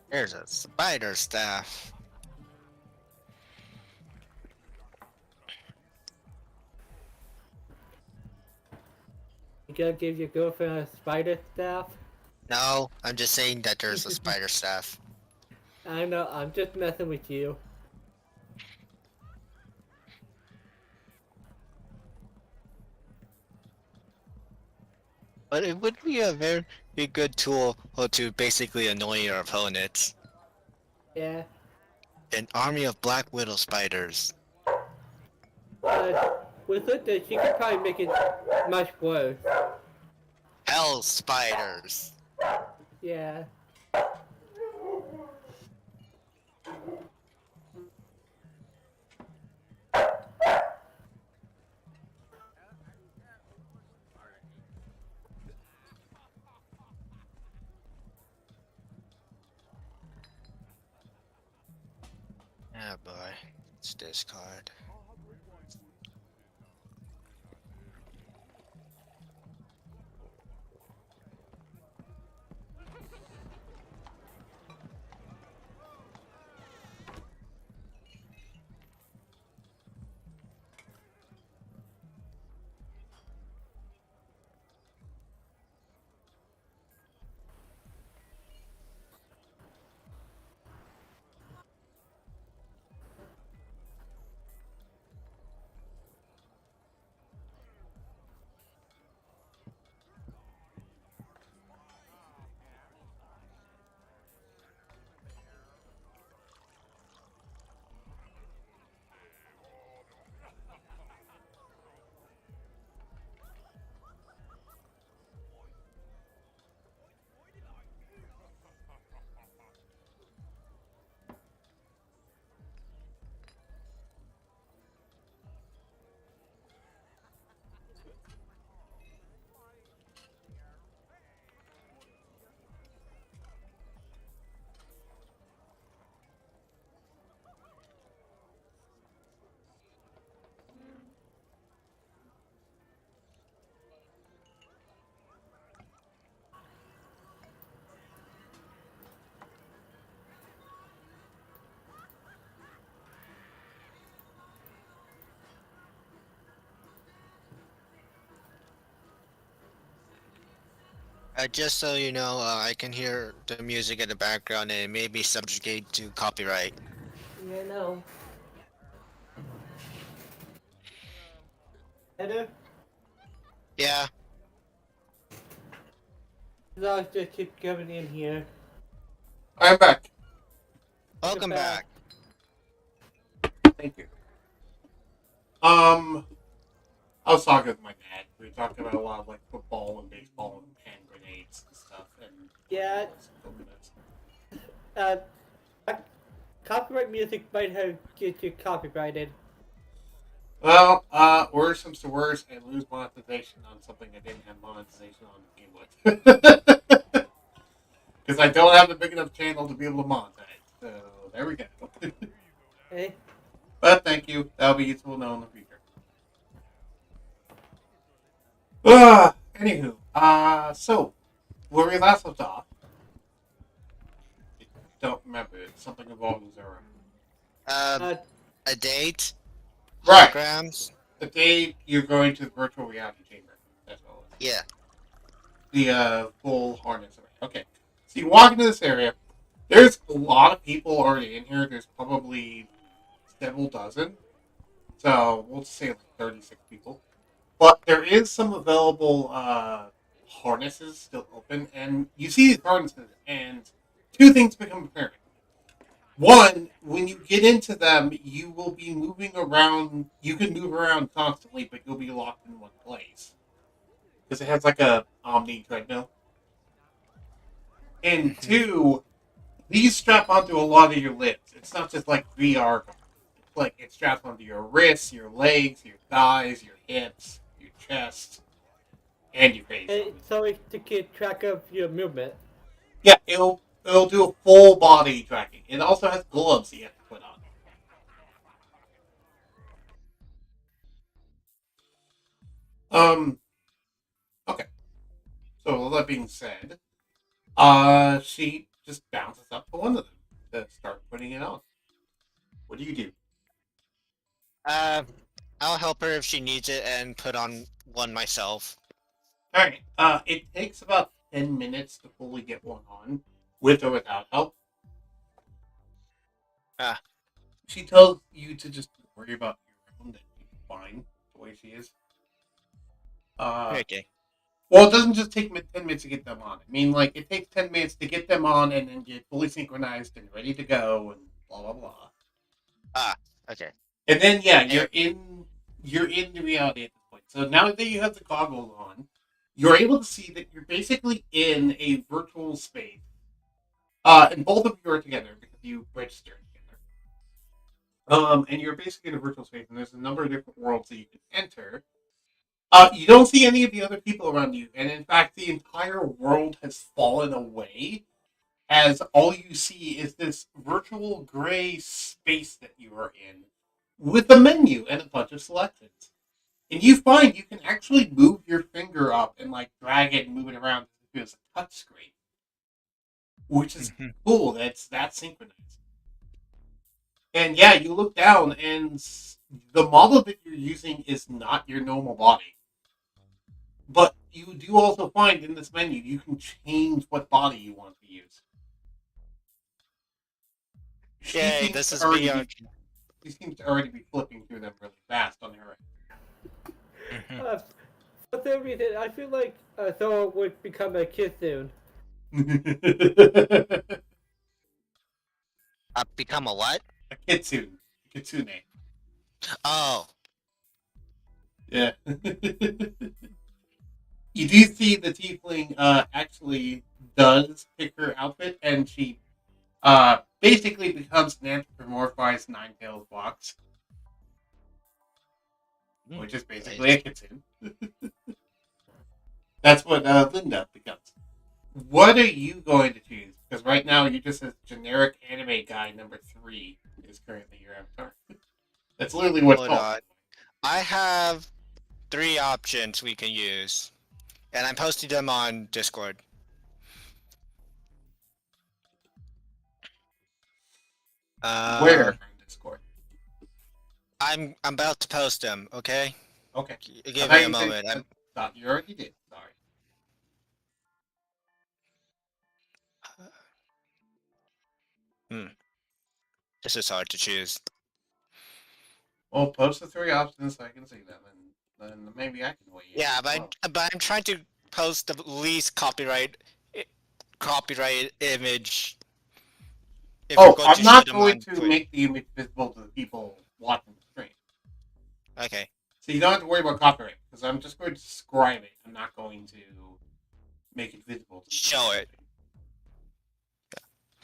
There's a spider staff. You gonna give your girlfriend a spider staff? No, I'm just saying that there's a spider staff. I know, I'm just messing with you. But it would be a very good tool to basically annoy your opponents. Yeah. An army of black widow spiders. With it, she could probably make it much worse. Hell spiders. Yeah. Oh boy, it's this card. Just so you know, I can hear the music in the background and it may be subjugate to copyright. Yeah, no. Heather? Yeah, I'll just keep coming in here. I'm back. welcome back. Thank you. I was talking with my dad. We were talking about a lot of like football and baseball and hand grenades and stuff and Yeah. coconuts. Copyright music might have get you copyrighted. Well, worse comes to worse, and lose monetization on something I didn't have monetization on to begin with. Because I don't have a big enough channel to be able to monetize. So there we go. Hey, But thank you. That'll be useful to know in the future. So where we last left off, don't remember. It's something involving Zero. A date? Right. Holograms? The day you're going to the virtual reality chamber. That's all. Yeah. The full harness. Okay. So you walk into this area. There's a lot of people already in here. There's probably several dozen. So we'll just say like 36 people. But there is some available harnesses still open. And you see these harnesses, and two things become apparent. One, when you get into them, you will be moving around. You can move around constantly, but you'll be locked in one place. because it has like a Omni treadmill. And two, these strap onto a lot of your limbs. It's not just like VR. It's like it straps onto your wrists, your legs, your thighs, your hips, your chest, and your face. So it's to keep track of your movement. Yeah, it'll do a full body tracking. It also has gloves you have to put on. Okay. So with that being said, she just bounces up to one of them to start putting it on. What do you do? I'll help her if she needs it and put on one myself. All right. It takes about 10 minutes to fully get one on, with or without help. Ah. She tells you to just worry about your own, that she's fine the way she is. Okay. Well, it doesn't just take 10 minutes to get them on. I mean, like, it takes 10 minutes to get them on and then get fully synchronized and ready to go and blah, blah, blah. Ah, okay. And then, yeah, you're in the reality at this point. So now that you have the goggles on, you're able to see that you're basically in a virtual space. And both of you are together because you registered together. And you're basically in a virtual space, and there's a number of different worlds that you can enter. You don't see any of the other people around you, and in fact, the entire world has fallen away, as all you see is this virtual gray space that you are in, with a menu and a bunch of selections. And you find you can actually move your finger up and like drag it and move it around as if it was a touch screen, which is cool. That's synchronized. And yeah, you look down, and the model that you're using is not your normal body. But you do also find in this menu you can change what body you want to use. Yay, this is VR. She seems to already be flipping through them really fast on her For some reason, I feel like Thor would become a kid soon. end. Become a what? A kitsune. Kitsune. Oh. Yeah. You do see the tiefling actually does pick her outfit, and she basically becomes an anthropomorphized Ninetales box, which is basically a kitsune. That's what Linda becomes. What are you going to choose? Because right now you just says generic anime guy number 3 is currently your avatar. That's literally what's called. I have 3 options we can use, and I'm posting them on Discord. Where on Discord? I'm about to post them. Okay. Okay. Give me a moment. You already did. Sorry. This is hard to choose. Well, post the 3 options so I can see them, and then maybe I can weigh in. Yeah, but I'm trying to post the least copyright image. I'm not going to make the image visible to the people watching the stream. Okay. So you don't have to worry about copyright, because I'm just going to describe it. I'm not going to make it visible. Show it.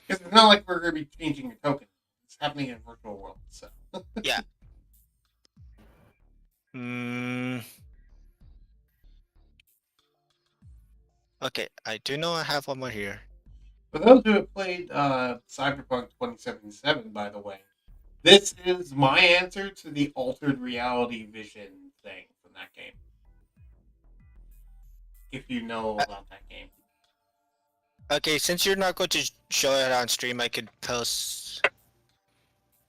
Because it's not like we're going to be changing your token. It's happening in a virtual world, so. Yeah. Okay, I do know I have one more here. For those who have played Cyberpunk 2077, by the way, this is my answer to the altered reality vision thing from that game. If you know about that game. Okay, since you're not going to show it on stream, I could post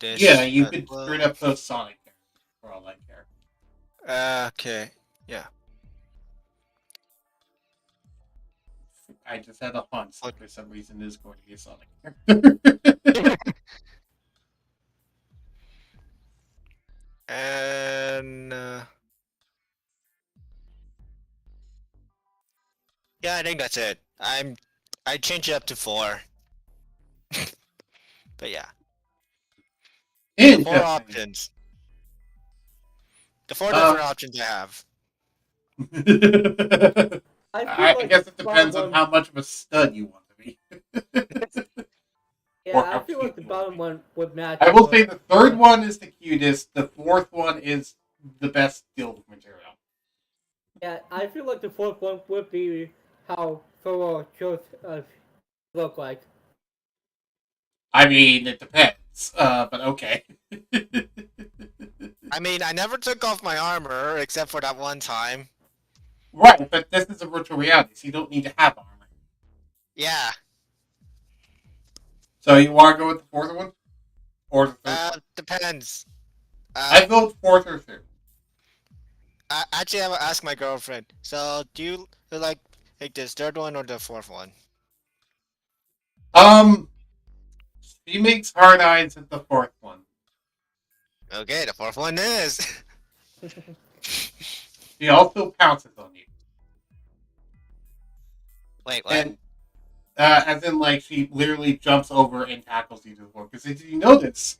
this. Yeah, you could straight up post Sonic there, for all I care. Okay, yeah. I just had a hunch that for some reason there's going to be a Sonic. And yeah, I think that's it. I changed it up to 4. But yeah. 4 options. The 4 different options I have. I guess it depends on how much of a stud you want to be. Yeah, Or I how feel cute like the you want to bottom be. one would match. I will say the third one is the cutest. The fourth one is the best guild material. Yeah, I feel like the fourth one would be how Thor chose look like. I mean, it depends. But okay. I mean, I never took off my armor except for that one time. Right, but this is a virtual reality, so you don't need to have armor. Yeah. So you want to go with the fourth one? Or the third one? Depends. I vote fourth or third. Actually, I will ask my girlfriend. So, do you like this third one or the fourth one? Um, she makes hard eyes at the fourth one. Okay, the fourth one is. She also pounces on you. Wait, what? And, as in, like, she literally jumps over and tackles you to the floor. Because if you notice,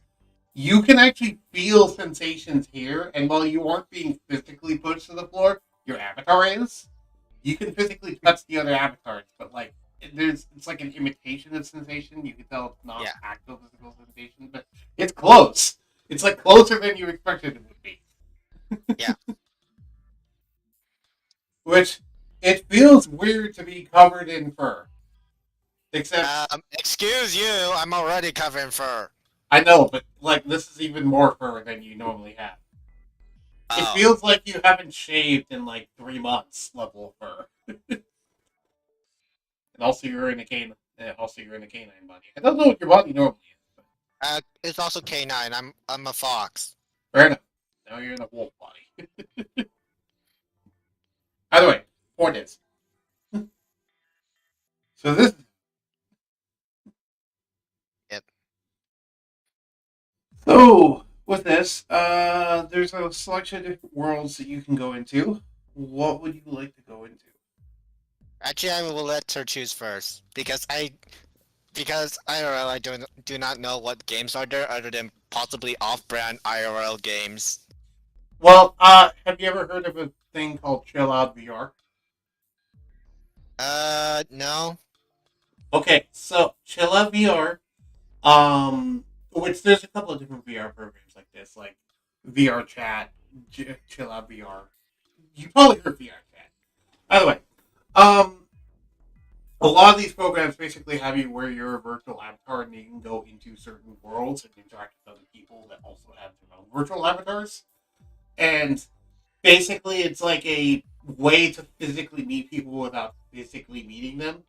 you can actually feel sensations here, and while you aren't being physically pushed to the floor, your avatar is. You can physically touch the other avatars, but like it's like an imitation of sensation. You can tell it's not actual physical sensation, but it's close. It's like closer than you expected it would be. Yeah. Which it feels weird to be covered in fur. Except excuse you, I'm already covered in fur. I know, but like this is even more fur than you normally have. Oh. It feels like you haven't shaved in like 3 months level of fur. And also you're in a canine. Body. I don't know what your body normally is. But... it's also canine. I'm a fox. Fair enough. Now you're in a wolf body. Either way, point is. So this. Yep. So with this, there's a selection of different worlds that you can go into. What would you like to go into? Actually, I will let her choose first because IRL I do not know what games are there other than possibly off-brand IRL games. Well, have you ever heard of a thing called Chill Out VR? No. Okay, so Chill Out VR, which there's a couple of different VR programs like this, like VR Chat, Chill Out VR. You probably heard VR Chat. By the way, a lot of these programs basically have you wear your virtual avatar and you can go into certain worlds and interact with other people that also have their own virtual avatars. And basically, it's like a way to physically meet people without physically meeting them,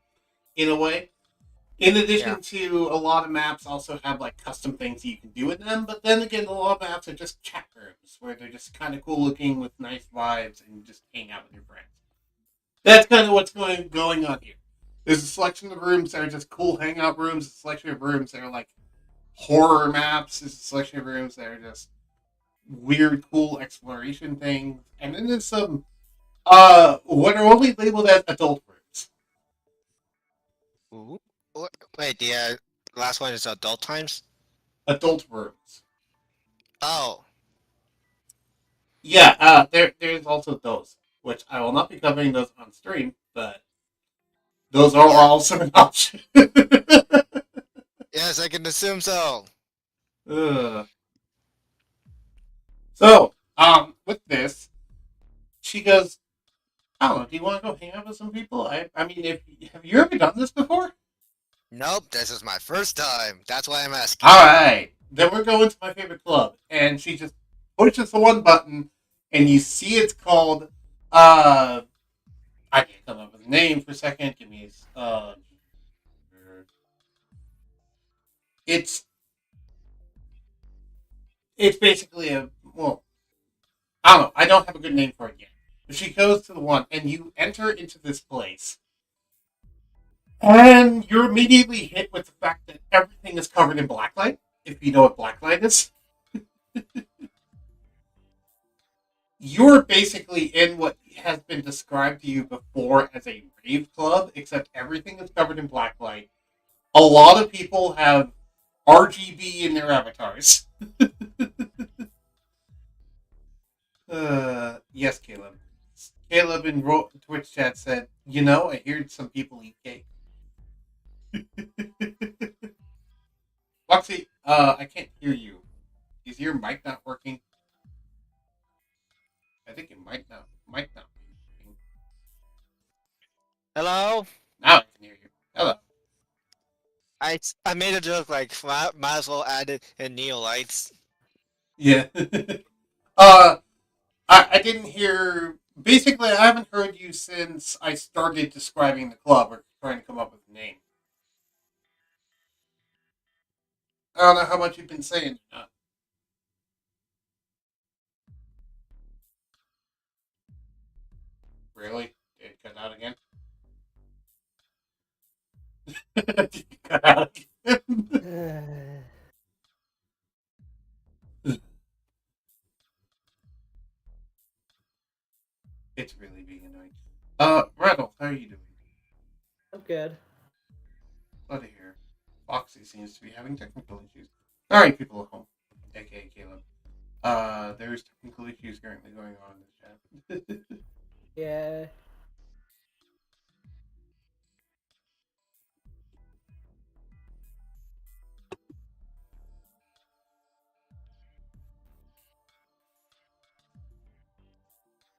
in a way. In addition to a lot of maps also have like custom things you can do with them, but then again, a lot of maps are just chat rooms where they're just kind of cool looking with nice vibes and just hang out with your friends. That's kind of what's going on here. There's a selection of rooms that are just cool hangout rooms, a selection of rooms that are like horror maps, there's a selection of rooms that are just weird, cool exploration things, and then there's some what are only labeled as adult rooms. Ooh. Wait, the last one is adult times? Adult rooms. Oh. Yeah, there's also those, which I will not be covering those on stream, but those are also an option. Yes, I can assume so. So, with this, she goes, I don't know, do you want to go hang out with some people? I mean, have you ever done this before? Nope, this is my first time. That's why I'm asking. Alright, then we're going to my favorite club. And she just pushes the one button, and you see it's called, I can't come up with a name for a second. Give me, it's basically well, I don't know. I don't have a good name for it yet. But she goes to the one, and you enter into this place. And you're immediately hit with the fact that everything is covered in blacklight, if you know what blacklight is. You're basically in what has been described to you before as a rave club, except everything is covered in blacklight. A lot of people have RGB in their avatars. Yes, Caleb. Caleb in Twitch chat said, I heard some people eat cake. Foxy, I can't hear you. Is your mic not working? I think it might not be working. Hello? Now I can hear you. Hello. I made a joke like might as well add it in Neolites. Yeah. I didn't hear. Basically, I haven't heard you since I started describing the club or trying to come up with a name. I don't know how much you've been saying. Really? Did it cut out again? Did it cut out again? It's really being annoying. Rattle, how are you doing? I'm good. Glad to hear. Foxy seems to be having technical issues. Alright, people at home. AKA Caleb. There's technical issues currently going on in this chat. Yeah.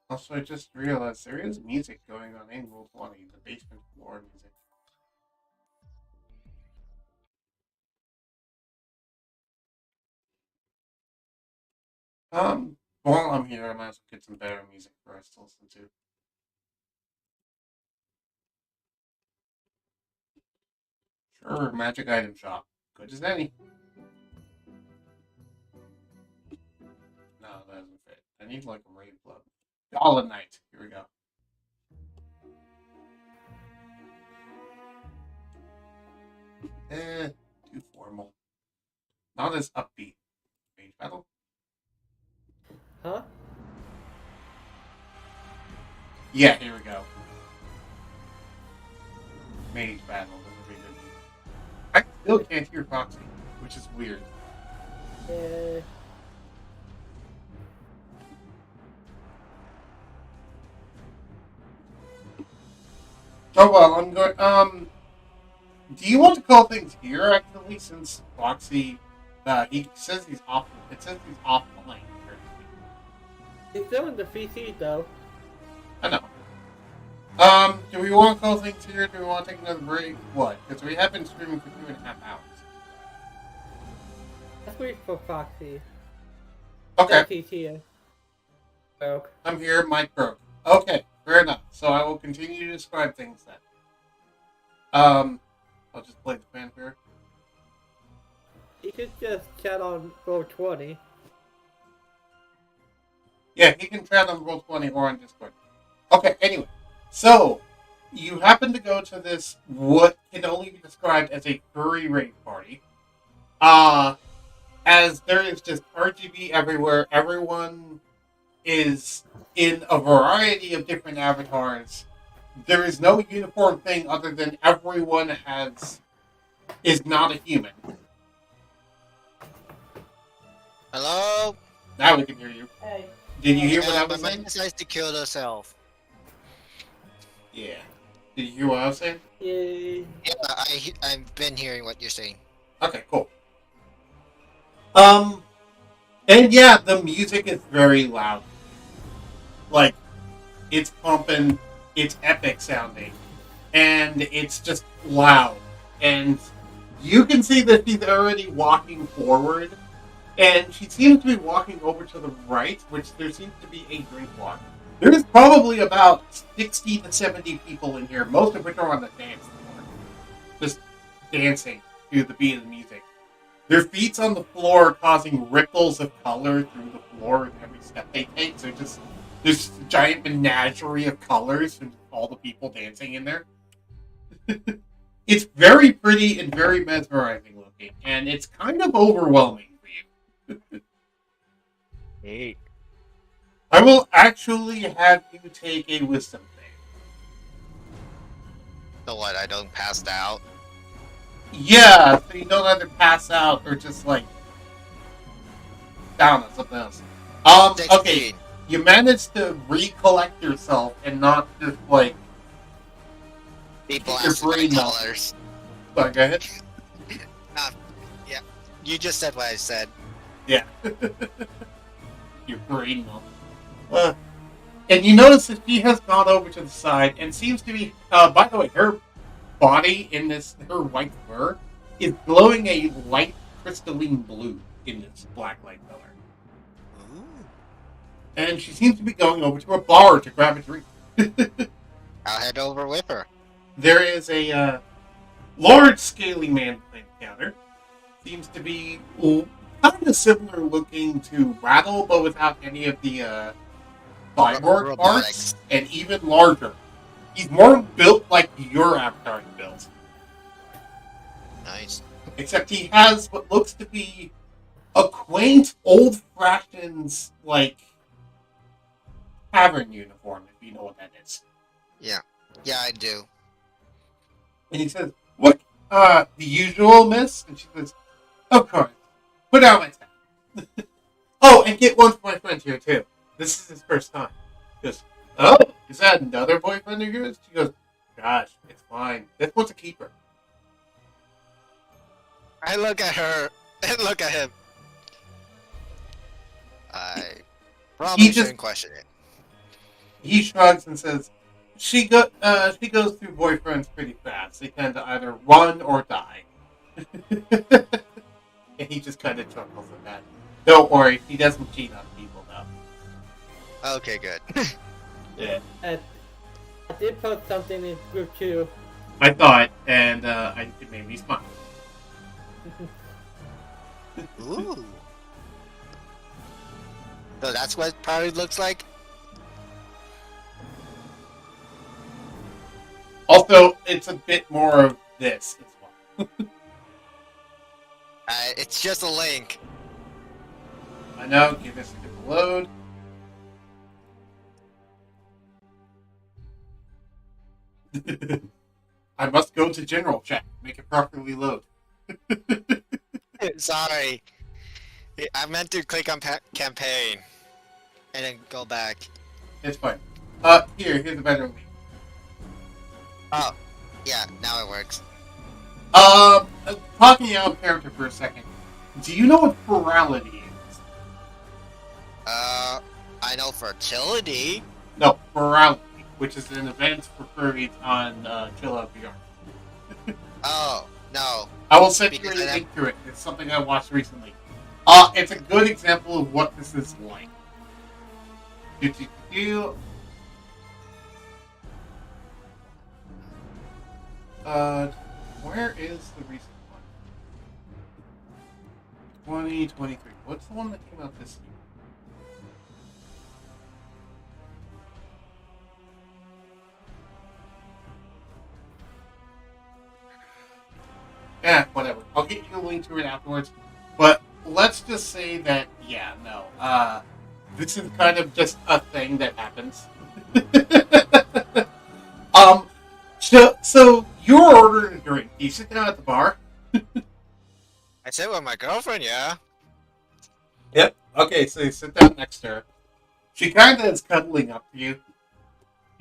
Also, I just realized there is music going on in Roll20, the basement floor music. While I'm here, I might as well get some better music for us to listen to. Sure, magic item shop. Good as any. No, that doesn't fit. I need like a raid club. Gala night. Here we go. Too formal. Not as upbeat. Mage battle? Huh? Yeah, here we go. Mage battle. Doesn't be good. I still can't hear Foxy, which is weird. Yeah. Oh well, I'm going. Do you want to call things here actually? Since Foxy, he says he's off. It says he's offline. He's still in the PC though. I know. Do we want to call things here? Do we want to take another break? What? Because we have been streaming for 2.5 hours. Let's wait for Foxy. Okay. He's here. Broke. I'm here. Mike broke. Okay, fair enough. So I will continue to describe things then. I'll just play the fanfare. You could just chat on Roll20. Yeah, he can chat on Roll20 or on Discord. Okay, anyway. So, you happen to go to this, what can only be described as a furry rave party. As there is just RGB everywhere. Everyone is in a variety of different avatars. There is no uniform thing other than everyone is not a human. Hello? Now we can hear you. Hey. Did you hear what I My was man saying? decides to kill herself. Yeah. Did you hear what I was saying? Yay. Yeah, I've been hearing what you're saying. Okay, cool. And yeah, the music is very loud. Like, it's pumping, it's epic sounding, and it's just loud. And you can see that she's already walking forward, and she seems to be walking over to the right, which there seems to be a drink walk. There's probably about 60 to 70 people in here, most of which are on the dance floor. Just dancing to the beat of the music. Their feet's on the floor causing ripples of color through the floor in every step they take. So just there's a giant menagerie of colors from all the people dancing in there. It's very pretty and very mesmerizing looking, and it's kind of overwhelming for you. Hey. I will actually have you take a wisdom save. So what, I don't pass out? Yeah, so you don't either pass out or just like down on something else. Okay. 16. you managed to recollect yourself and not just like Be keep your blasted by brain melted. colors. Sorry, go ahead. Yeah, you just said what I said. Yeah. Your brain melted. And you notice that she has gone over to the side and seems to be. By the way, her body in her white fur is glowing a light crystalline blue in this black light color. Ooh. And she seems to be going over to a bar to grab a drink. I'll head over with her. There is a large scaly man plant counter. Seems to be kind of similar looking to Rattle, but without any of the cyborg parts, and even larger. He's more built like your avatar is built. Nice. Except he has what looks to be a quaint, old-fashioned, like, tavern uniform, if you know what that is. Yeah. Yeah, I do. And he says, "What, the usual, miss?" And she says, "Of course. Put out my tab." "Oh, and get one for my friend here, too. This is his first time." He goes, "Oh, is that another boyfriend of yours?" She goes, "Gosh, it's fine. This one's a keeper." I look at her and look at him. I probably shouldn't question it. He shrugs and says, she goes through boyfriends pretty fast. They tend to either run or die." And he just kind of chuckles at that. "Don't worry, he doesn't cheat on people, though." Okay, good. Yeah. I did post something in group 2. I thought, and it made me smile. Ooh. So that's what it probably looks like? Also, it's a bit more of this as well. It's just a link. I know, give this a good load. I must go to general chat. Make it properly load. Sorry. I meant to click on campaign. And then go back. It's fine. Here's a better link. Oh. Yeah, now it works. Talking out of character for a second. Do you know what plurality is? I know fertility. No, plurality, which is an event for furries on Chill Out VR. Oh, no. I will send you Because a I link to it. It's something I watched recently. It's a good example of what this is like. Where is the recent one? 2023. What's the one that came out this year? Whatever. I'll get you a link to it afterwards. But let's just say that, yeah, no. This is kind of just a thing that happens. So you're ordering a drink. You sit down at the bar. I said with my girlfriend, yeah. Yep. Okay, so you sit down next to her. She kind of is cuddling up to you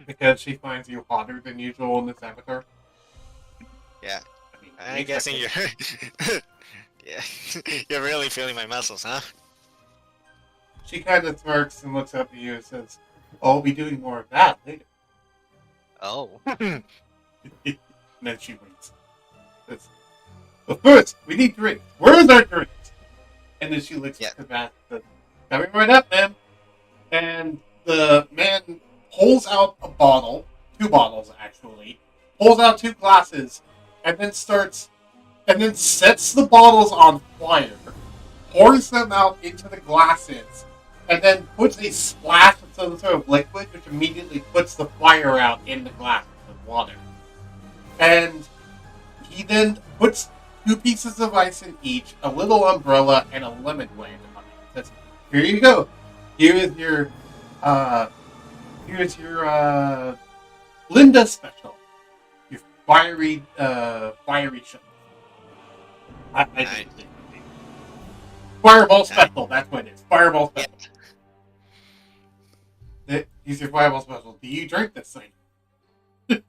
because she finds you hotter than usual in this avatar. Yeah. I mean, I'm guessing you're... yeah. You're really feeling my muscles, huh? She kind of smirks and looks up at you and says, "I'll be doing more of that later." Oh. And then she winks. Says, "Of course, we need drinks. Where is our drinks?" And then she looks at the back and says, "Coming right up, ma'am." And the man pulls out a bottle, 2 bottles actually, pulls out 2 glasses, and then sets the bottles on fire, pours them out into the glasses, and then puts a splash of some sort of liquid, which immediately puts the fire out in the glasses of water. And he then puts 2 pieces of ice in each, a little umbrella, and a lemon blade on it. He says, "Here you go. Here's your Linda special. Your fiery shot. Fireball special, that's what it is. Fireball special." He's your fireball special. Do you drink this thing?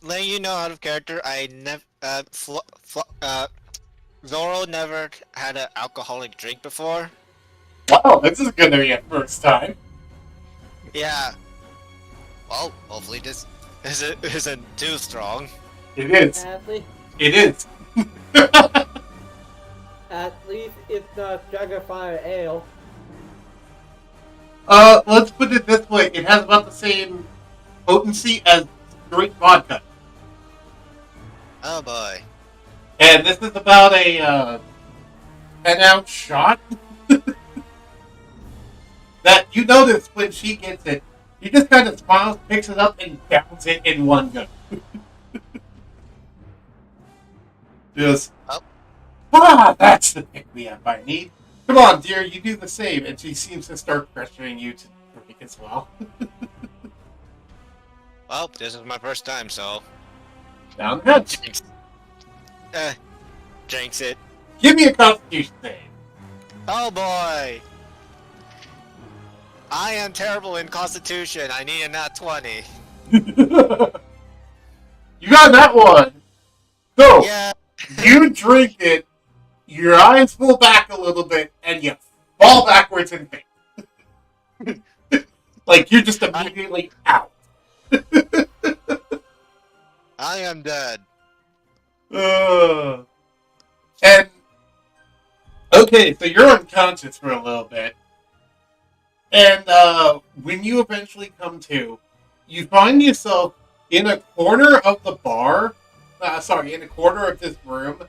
Letting you know out of character, I never, Zoro never had an alcoholic drink before. Wow, this is gonna be a first time. Yeah. Well, hopefully this isn't too strong. It is. At least, It is. at least it's not Dragonfire Ale. Let's put it this way. It has about the same potency as straight vodka. Oh boy. And this is about a 10-ounce shot. That you notice when she gets it, he just kind of smiles, picks it up, and downs it in one go. Just, that's the pick me up I need. Come on, dear, you do the same. And she seems to start pressuring you to drink as well. Well, this is my first time, so. Down the head. Jinx it. Give me a constitution save. Oh boy. I am terrible in Constitution. I need a nat 20. You got that one. So, Yeah. you drink it, your eyes pull back a little bit, and you fall backwards in faint. Like, you're just immediately out. I am dead. And, okay, so you're unconscious for a little bit. And when you eventually come to, you find yourself in a corner of the bar, in a corner of this room,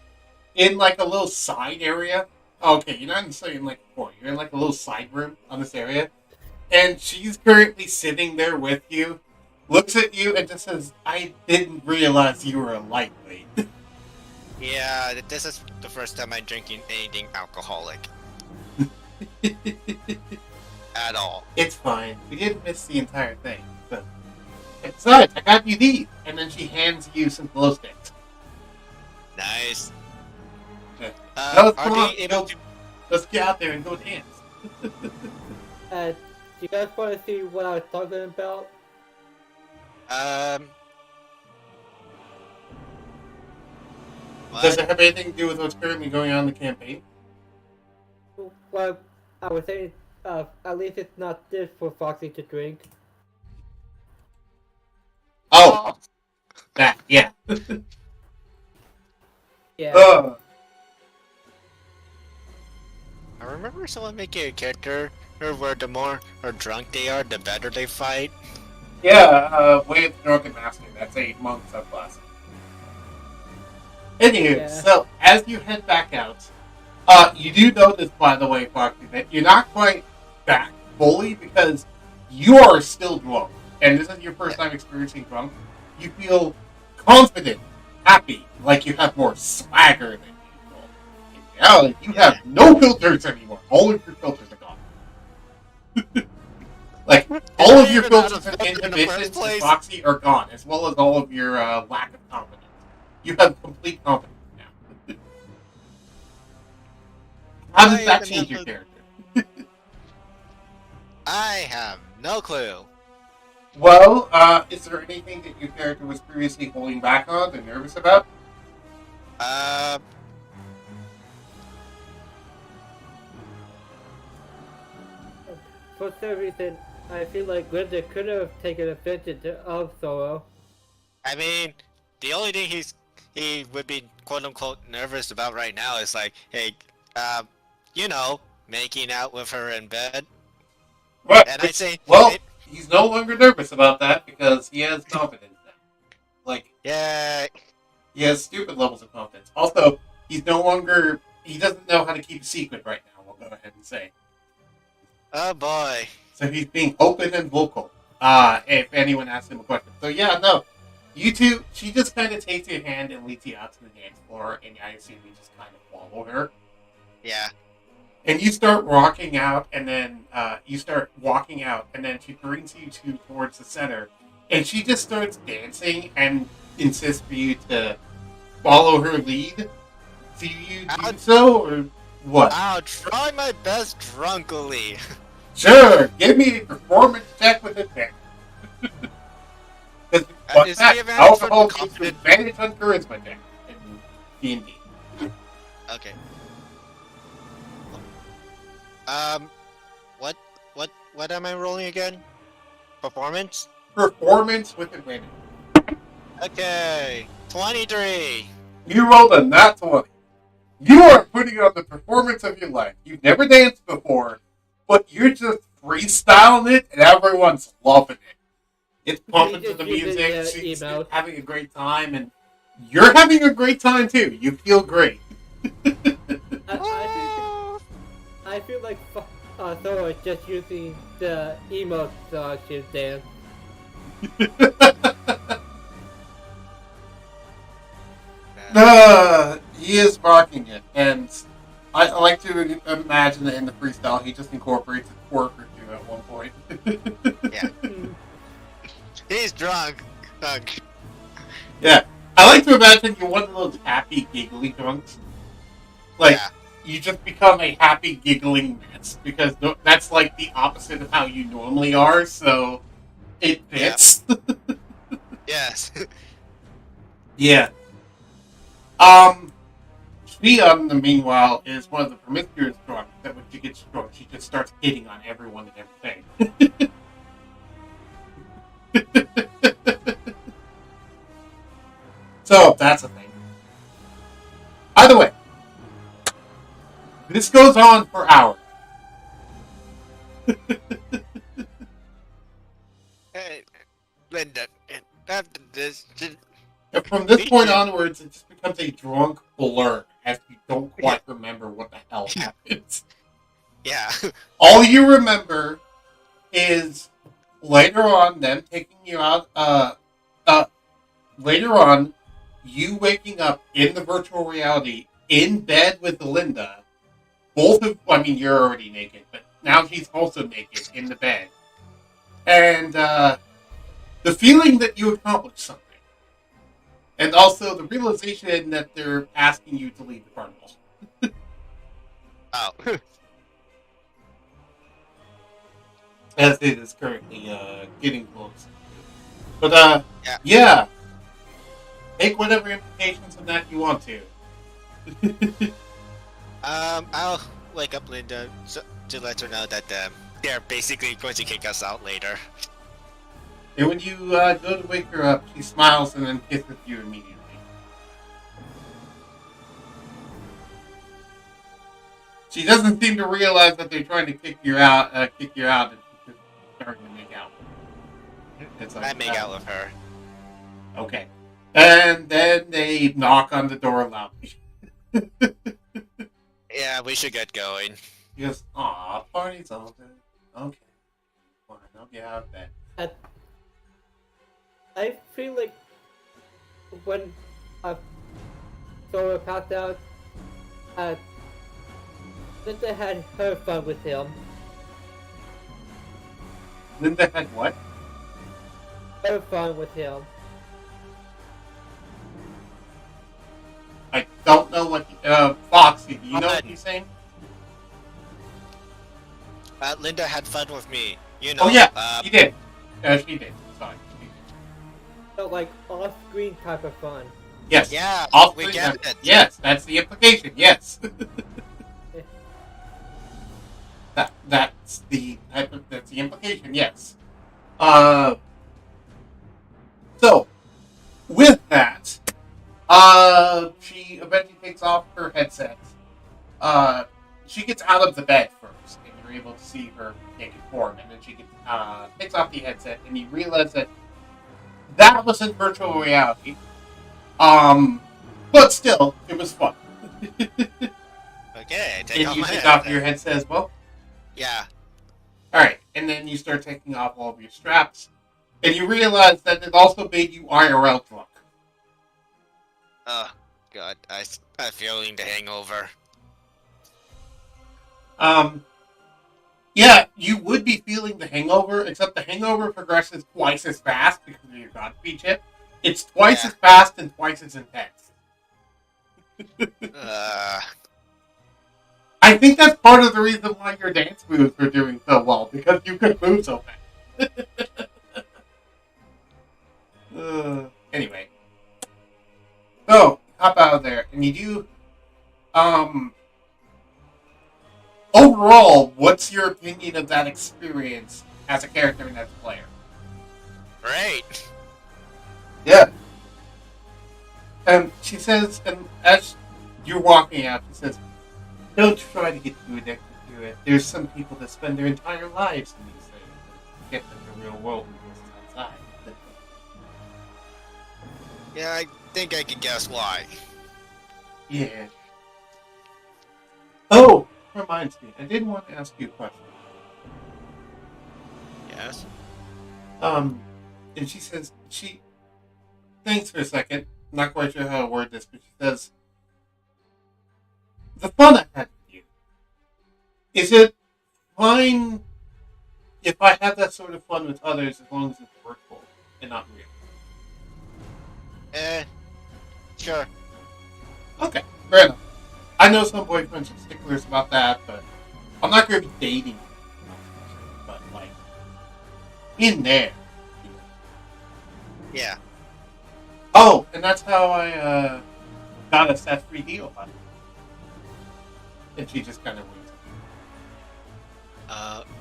in like a little side area. Okay, you're not necessarily in like a corner, you're in like a little side room on this area. And she's currently sitting there with you, looks at you, and just says, I didn't realize you were a lightweight. Yeah, this is the first time I'm drinking anything alcoholic. At all. It's fine. We didn't miss the entire thing. So. Besides, I got you these. And then she hands you some glow sticks. Nice. Yeah. Are come they on, able to... let's get out there and go dance. Do you guys want to see what I was talking about? Does it have anything to do with what's currently going on in the campaign? Well, I was saying, at least it's not this for Foxy to drink. Oh! That, yeah. Yeah. I remember someone making a character where the more or drunk they are, the better they fight. Yeah, Way of the Drunken Master. That's a monk subclass. Anywho, Yeah. So as you head back out, you do notice, by the way, Foxy, that you're not quite back fully because you are still drunk. And this is your first time experiencing drunk. You feel confident, happy, like you have more swagger than usual. In reality, you have no filters anymore. All of your filters are gone. Like, all of your filters and inhibitions to Foxy are gone, as well as all of your lack of confidence. You have complete confidence now. How does that change your character? I have no clue. Well, is there anything that your character was previously holding back on or nervous about? For some reason, I feel like Linda could have taken advantage of Zoro. I mean, the only thing he would be quote unquote nervous about right now is like, hey, making out with her in bed. What? And I say, He's no longer nervous about that because he has confidence now. Like, yeah, he has stupid levels of confidence. Also, he doesn't know how to keep a secret right now, we'll go ahead and say. oh boy. So he's being open and vocal, if anyone asks him a question. So yeah, no. You two, she just kind of takes your hand and leads you out to the dance floor, and I assume you just kind of follow her. Yeah. And you start rocking out, and then you start walking out, and then she brings you towards the center, and she just starts dancing and insists for you to follow her lead. Do you do so, or what? I'll try my best drunkily. Sure, give me a performance check with advantage. What's Is that? the advantage for Alcohol the gives you confident? advantage on charisma check in D&D. Okay. What, what am I rolling again? Performance? Performance with advantage. Okay, 23. You rolled a nat 20. You are putting on the performance of your life. You've never danced before, but you're just freestyling it, and everyone's loving it. It's pumping to the music, she's having a great time, and you're having a great time too. You feel great. I feel like Thor is just using the emote song to dance. He is rocking it, and I like to imagine that in the freestyle he just incorporates a quirk or two at one point. Yeah. He's drunk. Yeah. I like to imagine you're one of those happy, giggly drunks. Like, Yeah. you just become a happy, giggling mess, because that's like the opposite of how you normally are, so it fits. Yeah. Yes. Yeah. Shia, in the meanwhile, is one of the promiscuous drunks that when she gets drunk, she just starts hitting on everyone and everything. So, that's a thing. Either way, this goes on for hours. Hey, Linda, after this, And from this point onwards, it just becomes a drunk blur as you don't quite remember what the hell happens. Yeah. All you remember is later on them taking you out. Later on, you waking up in the virtual reality in bed with Linda. You're already naked, but now she's also naked in the bed, and the feeling that you accomplished something. And also the realization that they're asking you to leave the carnival. Oh. As it is currently getting close. But, yeah. Take whatever implications of that you want to. I'll wake up Linda to let her know that they're basically going to kick us out later. And when you go to wake her up, she smiles and then kisses you immediately. She doesn't seem to realize that they're trying to kick you out, and she's just starting to make out. It's like, I make out with her. Okay. And then they knock on the door loudly. Yeah, we should get going. He goes, aw, party's over. Okay. Fine, I'll get out of bed. I feel like when Sora passed out, Linda had her fun with him. Linda had what? Her fun with him. I don't know what Foxy, do you know what he's saying? Linda had fun with me. You know. Oh yeah, she did. She did. Sorry. So like off-screen type of fun. Yes. Yeah, Off-screen, we get it. Yes, that's the implication. Yes. That's the implication. Yes. So, with that, she eventually takes off her headset. She gets out of the bed first, and you're able to see her naked form, and then she takes off the headset, and you realize that was in virtual reality. But still, it was fun. Okay, And you take off your headset as well? Yeah. Alright, and then you start taking off all of your straps, and you realize that it also made you IRL drunk. Oh, God, I'm feeling the hangover. Yeah, you would be feeling the hangover, except the hangover progresses twice as fast because of your Godspeed chip. It's twice as fast and twice as intense. I think that's part of the reason why your dance moves were doing so well, because you could move so fast. Anyway. So, hop out of there, and you do, overall, what's your opinion of that experience as a character and as a player? Great. Yeah. And she says, and as you're walking out, she says, don't try to get too addicted to it. There's some people that spend their entire lives in these things and get that the real world exists outside. Yeah, I think I can guess why. Yeah. Oh, reminds me, I did want to ask you a question. Yes? And she says, she thinks for a second, not quite sure how to word this, but she says, the fun I had with you, is it fine if I have that sort of fun with others as long as it's virtual and not real? Sure. Okay, fair enough. I know some boyfriends are sticklers about that, but I'm not going to be dating. But, like, in there. You know. Yeah. Oh, and that's how I got a set-free deal on it. And she just kind of winks.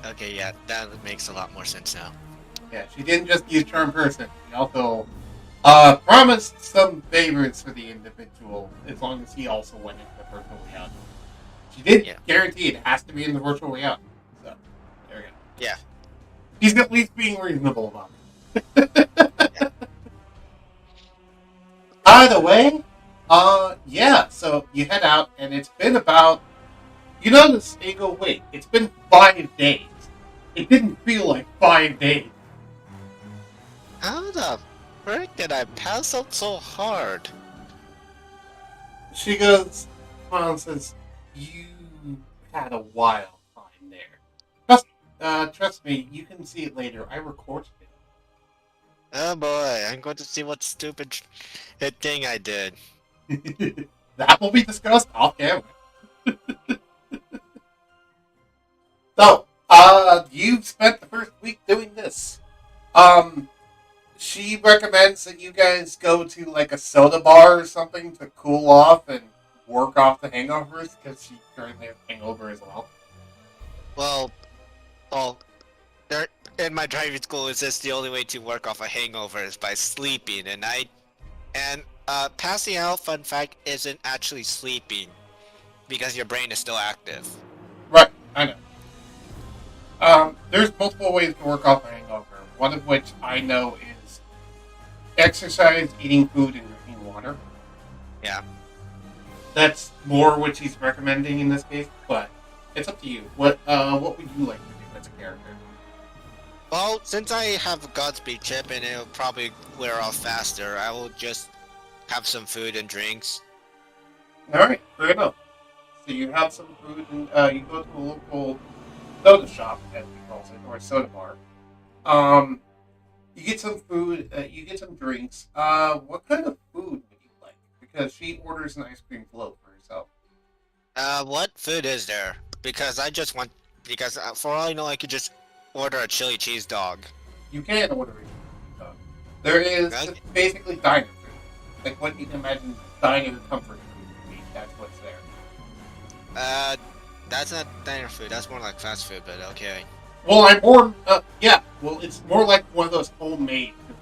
Okay, yeah, that makes a lot more sense now. Yeah, she didn't just use charm person. She also promised some favors for the individual as long as he also went into the virtual reality. She did guarantee it has to be in the virtual reality. So, there we go. Yeah. He's at least being reasonable about it. Yeah. Either way, yeah, so you head out, and it's been about, you notice, and you go, wait, it's been 5 days. It didn't feel like 5 days. How the frick did I pass out so hard? She goes, and says, you had a wild time there. Trust me, you can see it later. I recorded it. Oh boy, I'm going to see what stupid thing I did. That will be discussed off camera. So, you've spent the first week doing this. She recommends that you guys go to like a soda bar or something to cool off and work off the hangovers, because she currently has hangover as well. Well, there in my driving school, it's just the only way to work off a hangover is by sleeping, and passing out, fun fact, isn't actually sleeping, because your brain is still active. Right, I know. There's multiple ways to work off a hangover, one of which I know is exercise, eating food, and drinking water. Yeah. That's more what she's recommending in this case, but it's up to you. What would you like to do as a character? Well, since I have a Godspeed chip and it'll probably wear off faster, I will just have some food and drinks. Alright, fair enough. So you have some food and you go to a local soda shop, as he calls it, or a soda bar. You get some food, you get some drinks. What kind of food would you like? Because she orders an ice cream float for herself. What food is there? Because for all I know, I could just order a chili cheese dog. You can order it. There is basically diner food. Like what you can imagine diner comfort food would be. That's what's there. That's not diner food. That's more like fast food, but okay. Well, it's more like one of those homemade cookies.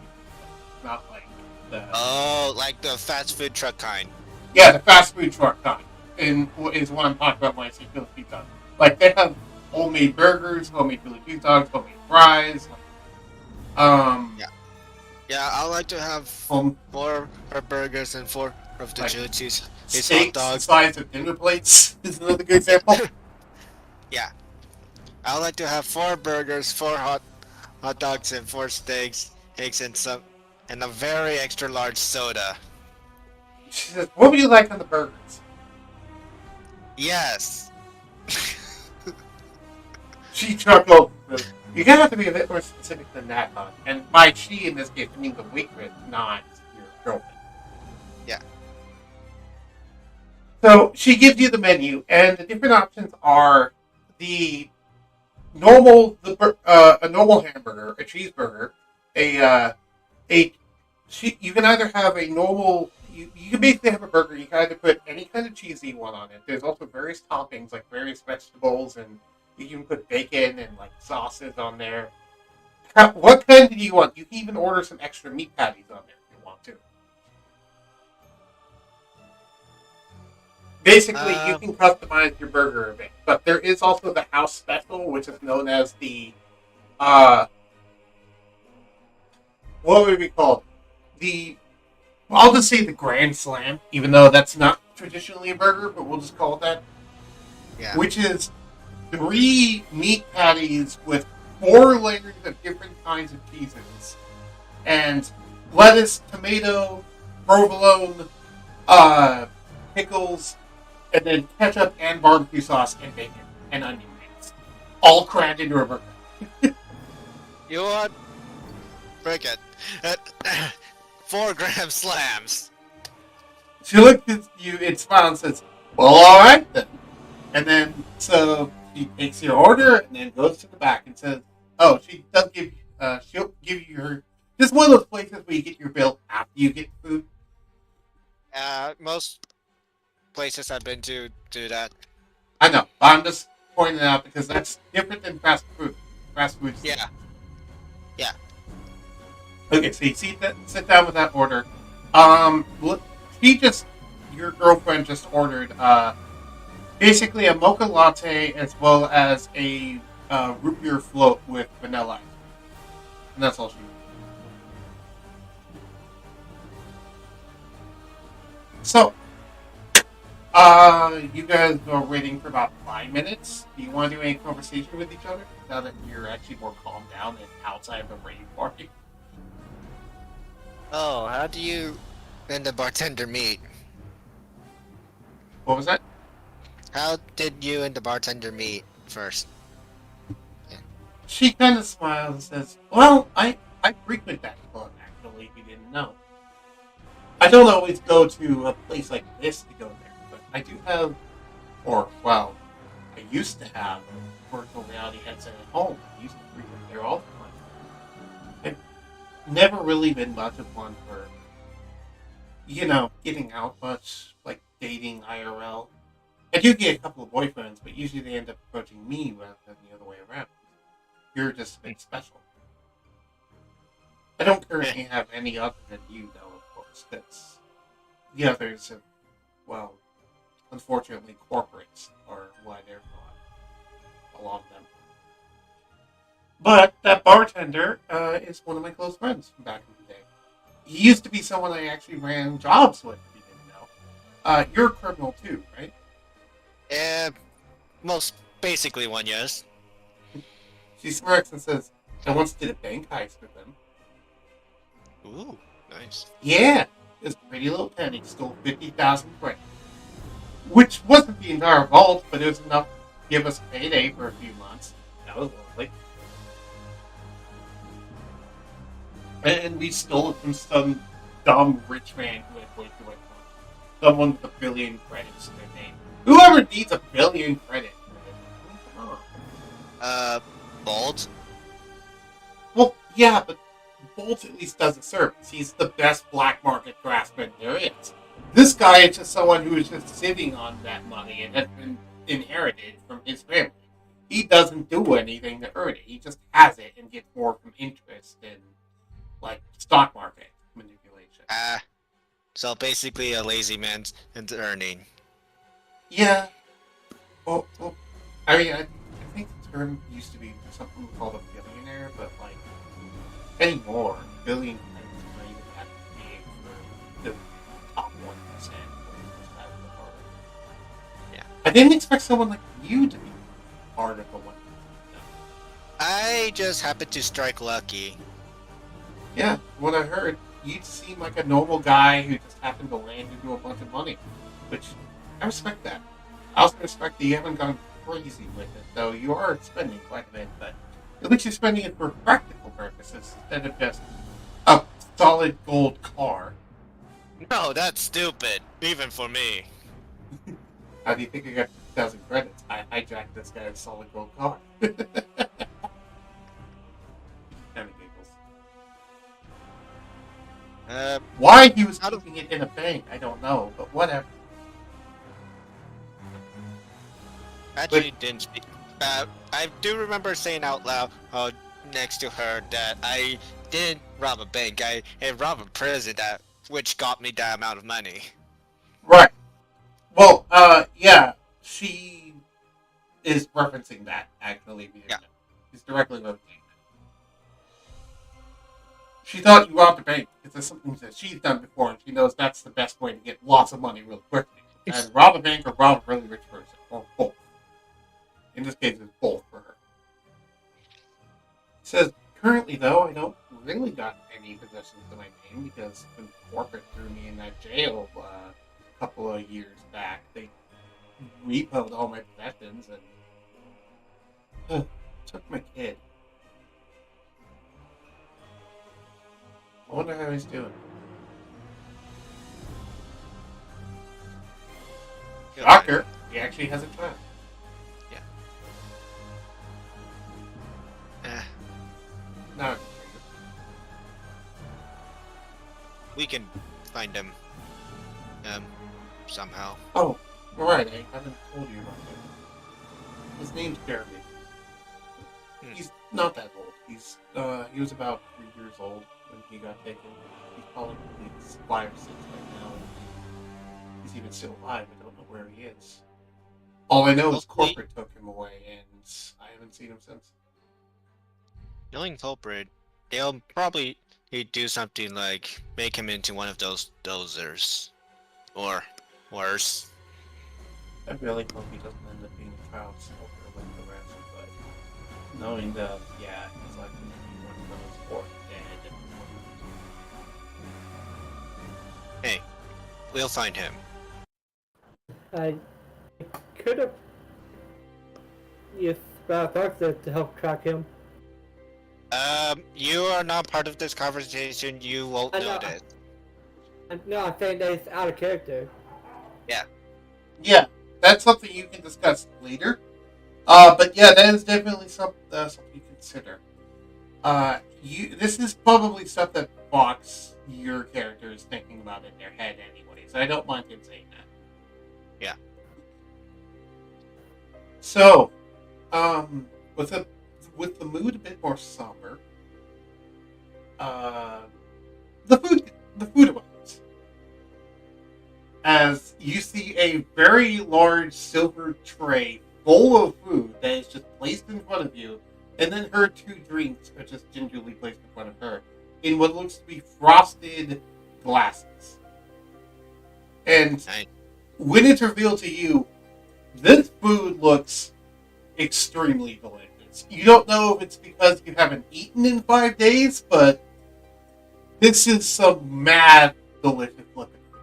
Not like the... Oh, like the fast food truck kind. Yeah, the fast food truck kind. And is what I'm talking about when I say Philly pizza. Like, they have homemade burgers, homemade Philly cheese dogs, homemade fries. Yeah, I like to have 4 burgers and 4 of the chili cheese. Steaks the size of dinner plates is another good example. Yeah. I like to have 4 burgers, 4 hot dogs, and 4 steaks, eggs, and a very extra large soda. She says, what would you like on the burgers? Yes. She chuckled. You're gonna have to be a bit more specific than that, hon. And by she in this case, I mean the waitress, not your girlfriend. Yeah. So she gives you the menu, and the different options are the a normal hamburger, a cheeseburger, a you can either have a normal. You can basically have a burger. You can either put any kind of cheese you want on it. There's also various toppings like various vegetables, and you can put bacon and like sauces on there. What kind do you want? You can even order some extra meat patties on there if you want to. Basically, you can customize your burger a bit, but there is also the house special, which is known as the what would it be called? I'll just say the Grand Slam, even though that's not traditionally a burger, but we'll just call it that. Yeah. Which is 3 meat patties with 4 layers of different kinds of cheeses, and lettuce, tomato, provolone, pickles, and then ketchup and barbecue sauce and bacon and onion rings, all crammed into a burger. You know what? Break it. 4-gram slams. She looks at you and smiles and says, "Well, all right then." And then so she takes your order and then goes to the back and says, "Oh, she does give. She'll give you her. This is one of those places where you get your bill after you get food." Most places I've been to do that. I know. I'm just pointing it out because that's different than fast food. Fast food. Yeah. Yeah. Okay, so you sit down with that order. Your girlfriend just ordered basically a mocha latte as well as a root beer float with vanilla ice. And that's all she did. So, you guys are waiting for about 5 minutes. Do you want to do any conversation with each other now that you're actually more calmed down and outside of the rave party? Oh, how do you and the bartender meet? What was that? How did you and the bartender meet first? She kind of smiles and says, "Well, I frequent that club, actually, if you didn't know. I don't always go to a place like this to go there, but I do have, I used to have a virtual reality headset at home. I used to frequent there all the time. I've never really been much of one for, getting out much, like dating IRL. I do get a couple of boyfriends, but usually they end up approaching me rather than the other way around. You're just a bit special. I don't currently have any other than you, though, of course, because the others have, unfortunately, corporates are why they're gone. A lot of them. But that bartender is one of my close friends from back in the day. He used to be someone I actually ran jobs with, if you didn't know. You're a criminal, too, right? Most basically one, yes. She smirks and says, "I once did a bank heist with him." Ooh, nice. Yeah, this pretty little penny stole 50,000 credits. Which wasn't the entire vault, but it was enough to give us a payday for a few months. That was lovely. And we stole it from some dumb rich man who had way too much money. Someone with a billion credits to their name. Whoever needs a billion credits? Come on. Bolt? Well, yeah, but Bolt at least does a service. He's the best black market craftsman there is. This guy is just someone who is just sitting on that money and has been inherited from his family. He doesn't do anything to earn it. He just has it and gets more from interest and, stock market manipulation. So basically a lazy man's into earning. Yeah. Well, I think the term used to be something called a billionaire, but, anymore, billion credits are not even that big for the top 1%. Yeah. I didn't expect someone like you to be part of the 1%. I just happened to strike lucky. Yeah, what I heard, you seem like a normal guy who just happened to land into a bunch of money, which I respect that. I also respect that you haven't gone crazy with it, though you are spending quite a bit, but at least you're spending it for practical purposes instead of just a solid gold car. No, that's stupid, even for me. How do you think I got 2,000 credits? I hijacked this guy's solid gold car. Kind of giggles. Why he was keeping it in a bank, I don't know, but whatever. Actually, didn't speak. I do remember saying out loud next to her that I didn't rob a bank. I robbed a prison, which got me that amount of money. Right. Well, yeah, she is referencing that, actually. Yeah. She's directly referencing that. She thought you robbed a bank because that's something that she's done before, and she knows that's the best way to get lots of money really quickly. And rob a bank or rob a really rich person, or both. In this case, it's both for her. It says, currently, though, I don't really got any possessions to my name because when corporate threw me in that jail a couple of years back, they repoed all my possessions and took my kid. I wonder how he's doing. Shocker, he actually has a child. No. We can find him. Somehow. Oh, right. I haven't told you about him. His name's Jeremy. He's not that old. He was about 3 years old when he got taken. He's probably 5 or 6 right now. He's even still alive. I don't know where he is. All I know is corporate took him away, and I haven't seen him since. Knowing culprit, they'll probably do something like make him into one of those dozers, or worse. I really hope he doesn't end up being a child smoker like the rest, but knowing that, yeah, he's likely to be one of those or dead. Hey, we'll find him. I could have used Foxes to help track him. You are not part of this conversation. You won't notice. No, I'm saying that it's out of character. Yeah. Yeah, that's something you can discuss later. But yeah, that is definitely something you consider. This is probably stuff that Fox, your character, is thinking about in their head anyway, so I don't mind him saying that. Yeah. So, with the mood a bit more somber, the food arrives. As you see a very large silver tray full of food that is just placed in front of you, and then her 2 drinks are just gingerly placed in front of her in what looks to be frosted glasses. And when it's revealed to you, this food looks extremely delicious. You don't know if it's because you haven't eaten in 5 days, but this is some mad delicious looking food.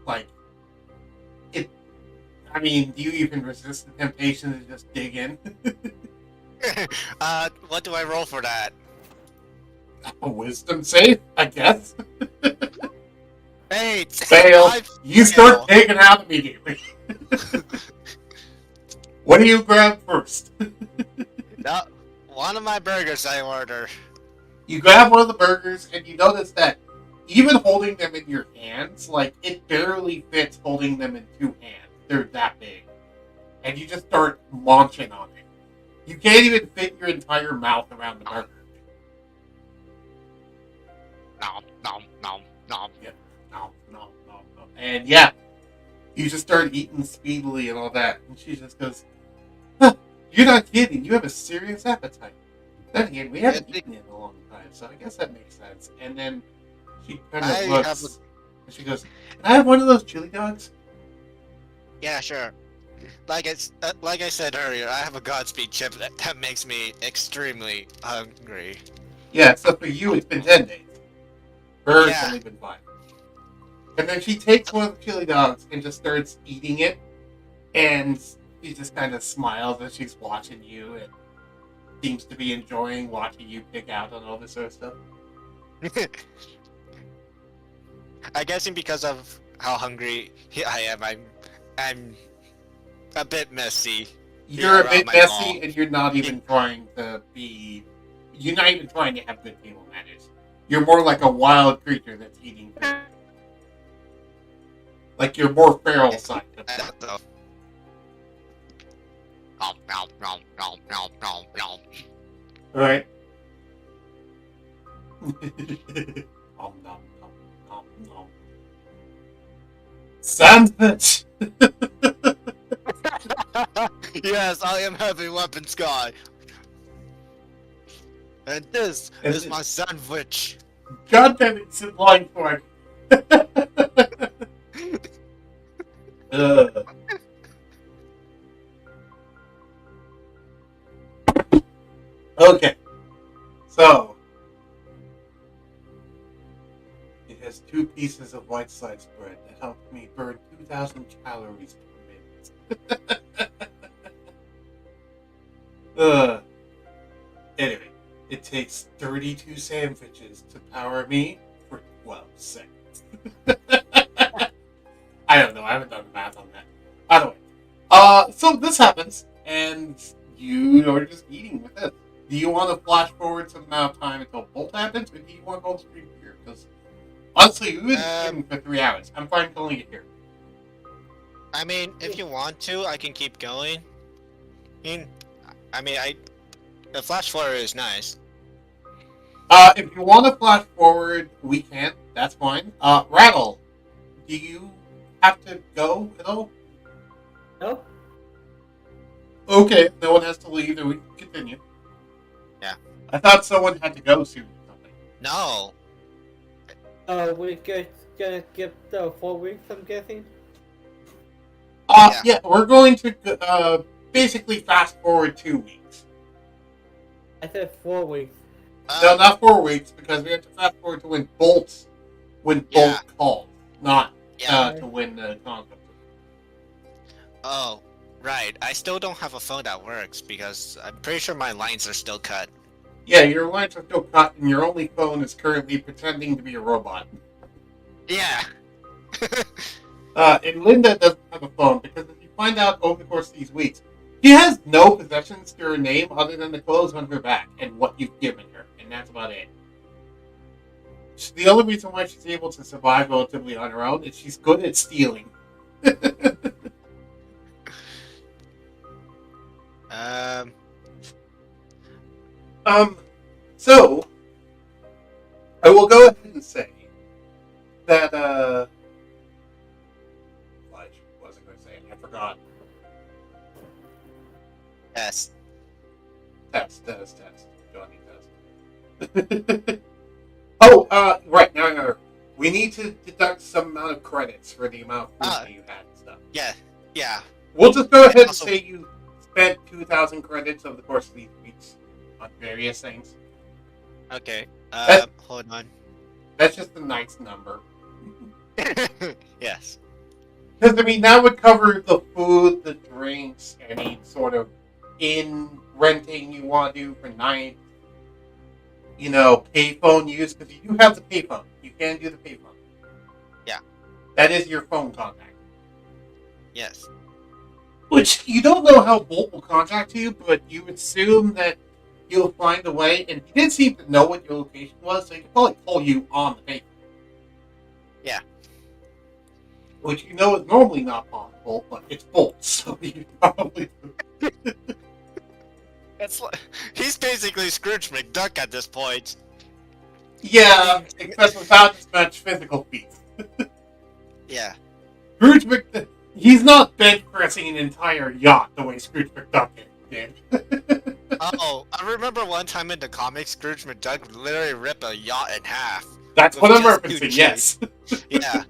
Like, I mean, do you even resist the temptation to just dig in? What do I roll for that? A wisdom save, I guess. Hey, fail. You start taking out immediately. What do you grab first? No, one of my burgers I order. You grab one of the burgers, and you notice that even holding them in your hands, like, it barely fits holding them in 2 hands. They're that big. And you just start munching on it. You can't even fit your entire mouth around the burger. Nom, nom, nom, nom. Yeah. Nom, nom, nom, nom. And yeah, you just start eating speedily and all that. And she just goes, huh, you're not kidding. You have a serious appetite. Then again, we haven't eaten in a long time, so I guess that makes sense. And then she kind of looks, and she goes, can I have one of those chili dogs? Yeah, sure. Like I said earlier, I have a Godspeed chip that makes me extremely hungry. Yeah, so for you, it's been 10 days. For her, it's only been 5. And then she takes one of the chili dogs and just starts eating it. And she just kind of smiles as she's watching you and seems to be enjoying watching you pick out on all this sort of stuff. I'm guessing because of how hungry I am, I'm a bit messy. You're a around bit my messy, ball. and you're not even trying to be. You're not even trying to have good table manners. You're more like a wild creature that's eating food. Like you're more feral side of I that. don't know. Nom, nom, nom, nom, nom, nom, nom. Alright. Nom, nom, nom, nom, nom. Sandwich! Yes, I am heavy weapons guy. And this is my sandwich. God damn it, it's in line for Okay. So. It has 2 pieces of white slice bread that helped me burn 2,000 calories per minute. Anyway, it takes 32 sandwiches to power me for 12 seconds. I don't know. I haven't done the math on that. Either way. So this happens, and you are just eating with it. Do you want to flash forward some amount of time until Bolt happens, or do you want to go stream here? Because honestly, we've been streaming for 3 hours. I'm fine calling it here. I mean, if you want to, I can keep going. The flash forward is nice. If you want to flash forward, we can. That's fine. Rattle, do you have to go at all? No? Okay, no one has to leave, then we can continue. Yeah. I thought someone had to go soon or something. No. We're gonna give the 4 weeks, I'm guessing? Yeah, we're going to basically fast forward 2 weeks. I said 4 weeks. No, not 4 weeks, because we have to fast forward to when Bolt called, not to when the con comes. Oh, right. I still don't have a phone that works because I'm pretty sure my lines are still cut. Yeah, your lines are still cut, and your only phone is currently pretending to be a robot. Yeah. And Linda doesn't have a phone, because if you find out over the course of these weeks, she has no possessions to her name other than the clothes on her back and what you've given her, and that's about it. The only reason why she's able to survive relatively on her own is she's good at stealing. So, I will go ahead and say that, what was I going to say? I forgot. Yes. Test. Johnny test. Oh, right, now. We need to deduct some amount of credits for the amount of food that you had and stuff. Yeah. We'll just go ahead and say you spent 2,000 credits over the course of these weeks on various things. Okay. Hold on. That's just a nice number. Yes. Because, that would cover the food, the drinks, any sort of renting you want to do for night. Payphone use, because you have the payphone. You can do the payphone. Yeah. That is your phone contact. Yes. Which, you don't know how Bolt will contact you, but you assume that he'll find a way, and he did seem to know what your location was, so he could probably call you on the payphone. Yeah. Which is normally not possible, but it's Bolt, so you probably do. It's like, he's basically Scrooge McDuck at this point. Yeah, except without as much physical feats. Yeah. Scrooge McDuck, he's not bench pressing an entire yacht the way Scrooge McDuck did. Oh, I remember one time in the comics, Scrooge McDuck literally ripped a yacht in half. That's what I'm referencing, yes. Yeah.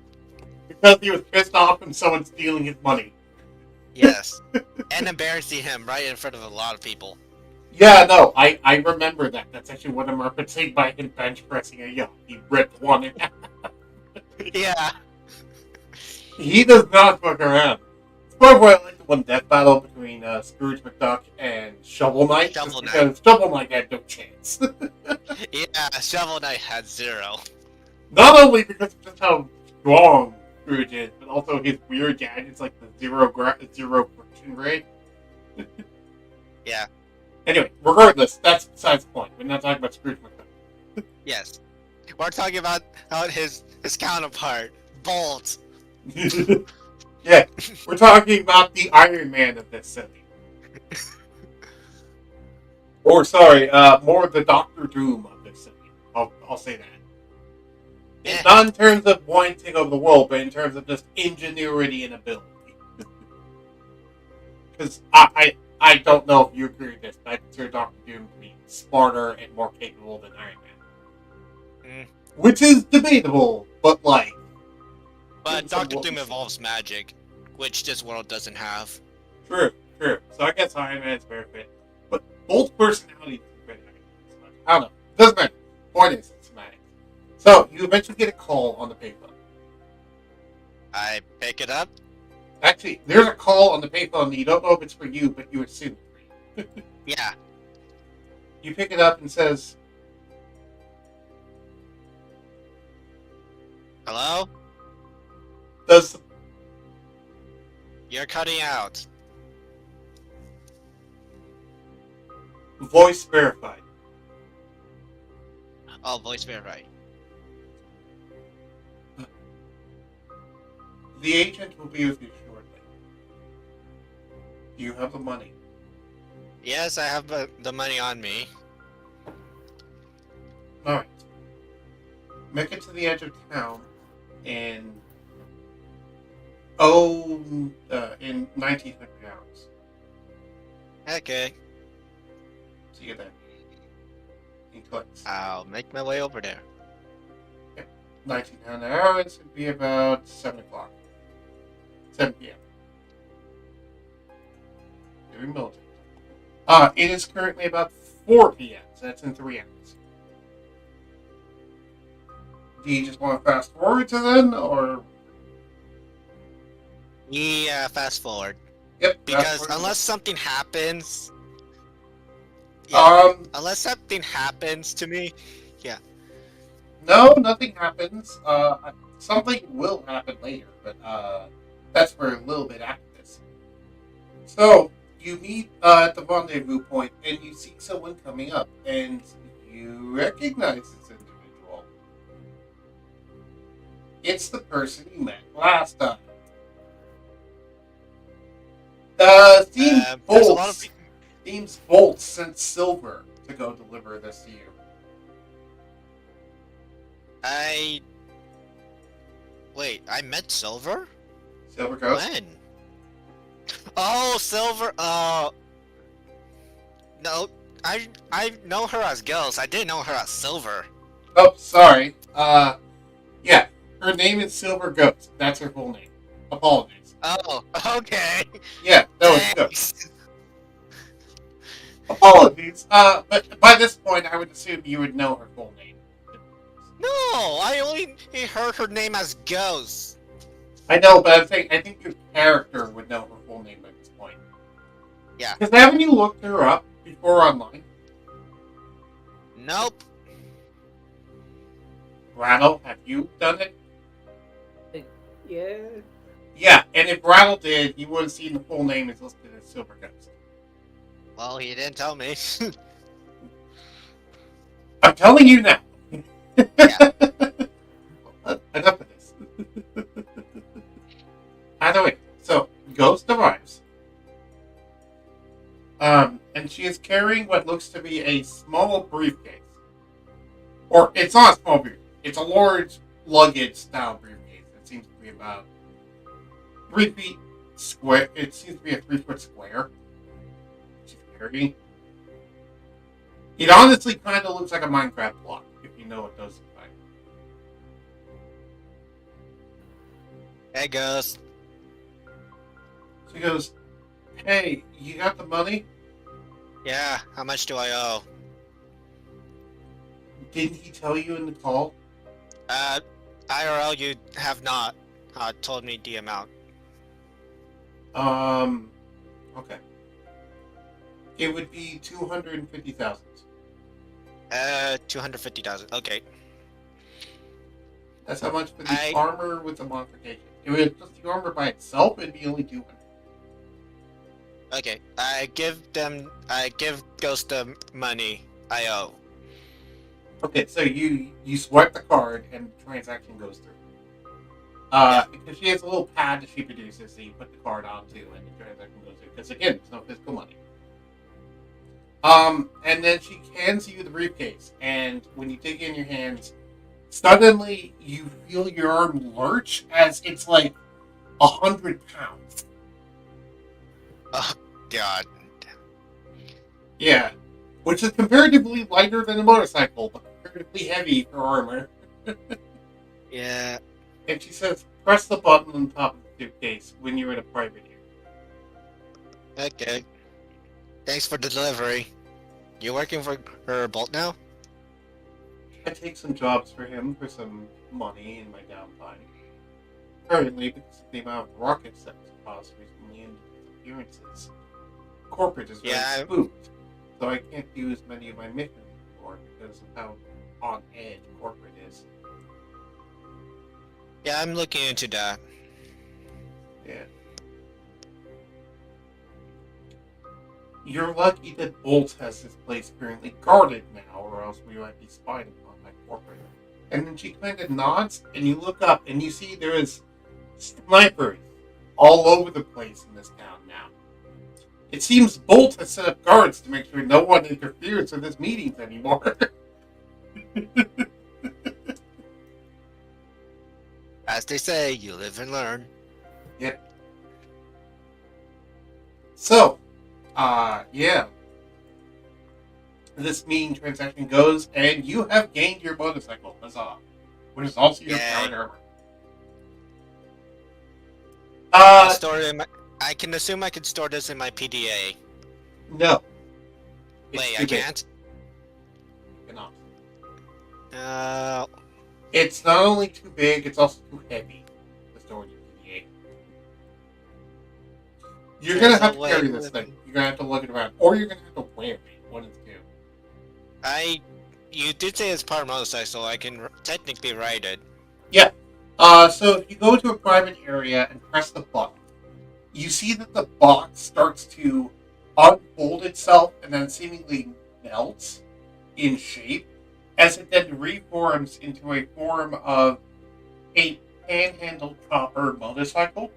Because he was pissed off from someone stealing his money. Yes. And embarrassing him right in front of a lot of people. Yeah, no, I remember that. That's actually what I'm referencing by him bench pressing a yacht. He ripped one in half. Yeah. He does not fuck around. It's probably why I like the one death battle between Scrooge McDuck and Shovel Knight. Because Shovel Knight had no chance. Yeah, Shovel Knight had 0. Not only because of just how strong Scrooge is, but also his weird gadgets like the zero friction rate. Yeah. Anyway, regardless, that's besides the point. We're not talking about Scrooge McDuck. Yes. We're talking about his counterpart, Bolt. Yeah, we're talking about the Iron Man of this city. Or, sorry, more the Doctor Doom of this city. I'll say that. Yeah. Not in terms of wanting to take over the world, but in terms of just ingenuity and ability. Because I don't know if you agree with this, but I consider Doctor Doom to be smarter and more capable than Iron Man. Which is debatable, but like... But Doctor Doom involves magic, which this world doesn't have. True. So I guess Iron Man's very fit. But Bolt's personality doesn't fit Iron Man. I don't know. Doesn't matter. Point is, it's semantics. So, you eventually get a call on the payphone. I pick it up. Actually, there's a call on the payphone that you don't know if it's for you, but you assume it's for you. Yeah. You pick it up and says, Hello? does... You're cutting out. Voice verified. Oh, voice verified. The agent will be with you shortly. Do you have the money? Yes, I have the money on me. Alright. Make it to the edge of town in 1900 hours. Okay. See you then. He clicks. I'll make my way over there. 1900 hours would be about 7 o'clock. 7 p.m. Very militant. It is currently about 4 p.m., so that's in 3 hours. Do you just want to fast forward to then, or? Yeah, fast forward. Yep. Because unless something happens... Yeah, unless something happens to me... Yeah. No, nothing happens. Something will happen later, but that's for a little bit after this. So, you meet at the rendezvous point, and you see someone coming up, and you recognize this individual. It's the person you met last time. Seems Bolt sent Silver to go deliver this to you. Wait, I met Silver? Silver Ghost? When? Oh, Silver, no, I know her as Ghost. I didn't know her as Silver. Oh, sorry. Yeah, her name is Silver Ghost. That's her full name. Apologies. Oh, okay. Yeah, that was Ghost. Apologies. But by this point, I would assume you would know her full name. No, I only heard her name as Ghost. I know, but I'm saying I think your character would know her full name at this point. Yeah. Because haven't you looked her up before online? Nope. Rattle, have you done it? Yeah. Yeah, and if Rattle did, you would have seen the full name is listed as Silver Ghost. Well, he didn't tell me. I'm telling you now. Yeah. Enough of this. Either way, so Ghost arrives. And she is carrying what looks to be a small briefcase. Or, it's not a small briefcase. It's a large luggage-style briefcase. It seems to be about 3 feet square. It seems to be a 3-foot square. She's carrying. It honestly kind of looks like a Minecraft block, if you know what those look like. Hey, Ghost. She goes, "Hey, you got the money? Yeah, how much do I owe? Didn't he tell you in the call?" IRL, you have not told me the amount. Okay. It would be 250,000. 250,000. Okay. That's how much for the armor with the modification. If it was just the armor by itself, it'd be only 200. Okay, I give Ghost the money I owe. Okay, so you swipe the card and the transaction goes through. Because she has a little pad that she produces that you put the card onto and the transaction goes through. Because again, there's no physical money. And then she hands you the briefcase, and when you take it in your hands, suddenly you feel your arm lurch as it's like 100 pounds. Oh God. Yeah, which is comparatively lighter than a motorcycle, but comparatively heavy for armor. Yeah. And she says, press the button on top of the suitcase when you're in a private area. Okay. Thanks for the delivery. You working for her Bolt now? I take some jobs for him for some money in my downtime. Currently, because of the amount of rockets that was caused recently and appearances, corporate is very spooked, so I can't do as many of my missions anymore because of how on edge corporate is. Yeah, I'm looking into that. Yeah. You're lucky that Bolt has this place currently guarded now, or else we might be spied upon by corporate. And then she kind of nods, and you look up, and you see there is snipers all over the place in this town now. It seems Bolt has set up guards to make sure no one interferes with his meetings anymore. As they say, you live and learn. Yep. So, yeah. This meeting transaction goes, and you have gained your motorcycle, huzzah, which is also your powered armor. I can assume I could store this in my PDA. No. Wait, I can't? You cannot. It's not only too big, it's also too heavy to store in your PDA. You're going to have to carry this thing. You're going to have to lug it around. Or you're going to have to wear it. One of the two. You did say it's part of motorcycle, so I can technically ride it. Yeah. So if you go to a private area and press the button, you see that the box starts to unfold itself and then seemingly melts in shape as it then reforms into a form of a panhandle chopper motorcycle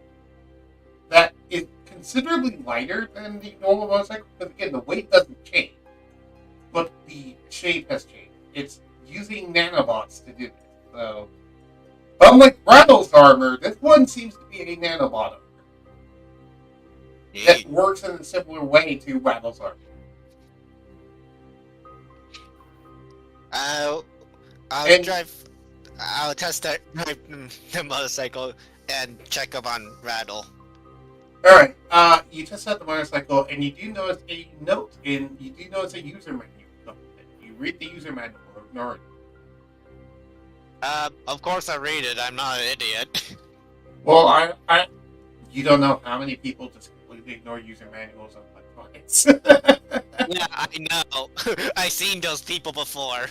that is considerably lighter than the normal motorcycle, because again, the weight doesn't change, but the shape has changed. It's using nanobots to do this. So, unlike Rattle's armor, this one seems to be a nanobot armor that works in a similar way to Rattle's armor. I'll test the motorcycle and check up on Rattle. Alright, you test out the motorcycle and you do notice a note you do notice a user menu. You read the user manual or ignore it. Of course I read it, I'm not an idiot. Well, you don't know how many people just completely ignore user manuals on electronics. Yeah, I know. I've seen those people before.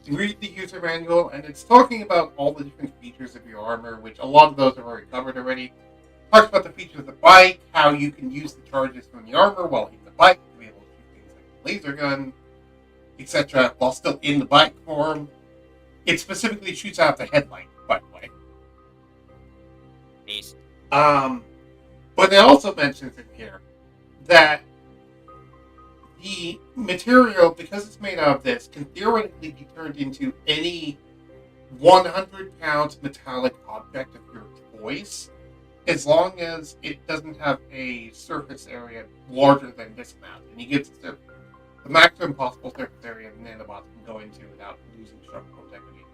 You read the user manual, and it's talking about all the different features of your armor, which a lot of those are already covered already. Talks about the features of the bike, how you can use the charges from the armor while in the bike to be able to shoot things like a laser gun, etc., while still in the bike form. It specifically shoots out the headlight, by the way. Nice. But it also mentions in here that the material, because it's made out of this, can theoretically be turned into any 100-pound metallic object of your choice, as long as it doesn't have a surface area larger than this amount. And he gives the maximum possible surface area the nanobots can go into without losing structural integrity.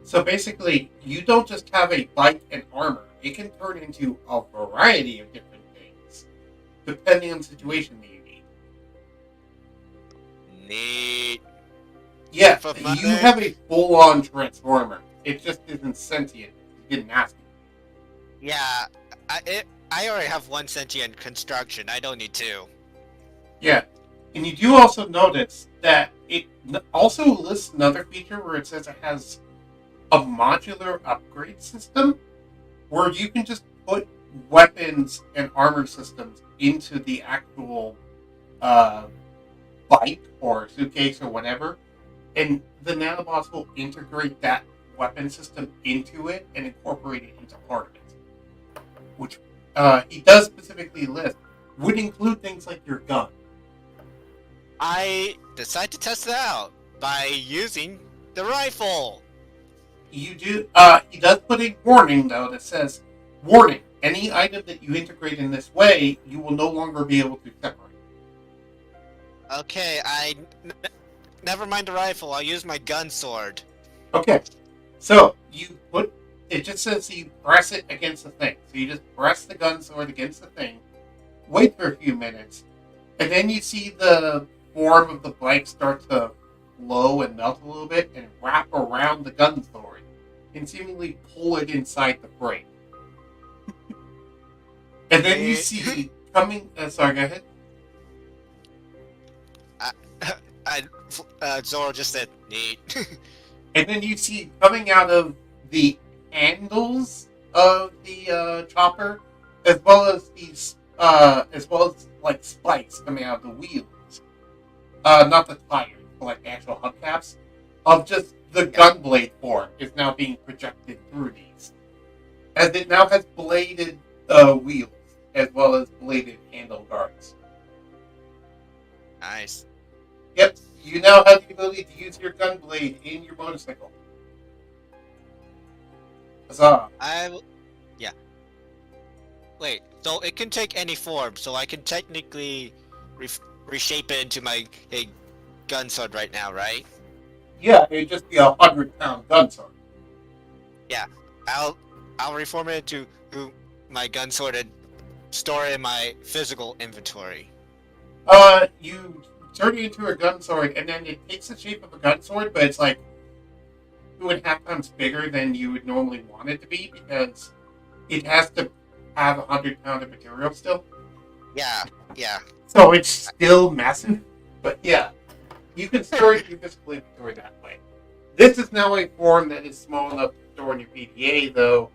So basically, you don't just have a bike and armor. It can turn into a variety of different things, depending on the situation that you need. Neat. Yeah, you have a full-on transformer. It just isn't sentient. You didn't ask it. Yeah, I already have one sentient construction. I don't need two. Yeah. And you do also notice that it also lists another feature where it says it has a modular upgrade system where you can just put weapons and armor systems into the actual bike or suitcase or whatever, and the nanobots will integrate that weapon system into it and incorporate it into part of it. Which he does specifically list would include things like your gun. I decide to test it out by using the rifle. You do. He does put a warning though that says, "Warning: any item that you integrate in this way, you will no longer be able to separate." Okay, never mind the rifle. I'll use my gun sword. Okay, so you put. It just says you press it against the thing. So you just press the gun sword against the thing, wait for a few minutes, and then you see the form of the bike start to glow and melt a little bit and wrap around the gun sword and seemingly pull it inside the frame. And then you see coming. Sorry, go ahead. Zoro just said, neat. And then you see coming out of the handles of the chopper, as well as like spikes coming out of the wheels. Not the tires, but like the actual hubcaps of just the gun blade form is now being projected through these, as it now has bladed wheels as well as bladed handle guards. Nice. Yep, you now have the ability to use your gun blade in your motorcycle. Huzzah. Yeah. Wait, so it can take any form, so I can technically reshape it into my gun sword right now, right? Yeah, it'd just be a 100-pound gun sword. Yeah, I'll reform it into my gun sword and store it in my physical inventory. You turn it into a gun sword, and then it takes the shape of a gun sword, but it's like 2.5 times bigger than you would normally want it to be because it has to have 100 pounds of material still. Yeah. So it's still massive, but yeah, you can store it in your physical inventory that way. This is now a form that is small enough to store in your PDA, though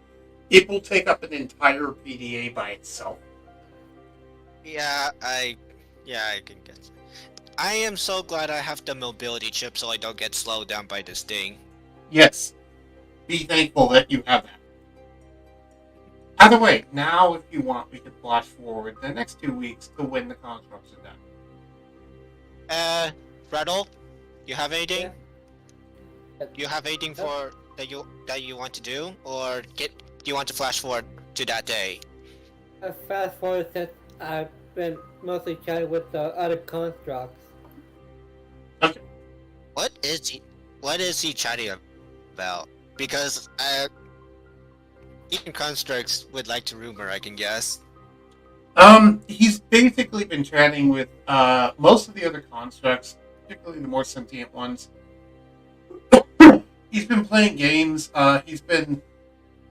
it will take up an entire PDA by itself. Yeah, I can guess. I am so glad I have the mobility chip so I don't get slowed down by this thing. Yes. Be thankful that you have that. Either way, now if you want, we can flash forward the next 2 weeks to when the constructs are done. Rattle, you have anything? Yeah. You have anything for that you want to do, or do you want to flash forward to that day? Fast forward since I've been mostly chatting with the other constructs. Okay. What is he chatting about? Because even constructs would like to rumor, I can guess. He's basically been chatting with most of the other constructs, particularly the more sentient ones. He's been playing games. He's been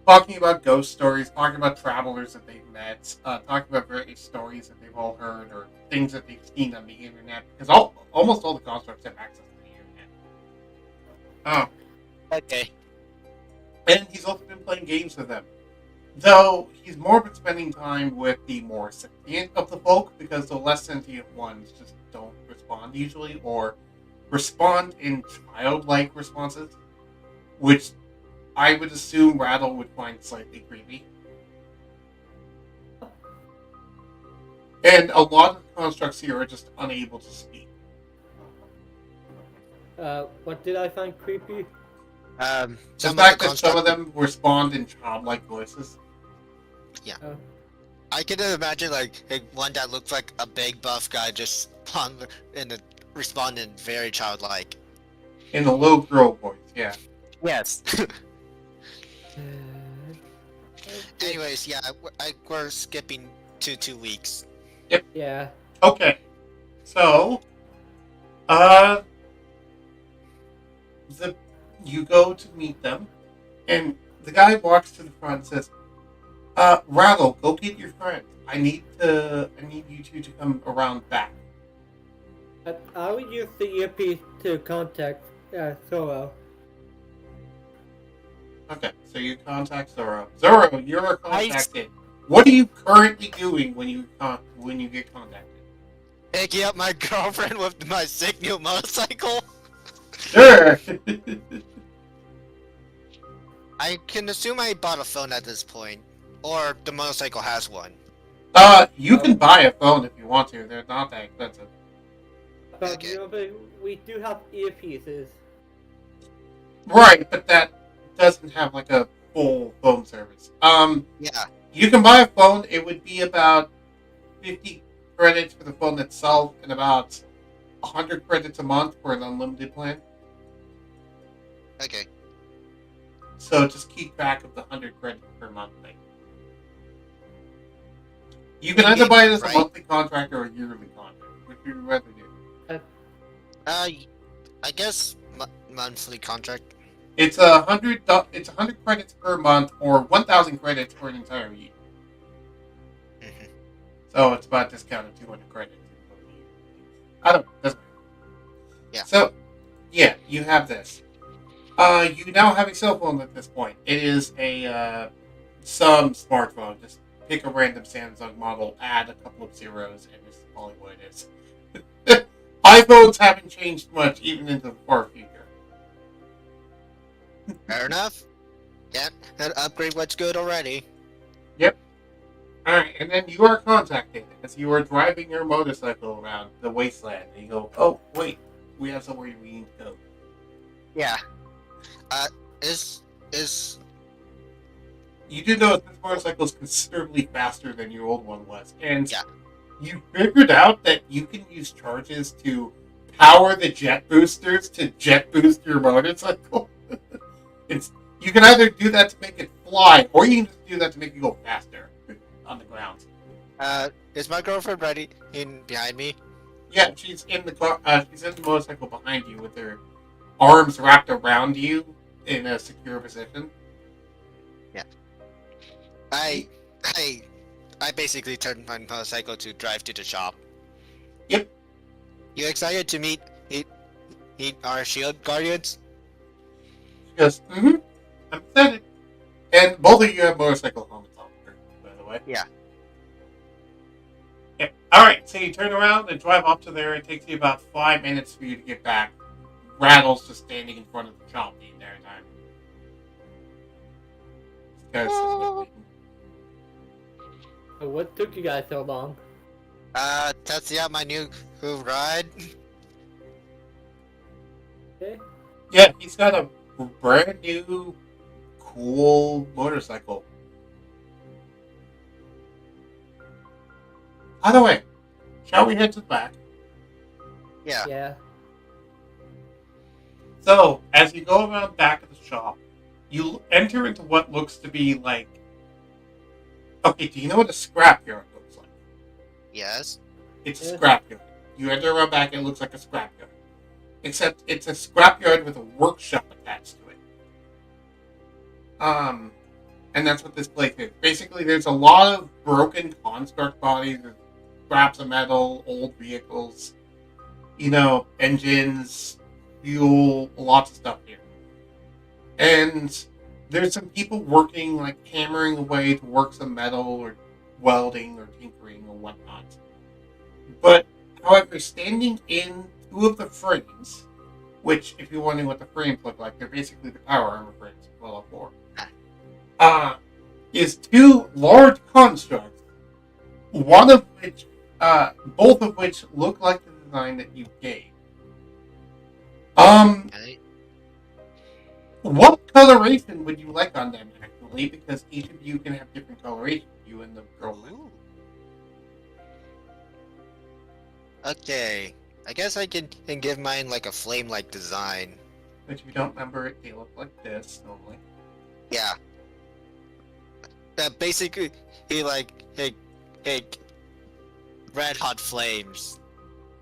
talking about ghost stories, talking about travelers that they've met, talking about various stories that they've all heard or things that they've seen on the internet. Because almost all the constructs have access to the internet. Okay. And he's also been playing games with them. Though he's more been spending time with the more sentient of the folk, because the less sentient ones just don't respond usually, or respond in childlike responses, which I would assume Rattle would find slightly creepy. And a lot of constructs here are just unable to speak. What did I find creepy? The fact that some of them respond in childlike voices. Yeah. I can imagine like one that looks like a big buff guy just responding very childlike. In a low girl voice, yeah. Yes. Anyways, yeah, we're skipping 2 weeks. Yep. Yeah. Okay. So, you go to meet them, and the guy walks to the front and says, Rattle, go get your friend. I need you two to come around back. I would use the earpiece to contact Solo. Okay, so you contact Zoro. Zoro, you're I contacted. What are you currently doing when you get contacted? picking up my girlfriend with my sick new motorcycle. Sure. I can assume I bought a phone at this point, or the motorcycle has one. You can buy a phone if you want to. They're not that expensive. But Okay. remember, we do have earpieces. Right, but that doesn't have like a full phone service. Yeah. You can buy a phone. It would be about 50 credits for the phone itself, and about 100 credits a month for an unlimited plan. Okay. So just keep track of the 100 credits per month thing. You can either buy it as a Right. monthly contract or a yearly contract. Which would you rather do? I guess monthly contract. It's 100. It's 100 credits per month, or 1,000 credits for an entire year. Mhm. So it's about a discount of 200 credits. I don't know. Doesn't matter. Yeah. So, yeah, you have this. You now have a cell phone at this point. It is a some smartphone. Just pick a random Samsung model, add a couple of zeros, and this is probably what it is. iPhones haven't changed much, even into the far future. Fair enough. Yeah, and upgrade what's good already. Alright, and then you are contacted as you are driving your motorcycle around the wasteland. And you go, oh, wait, we have somewhere we need to go. Yeah. Is You do know this motorcycle is considerably faster than your old one was. And Yeah. you figured out that you can use charges to power the jet boosters to jet boost your motorcycle. You can either do that to make it fly, or you can just do that to make it go faster on the ground. is my girlfriend ready in behind me? Yeah, she's in the car. She's in the motorcycle behind you with her arms wrapped around you in a secure position. I basically turned my motorcycle to drive to the shop. Yep. You excited to meet our shield guardians? She goes, mm-hmm, I'm excited. And both of you have motorcycle helmets on, by the way. Yeah. Yeah. Alright, so you turn around and drive up to there. It takes you about 5 minutes for you to get back. Rattle's just standing in front of the shop the entire time. This guy's sitting there waiting. So what took you guys so long? Testing out my new ride. Okay. Yeah, he's got a brand new, cool motorcycle. By the way, shall we head to the back? Yeah. Yeah. So, as you go around back of the shop, you enter into what looks to be like... Okay, do you know what a scrapyard looks like? Yes. It's a Yeah. scrapyard. You enter around back and it looks like a scrapyard. Except it's a scrapyard with a workshop attached to it. And that's what this place is. Basically, there's a lot of broken construct bodies, there's scraps of metal, old vehicles, engines, fuel, lots of stuff here. And there's some people working, like hammering away to work some metal or welding or tinkering or whatnot. But, however, standing in two of the frames, which, if you're wondering what the frames look like, they're basically the power armor frames of Level 4, is two large constructs, both of which look like the design that you gave. Okay. What coloration would you like on them, actually? Because each of you can have different coloration, you and the girlfriend. Ooh. Okay. I guess I can give mine like a flame-like design. But if you don't remember it, they look like this, normally. Yeah. Basically, hey, red hot flames.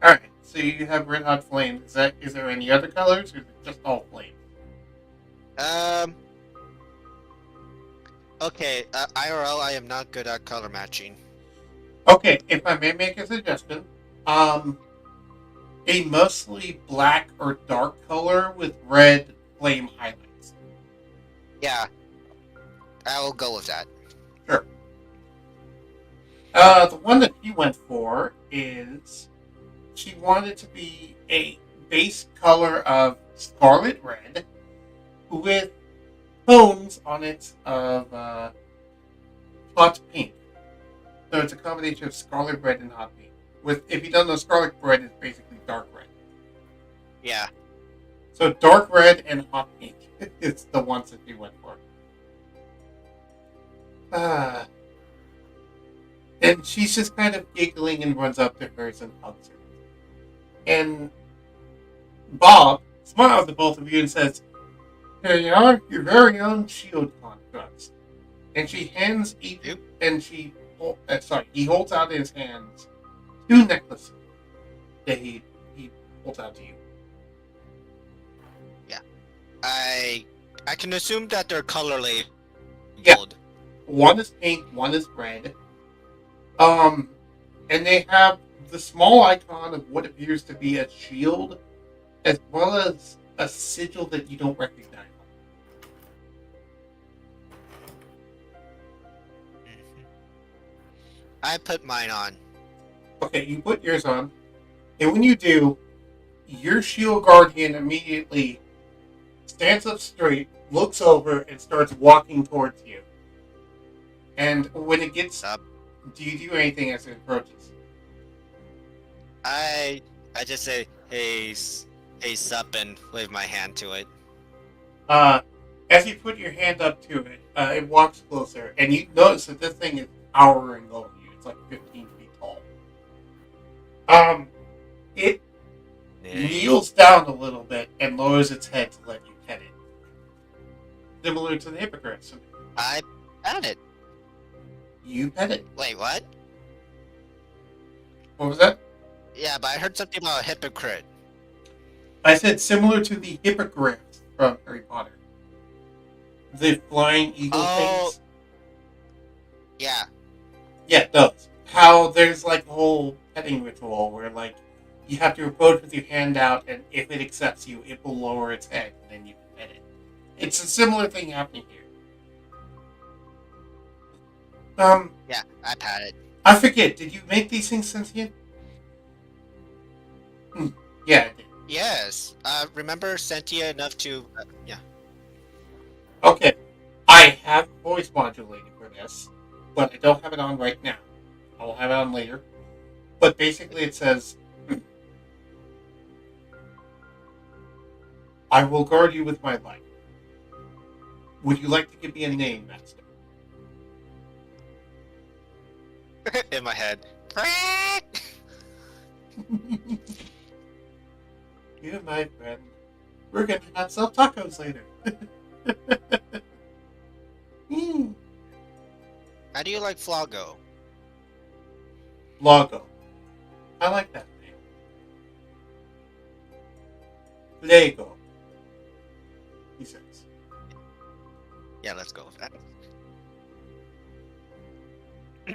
Alright, so you have red hot flames. Is there any other colors, or is it just all flames? Okay, IRL, I am not good at color matching. Okay, if I may make a suggestion, a mostly black or dark color with red flame highlights. Yeah, I will go with that. Sure. The one that she went for is she wanted to be a base color of scarlet red with tones on it of hot pink. So it's a combination of scarlet red and hot pink. With, if you don't know, scarlet red is basically dark red. Yeah. So dark red and hot pink is the ones that you went for. And she's just kind of giggling and runs up to hers and hugs her. And Bob smiles at both of you and says, "Here you are, your very own shield constructs." And she hands each, and he holds out in his hands 2 necklaces that he holds out to you. Yeah. I can assume that they're color labeled. Yeah. One is pink, one is red. And they have the small icon of what appears to be a shield, as well as a sigil that you don't recognize. I put mine on. Okay, you put yours on, and when you do, your shield guardian immediately stands up straight, looks over, and starts walking towards you. And when it gets up, do you do anything as it approaches? I just say, hey, sup, and wave my hand to it. As you put your hand up to it, it walks closer, and you notice that this thing is towering over you. It's like 15 feet tall. It kneels down a little bit and lowers its head to let you pet it. Similar to the hypocrites. I pet it. You pet it. Wait, what? What was that? Yeah, but I heard something about a hypocrite. I said similar to the hippogriffs from Harry Potter. The flying eagle things. Yeah. Yeah, those. How there's like a whole petting ritual where like you have to approach with your hand out, and if it accepts you, it will lower its head, and then you can pet it. It's a similar thing happening here. Yeah, I pat it. I forget. Did you make these things sentient? Yeah, I did. Yes. Remember sentient enough to... yeah. Okay. I have voice modulated for this, but I don't have it on right now. I will have it on later. But basically it says, "I will guard you with my life. Would you like to give me a name, Master?" In my head. You're my friend. We're gonna have some tacos later. How do you like Flago? Lago. I like that name. Lego. He says. Yeah, let's go with that.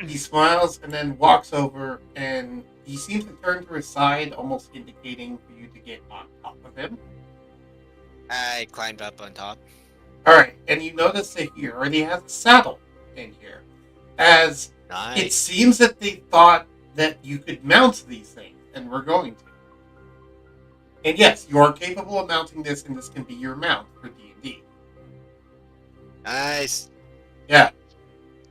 He smiles and then walks over, and he seems to turn to his side, almost indicating for you to get on top of him. I climbed up on top. Alright, and you notice that he already has a saddle in here. As Nice. it seems that they thought that you could mount these things, and we're going to. And yes, you are capable of mounting this, and this can be your mount for D&D. Nice. Yeah.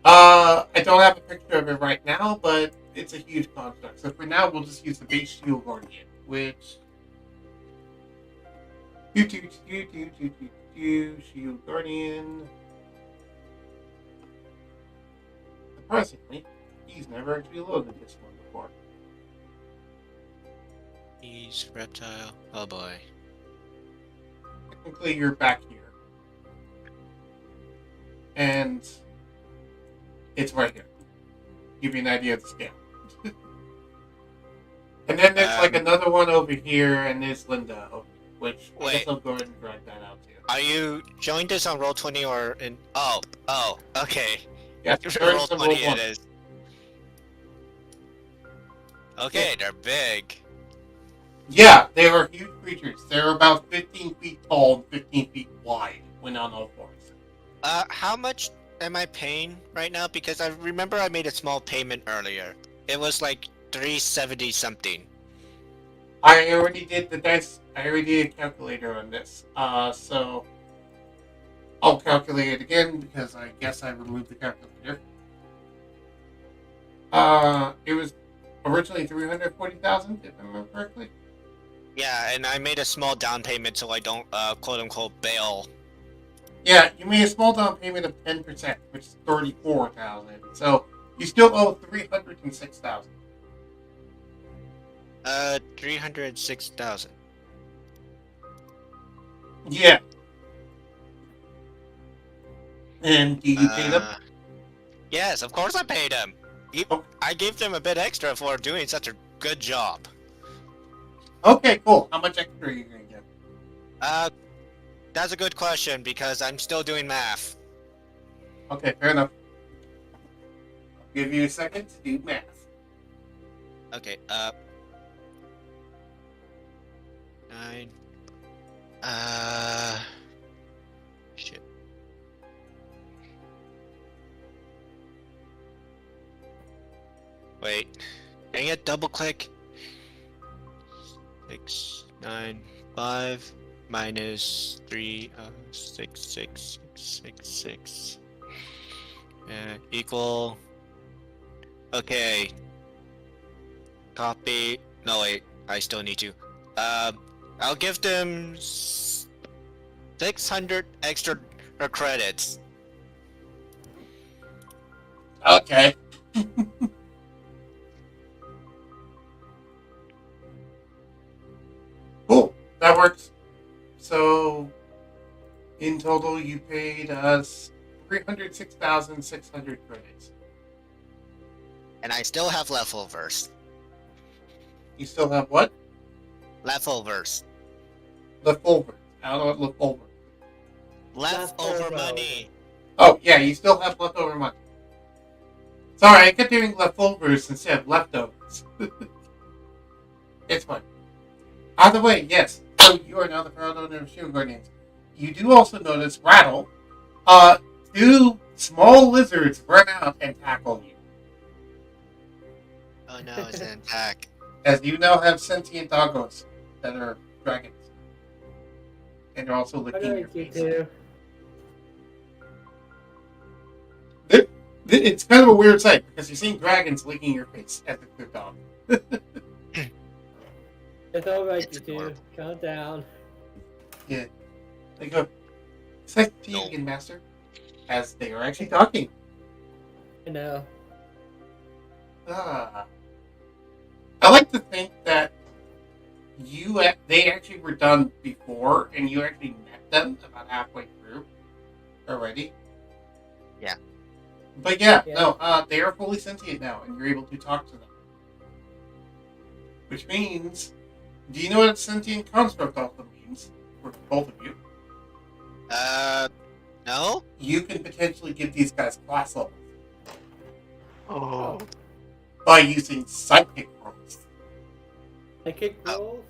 I don't have a picture of it right now, but it's a huge construct. So for now, we'll just use the base shield guardian, which... Shield guardian... Surprisingly, he's never actually loaded this one before. He's reptile. Oh boy. Technically, you're back here. And it's right here. Give you an idea of the scale. And then there's like another one over here, and there's Linda, which I guess I'll go ahead and drag that out too. Are you showing this on Roll20 or in... Oh, okay. Yeah, Roll20 it is. Okay, yeah. They're big. Yeah, they are huge creatures. They're about 15 feet tall and 15 feet wide when on all fours. How much am I paying right now? Because I remember I made a small payment earlier. It was like 370 something. I already did the dice. I already did a calculator on this. So I'll calculate it again because I guess I removed the calculator. It was originally 340,000, if I remember correctly. Yeah, and I made a small down payment so I don't quote unquote bail. Yeah, you made a small down payment of 10%, which is 34,000. So you still owe 306,000. 306,000. Yeah. And do you pay them? Yes, of course I paid them. Oh. I gave them a bit extra for doing such a good job. Okay, cool. How much extra are you going to get? That's a good question because I'm still doing math. Okay, fair enough. I'll give you a second to do math. Okay, 9. Shit. Wait. Dang it, double click. 6, 9, 5 minus 3, 6, 6, 6, 6. Equal. Okay. Copy. No, wait. I still need to. I'll give them 600 extra credits. Okay. Cool. That works. So, in total, you paid us 306,600 credits. And I still have leftovers. You still have what? Leftovers. Leftovers. I don't know what leftover. Leftover money. Oh, yeah, you still have leftover money. Sorry, I kept doing leftovers instead of leftovers. It's fine. Either way, yes. So you are now the proud owner of Shield Guardians. You do also notice Rattle. Two small lizards run out and tackle you. Oh no, it's an attack. As you now have sentient doggos that are dragons. And they're also licking your face. It's kind of a weird sight because you're seeing dragons licking your face as if they're dog. It's alright, you two. Calm down. Yeah. They go, it's nice to see you again, Master. As they are actually talking. I know. I like to think that they actually were done before, and you actually met them about halfway through already. Yeah. But yeah. No, they are fully sentient now, and you're able to talk to them. Which means, do you know what a sentient construct also means for both of you? No? You can potentially give these guys class levels. Oh. By using psychic rolls. Psychic rolls?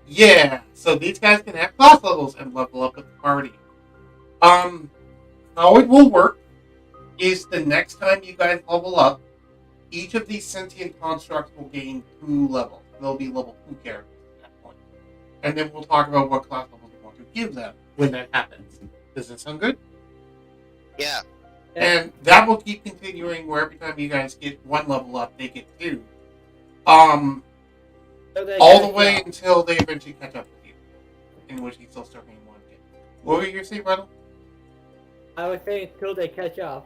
Yeah, so these guys can have class levels and level up with the party. How it will work is the next time you guys level up, each of these sentient constructs will gain 2 levels. They'll be level 2 characters at that point. And then we'll talk about what class levels we want to give them when that happens. Does that sound good? Yeah. And that will keep continuing where every time you guys get 1 level up, they get 2. All the way until they eventually catch up with you. In which case they'll start getting 1 again. What were you going to say, Brettle? I was saying until they catch up.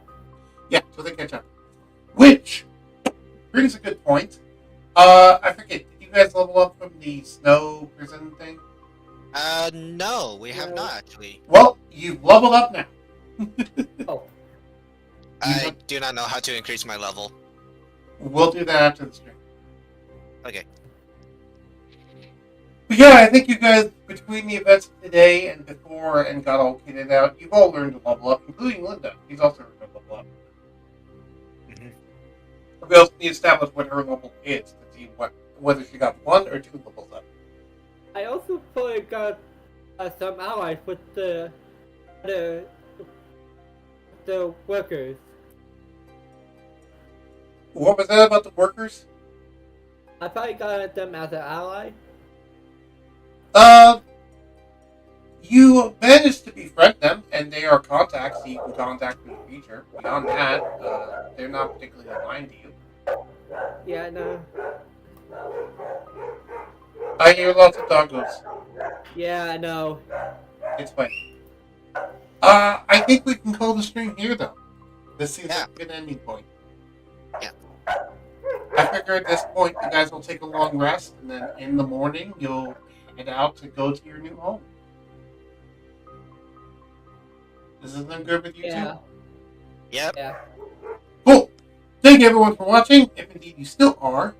Yeah, until they catch up. Which brings a good point. I forget, did you guys level up from the snow prison thing? No, we have not actually. Well, you've leveled up now. Oh. I do not know how to increase my level. We'll do that after the stream. Okay. But yeah, I think you guys, between the events of today and before and got all kitted out, you've all learned to level up, including Linda. He's also learned to level up. Mm-hmm. We also need to establish what her level is to see what whether she got 1 or 2 levels up. I also probably got some allies with the workers. What was that about the workers? I probably got them as an ally. You managed to befriend them, and they are contacts that you can contact in the future. Beyond that, they're not particularly aligned to you. Yeah, no. I hear lots of doggos. Yeah, I know. It's fine. I think we can call the stream here, though. This seems like a good ending point. Yeah. I figure at this point, you guys will take a long rest, and then in the morning, you'll head out to go to your new home. This is good with you Yeah. too? Yep. Yeah. Cool. Thank you everyone for watching, if indeed you still are.